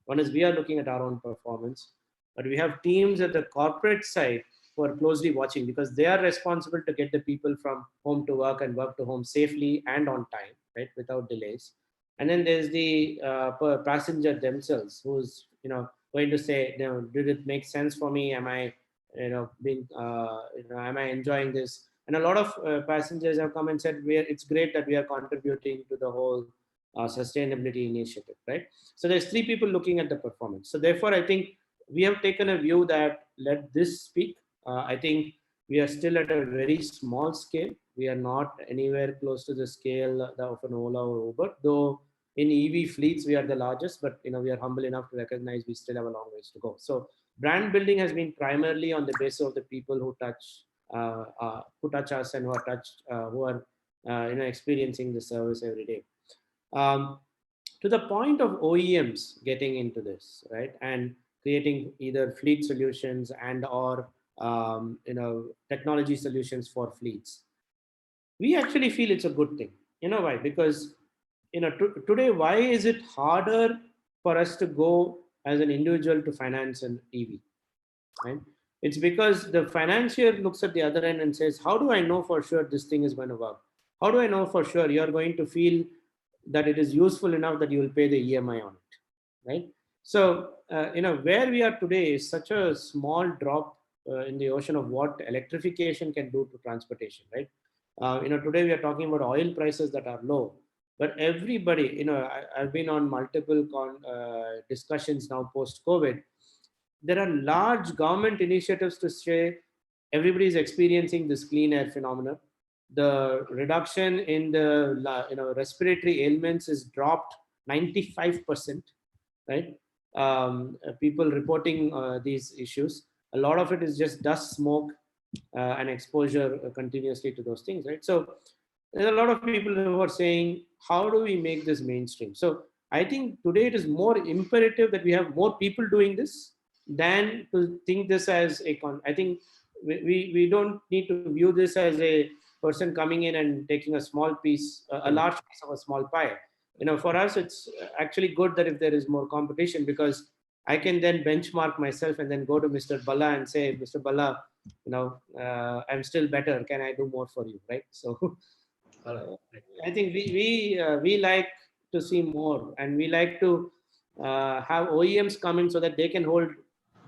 One is we are looking at our own performance, but we have teams at the corporate side who are closely watching, because they are responsible to get the people from home to work and work to home safely and on time, right, without delays. And then there's the passenger themselves, who's going to say, did it make sense for me? Am I being am I enjoying this? And a lot of passengers have come and said, it's great that we are contributing to the whole sustainability initiative, right? So there's three people looking at the performance. So therefore, I think we have taken a view that let this speak. I think we are still at a very small scale. We are not anywhere close to the scale of an Ola or Uber, though in EV fleets we are the largest, but we are humble enough to recognize we still have a long ways to go. So brand building has been primarily on the basis of the people who touch us and who are experiencing the service every day. To the point of OEMs getting into this, right, and creating either fleet solutions and or technology solutions for fleets, we actually feel it's a good thing. You know why? Because today, why is it harder for us to go as an individual to finance an EV? Right? It's because the financier looks at the other end and says, how do I know for sure this thing is going to work? How do I know for sure you're going to feel that it is useful enough that you will pay the EMI on it, right? So, where we are today is such a small drop in the ocean of what electrification can do to transportation, right? Today we are talking about oil prices that are low, but everybody, I've been on multiple discussions now post-COVID. There are large government initiatives to say everybody is experiencing this clean air phenomenon. The reduction in the respiratory ailments is dropped 95%, right? People reporting these issues. A lot of it is just dust, smoke, and exposure continuously to those things, right? So there's a lot of people who are saying, how do we make this mainstream? So I think today it is more imperative that we have more people doing this than to think this as I think we don't need to view this as a person coming in and taking a small piece, a large piece of a small pie. For us, it's actually good that if there is more competition, because I can then benchmark myself and then go to Mr. Bala and say, Mr. Bala, I'm still better. Can I do more for you, right? So I think we like to see more, and we like to have OEMs come in so that they can hold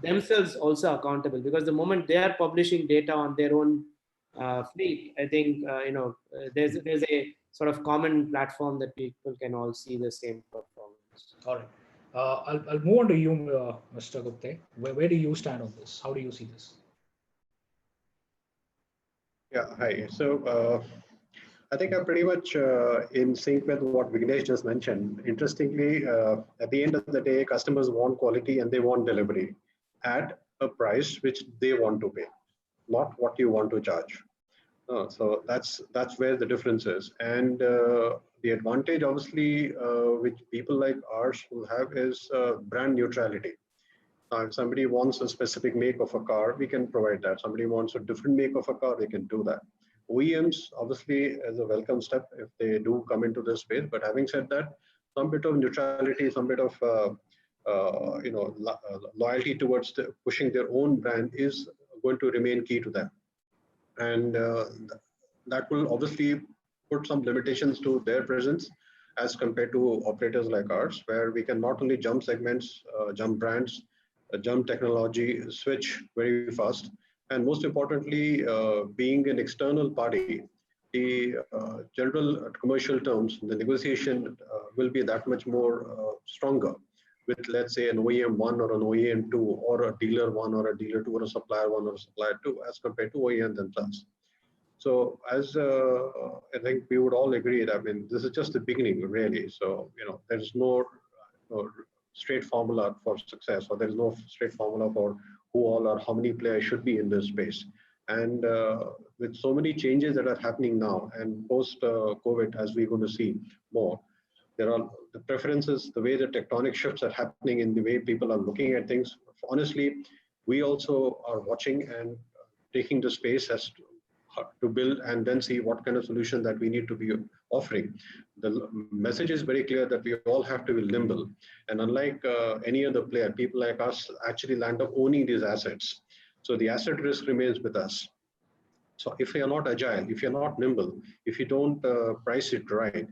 themselves also accountable, because the moment they are publishing data on their own fleet, I think there's a sort of common platform that people can all see the same performance. All right. I'll move on to you, Mr. Gupte. Where do you stand on this? How do you see this? Yeah, hi. So I think I'm pretty much in sync with what Vignesh just mentioned. Interestingly, at the end of the day, customers want quality and they want delivery at a price which they want to pay, not what you want to charge. So that's where the difference is. And the advantage, obviously, which people like ours will have is brand neutrality. If somebody wants a specific make of a car, we can provide that. Somebody wants a different make of a car, we can do that. OEMs, obviously, as a welcome step if they do come into this space. But having said that, some bit of neutrality, some bit of loyalty towards pushing their own brand is going to remain key to them. And that will obviously put some limitations to their presence as compared to operators like ours, where we can not only jump segments, jump brands, jump technology, switch very fast, and most importantly, being an external party, the general commercial terms, the negotiation will be that much more stronger with, let's say, an OEM 1 or an OEM 2 or a dealer 1 or a dealer 2 or a supplier 1 or a supplier 2 as compared to OEM themselves. So as I think we would all agree that, I mean, this is just the beginning, really. So, there's no straight formula for success, or there's no straight formula for who all or how many players should be in this space. And with so many changes that are happening now and post COVID, as we're going to see more, there are the preferences, the way the tectonic shifts are happening in the way people are looking at things. Honestly, we also are watching and taking the space as to build and then see what kind of solution that we need to be offering. The message is very clear that we all have to be nimble. And unlike any other player, people like us actually land up owning these assets. So the asset risk remains with us. So if you're not agile, if you're not nimble, if you don't price it right,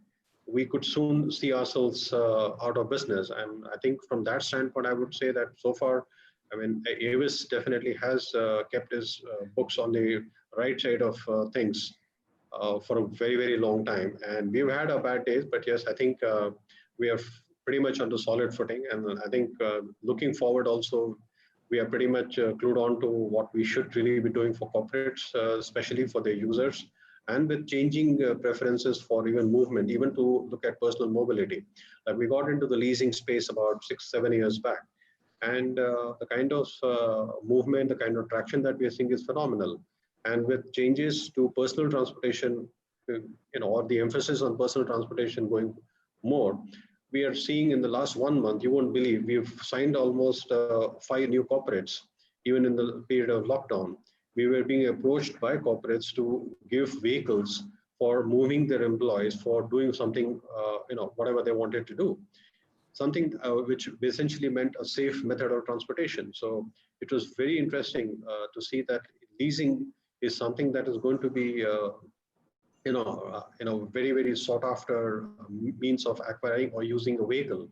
we could soon see ourselves out of business. And I think from that standpoint, I would say that so far, I mean, Avis definitely has kept his books on the right side of things for a very, very long time. And we've had our bad days, but yes, I think we are pretty much on the solid footing. And I think looking forward also, we are pretty much clued on to what we should really be doing for corporates, especially for their users, and with changing preferences for even movement, even to look at personal mobility. Like we got into the leasing space about 6-7 years back. And the kind of movement, the kind of traction that we are seeing is phenomenal. And with changes to personal transportation, or the emphasis on personal transportation going more, we are seeing in the last 1 month, you won't believe, we've signed almost 5 new corporates, even in the period of lockdown. We were being approached by corporates to give vehicles for moving their employees, for doing something, whatever they wanted to do. Something which essentially meant a safe method of transportation. So it was very interesting to see that leasing is something that is going to be, very, very sought after means of acquiring or using a vehicle,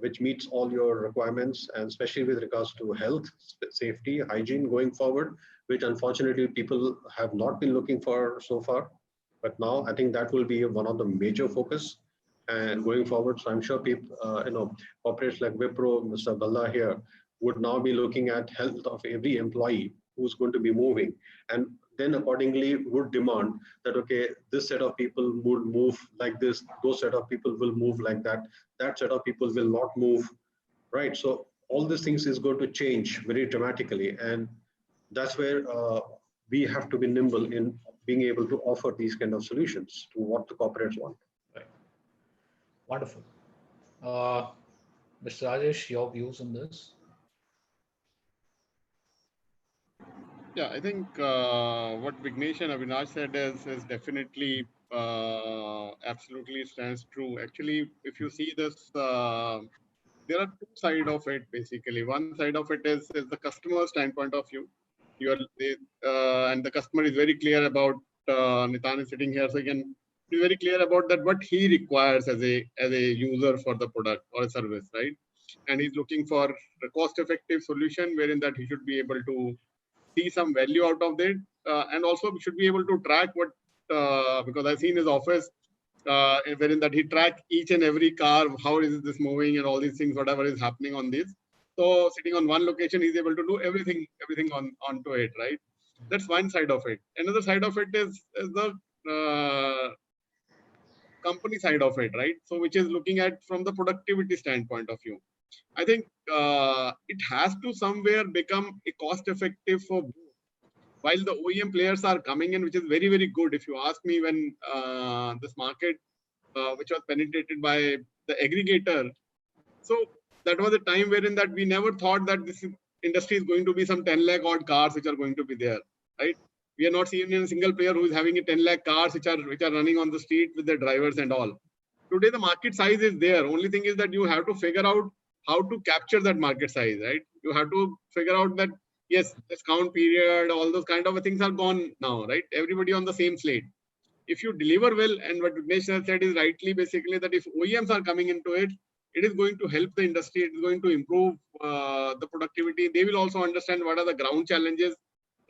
which meets all your requirements, and especially with regards to health, safety, hygiene going forward, which unfortunately people have not been looking for so far. But now I think that will be one of the major focus and going forward. So I'm sure people, corporates like Wipro, Mr. Balla here, would now be looking at health of every employee who's going to be moving, and then accordingly would demand that, okay, this set of people would move like this, those set of people will move like that, that set of people will not move, right? So all these things is going to change very dramatically, and that's where we have to be nimble in being able to offer these kind of solutions to what the corporates want. Right. Wonderful. Mr. Rajesh, your views on this? Yeah, I think what Vignesh and Avinash said is definitely absolutely stands true. Actually, if you see this, there are two sides of it basically. One side of it is the customer standpoint of view. And the customer is very clear about. Nitin is sitting here, so he can be very clear about that what he requires as a user for the product or a service, right? And he's looking for a cost-effective solution wherein that he should be able to see some value out of it, and also we should be able to track what, because I've seen his office, wherein that he track each and every car, how is this moving and all these things, whatever is happening on this. So sitting on one location, he's able to do everything onto it, right? That's one side of it. Another side of it is the company side of it, right? So which is looking at from the productivity standpoint of view. I think it has to somewhere become a cost effective for both. While the OEM players are coming in, which is very, very good. If you ask me, when this market, which was penetrated by the aggregator, so that was a time wherein that we never thought that this industry is going to be some 10 lakh odd cars which are going to be there, right? We are not seeing a single player who is having a 10 lakh cars which are running on the street with their drivers and all. Today, the market size is there. Only thing is that you have to figure out how to capture that market size, right? You have to figure out that, yes, discount period, all those kind of things are gone now, right? Everybody on the same slate. If you deliver well, and what Vignesh has said is rightly, basically, that if OEMs are coming into it, it is going to help the industry. It is going to improve the productivity. They will also understand what are the ground challenges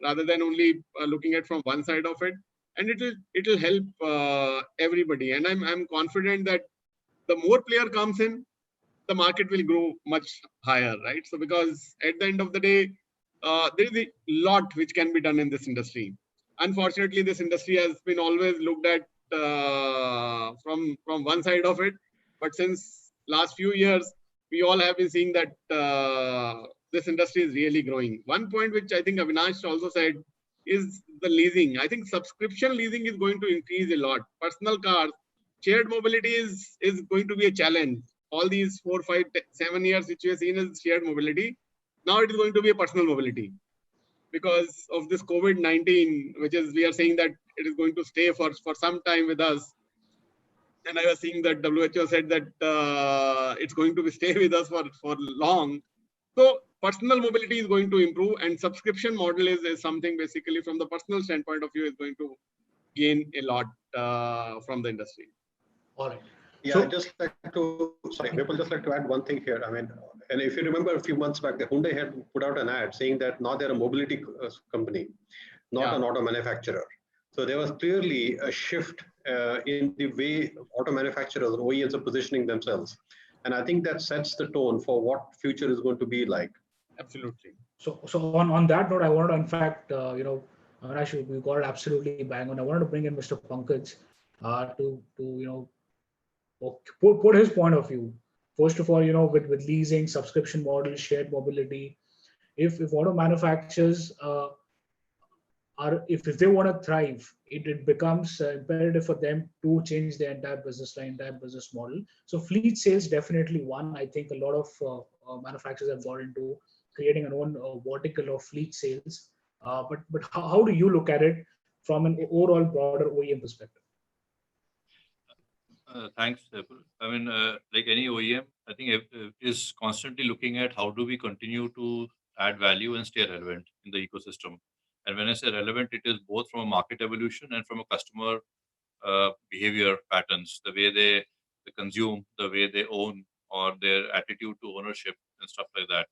rather than only looking at from one side of it. And it will help everybody. And I'm confident that the more player comes in, the market will grow much higher, right? So because at the end of the day, there is a lot which can be done in this industry. Unfortunately, this industry has been always looked at from one side of it. But since last few years, we all have been seeing that this industry is really growing. One point which I think Avinash also said is the leasing. I think subscription leasing is going to increase a lot. Personal cars, shared mobility is going to be a challenge. All these 4, 5, 7 years which we have seen as shared mobility, now it is going to be a personal mobility because of this COVID-19, which is, we are saying that it is going to stay for some time with us. And I was seeing that WHO said that it's going to stay with us for long. So personal mobility is going to improve, and subscription model is something basically from the personal standpoint of view is going to gain a lot from the industry. All right. Yeah, So, I'd just like to, sorry, Vipul, just like to add one thing here. I mean, and if you remember a few months back, the Hyundai had put out an ad saying that now they're a mobility company, not an auto manufacturer. So there was clearly a shift in the way auto manufacturers or OEMs are positioning themselves. And I think that sets the tone for what future is going to be like. Absolutely. So on that note, I wanted to, in fact, Avinash, we got it absolutely bang on. I wanted to bring in Mr. Pankaj to put his point of view. First of all, with leasing, subscription model, shared mobility, if auto manufacturers if they want to thrive, it becomes imperative for them to change their entire business line, entire business model. So fleet sales definitely one. I think a lot of manufacturers have got into creating an own vertical of fleet sales. But how do you look at it from an overall broader OEM perspective? Thanks, Vipul. I mean, like any OEM, I think is constantly looking at how do we continue to add value and stay relevant in the ecosystem. And when I say relevant, it is both from a market evolution and from a customer behavior patterns, the way they consume, the way they own, or their attitude to ownership and stuff like that.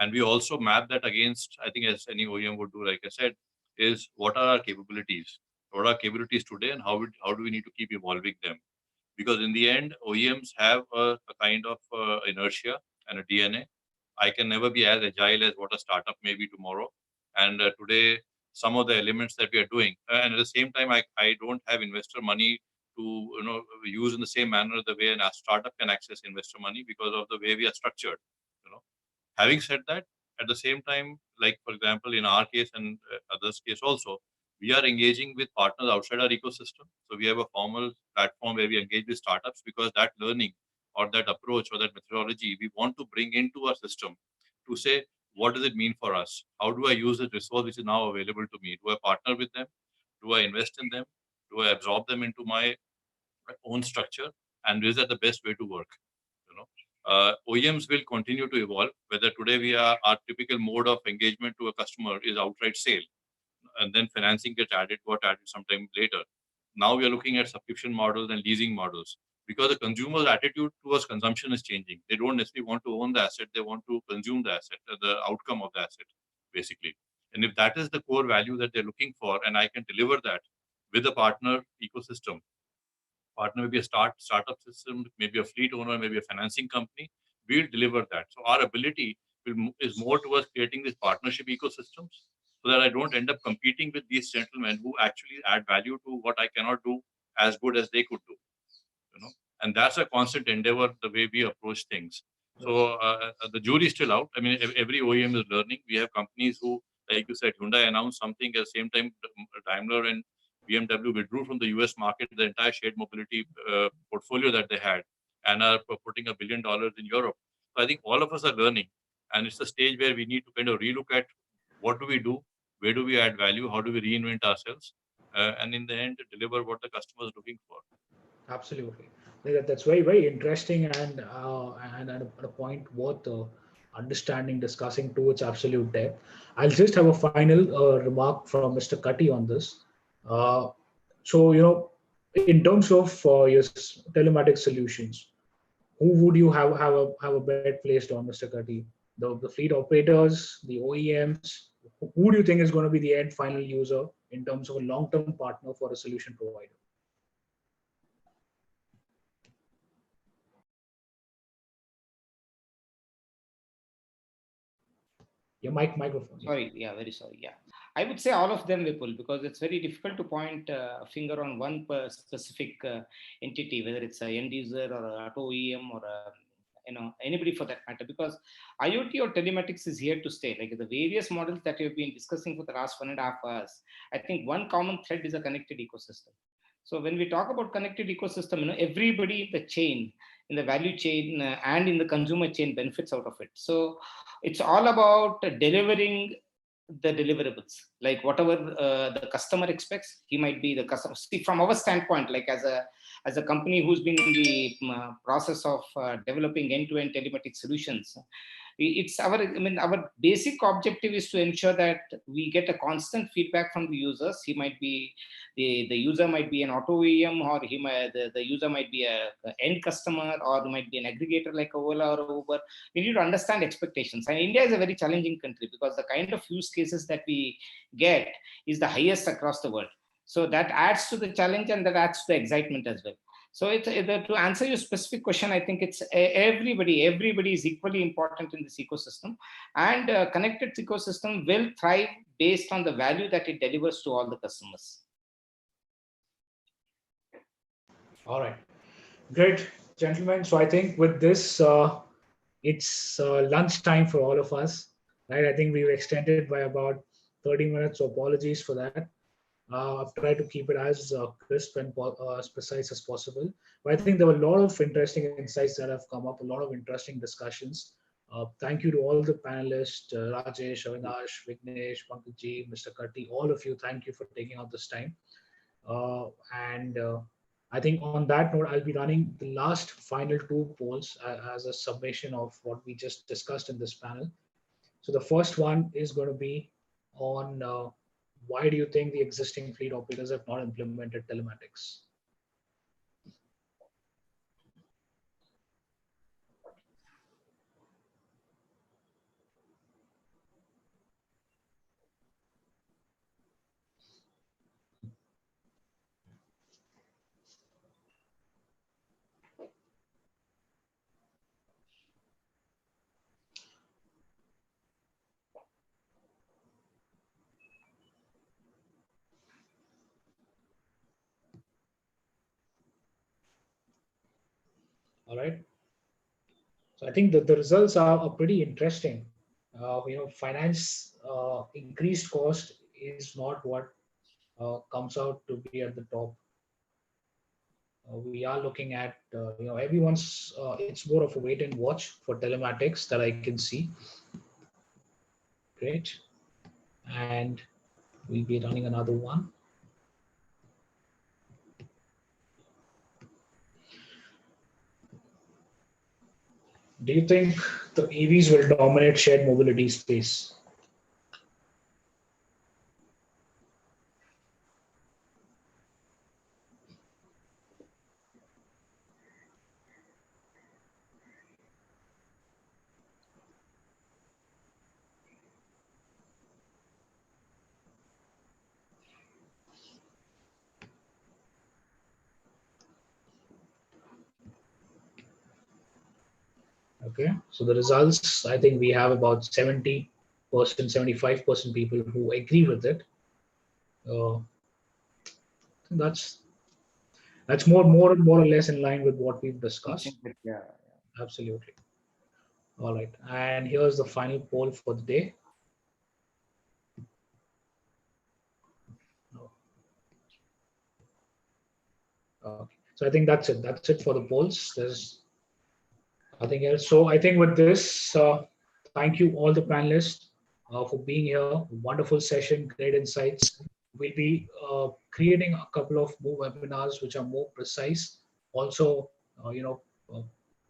And we also map that against, I think, as any OEM would do, like I said, is what are our capabilities? What are our capabilities today, and how do we need to keep evolving them? Because in the end, OEMs have a kind of inertia and a DNA. I can never be as agile as what a startup may be tomorrow. And today, some of the elements that we are doing, and at the same time, I don't have investor money to use in the same manner the way a startup can access investor money because of the way we are structured. Having said that, at the same time, like for example, in our case and others' case also, we are engaging with partners outside our ecosystem. So we have a formal platform where we engage with startups because that learning or that approach or that methodology we want to bring into our system to say, what does it mean for us? How do I use this resource which is now available to me? Do I partner with them? Do I invest in them? Do I absorb them into my own structure? And is that the best way to work? OEMs will continue to evolve. Whether today our typical mode of engagement to a customer is outright sale, and then financing got added sometime later. Now we are looking at subscription models and leasing models because the consumer's attitude towards consumption is changing. They don't necessarily want to own the asset; they want to consume the asset, the outcome of the asset, basically. And if that is the core value that they're looking for, and I can deliver that with a partner ecosystem, partner maybe a startup system, maybe a fleet owner, maybe a financing company, we'll deliver that. So our ability is more towards creating these partnership ecosystems so that I don't end up competing with these gentlemen who actually add value to what I cannot do as good as they could do. And that's a constant endeavor, the way we approach things. So the jury is still out. I mean, every OEM is learning. We have companies who, like you said, Hyundai announced something at the same time. Daimler and BMW withdrew from the US market, the entire shared mobility portfolio that they had, and are putting $1 billion in Europe. So I think all of us are learning, and it's a stage where we need to kind of relook at what do we do, where do we add value, how do we reinvent ourselves, and in the end, deliver what the customer is looking for. Absolutely. That's very, very interesting and a point worth understanding, discussing to its absolute depth. I'll just have a final remark from Mr. Katti on this. So, in terms of your telematics solutions, who would you have a bet placed on, Mr. Katti? The fleet operators, the OEMs? Who do you think is going to be the end final user in terms of a long-term partner for a solution provider? Your microphone. Sorry, yeah, very sorry. Yeah, I would say all of them, Vipul, because it's very difficult to point a finger on one specific entity, whether it's a end user or an auto OEM or anybody for that matter, because IoT or telematics is here to stay. Like the various models that we've been discussing for the last 1.5 hours, I think one common thread is a connected ecosystem. So when we talk about connected ecosystem, everybody in the chain, in the value chain and in the consumer chain benefits out of it. So it's all about delivering the deliverables, like whatever the customer expects. He might be the customer. See, from our standpoint, like as a company who's been in the process of developing end-to-end telematic solutions, it's our basic objective is to ensure that we get a constant feedback from the users. He might be the user might be an auto OEM, or the user might be a end customer, or might be an aggregator like Ola or Uber. We need to understand expectations. And India is a very challenging country because the kind of use cases that we get is the highest across the world. So that adds to the challenge and that adds to the excitement as well. So to answer your specific question, I think it's everybody is equally important in this ecosystem, and connected ecosystem will thrive based on the value that it delivers to all the customers. All right, great, gentlemen. So I think with this, it's lunch time for all of us, right? I think we've extended by about 30 minutes, so apologies for that. I've tried to keep it as crisp and as precise as possible. But I think there were a lot of interesting insights that have come up, a lot of interesting discussions. Thank you to all the panelists, Rajesh, Avinash, Vignesh, Pankaj, Mr. Katti, all of you. Thank you for taking out this time. And I think on that note, I'll be running the last final 2 polls as a summation of what we just discussed in this panel. So the first one is going to be on why do you think the existing fleet operators have not implemented telematics? All right. So I think that the results are pretty interesting. Finance increased cost is not what comes out to be at the top. We are looking at everyone's. It's more of a wait and watch for telematics that I can see. Great, and we'll be running another one. Do you think the EVs will dominate shared mobility space? Okay, so the results, I think we have about 70%, 75% people who agree with it. That's That's more or less in line with what we've discussed. Yeah. Absolutely. All right. And here's the final poll for the day. Okay. So I think that's it. That's it for the polls. There's nothing else. So I think with this, thank you all the panelists for being here. Wonderful session, great insights. We'll be creating a couple of more webinars which are more precise. Also, uh,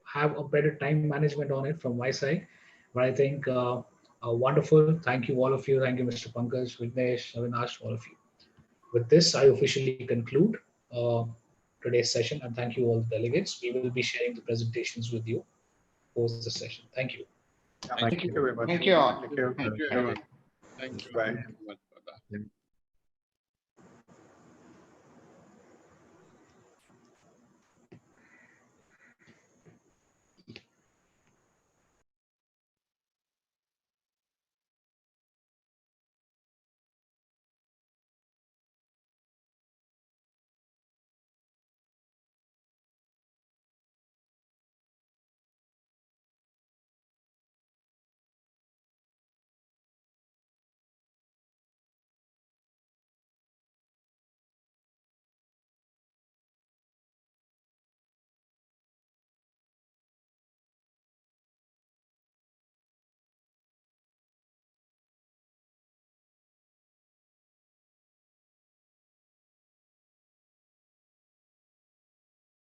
have a better time management on it from my side. But I think wonderful. Thank you all of you. Thank you, Mr. Pankaj, Vignesh, Avinash, all of you. With this, I officially conclude uh, today's session, and thank you all the delegates. We will be sharing the presentations with you post the session. Thank you. Thank you very much. Thank you all. Thank you. Thank you, everyone. Thank you. Bye. Thank you very much. Bye-bye.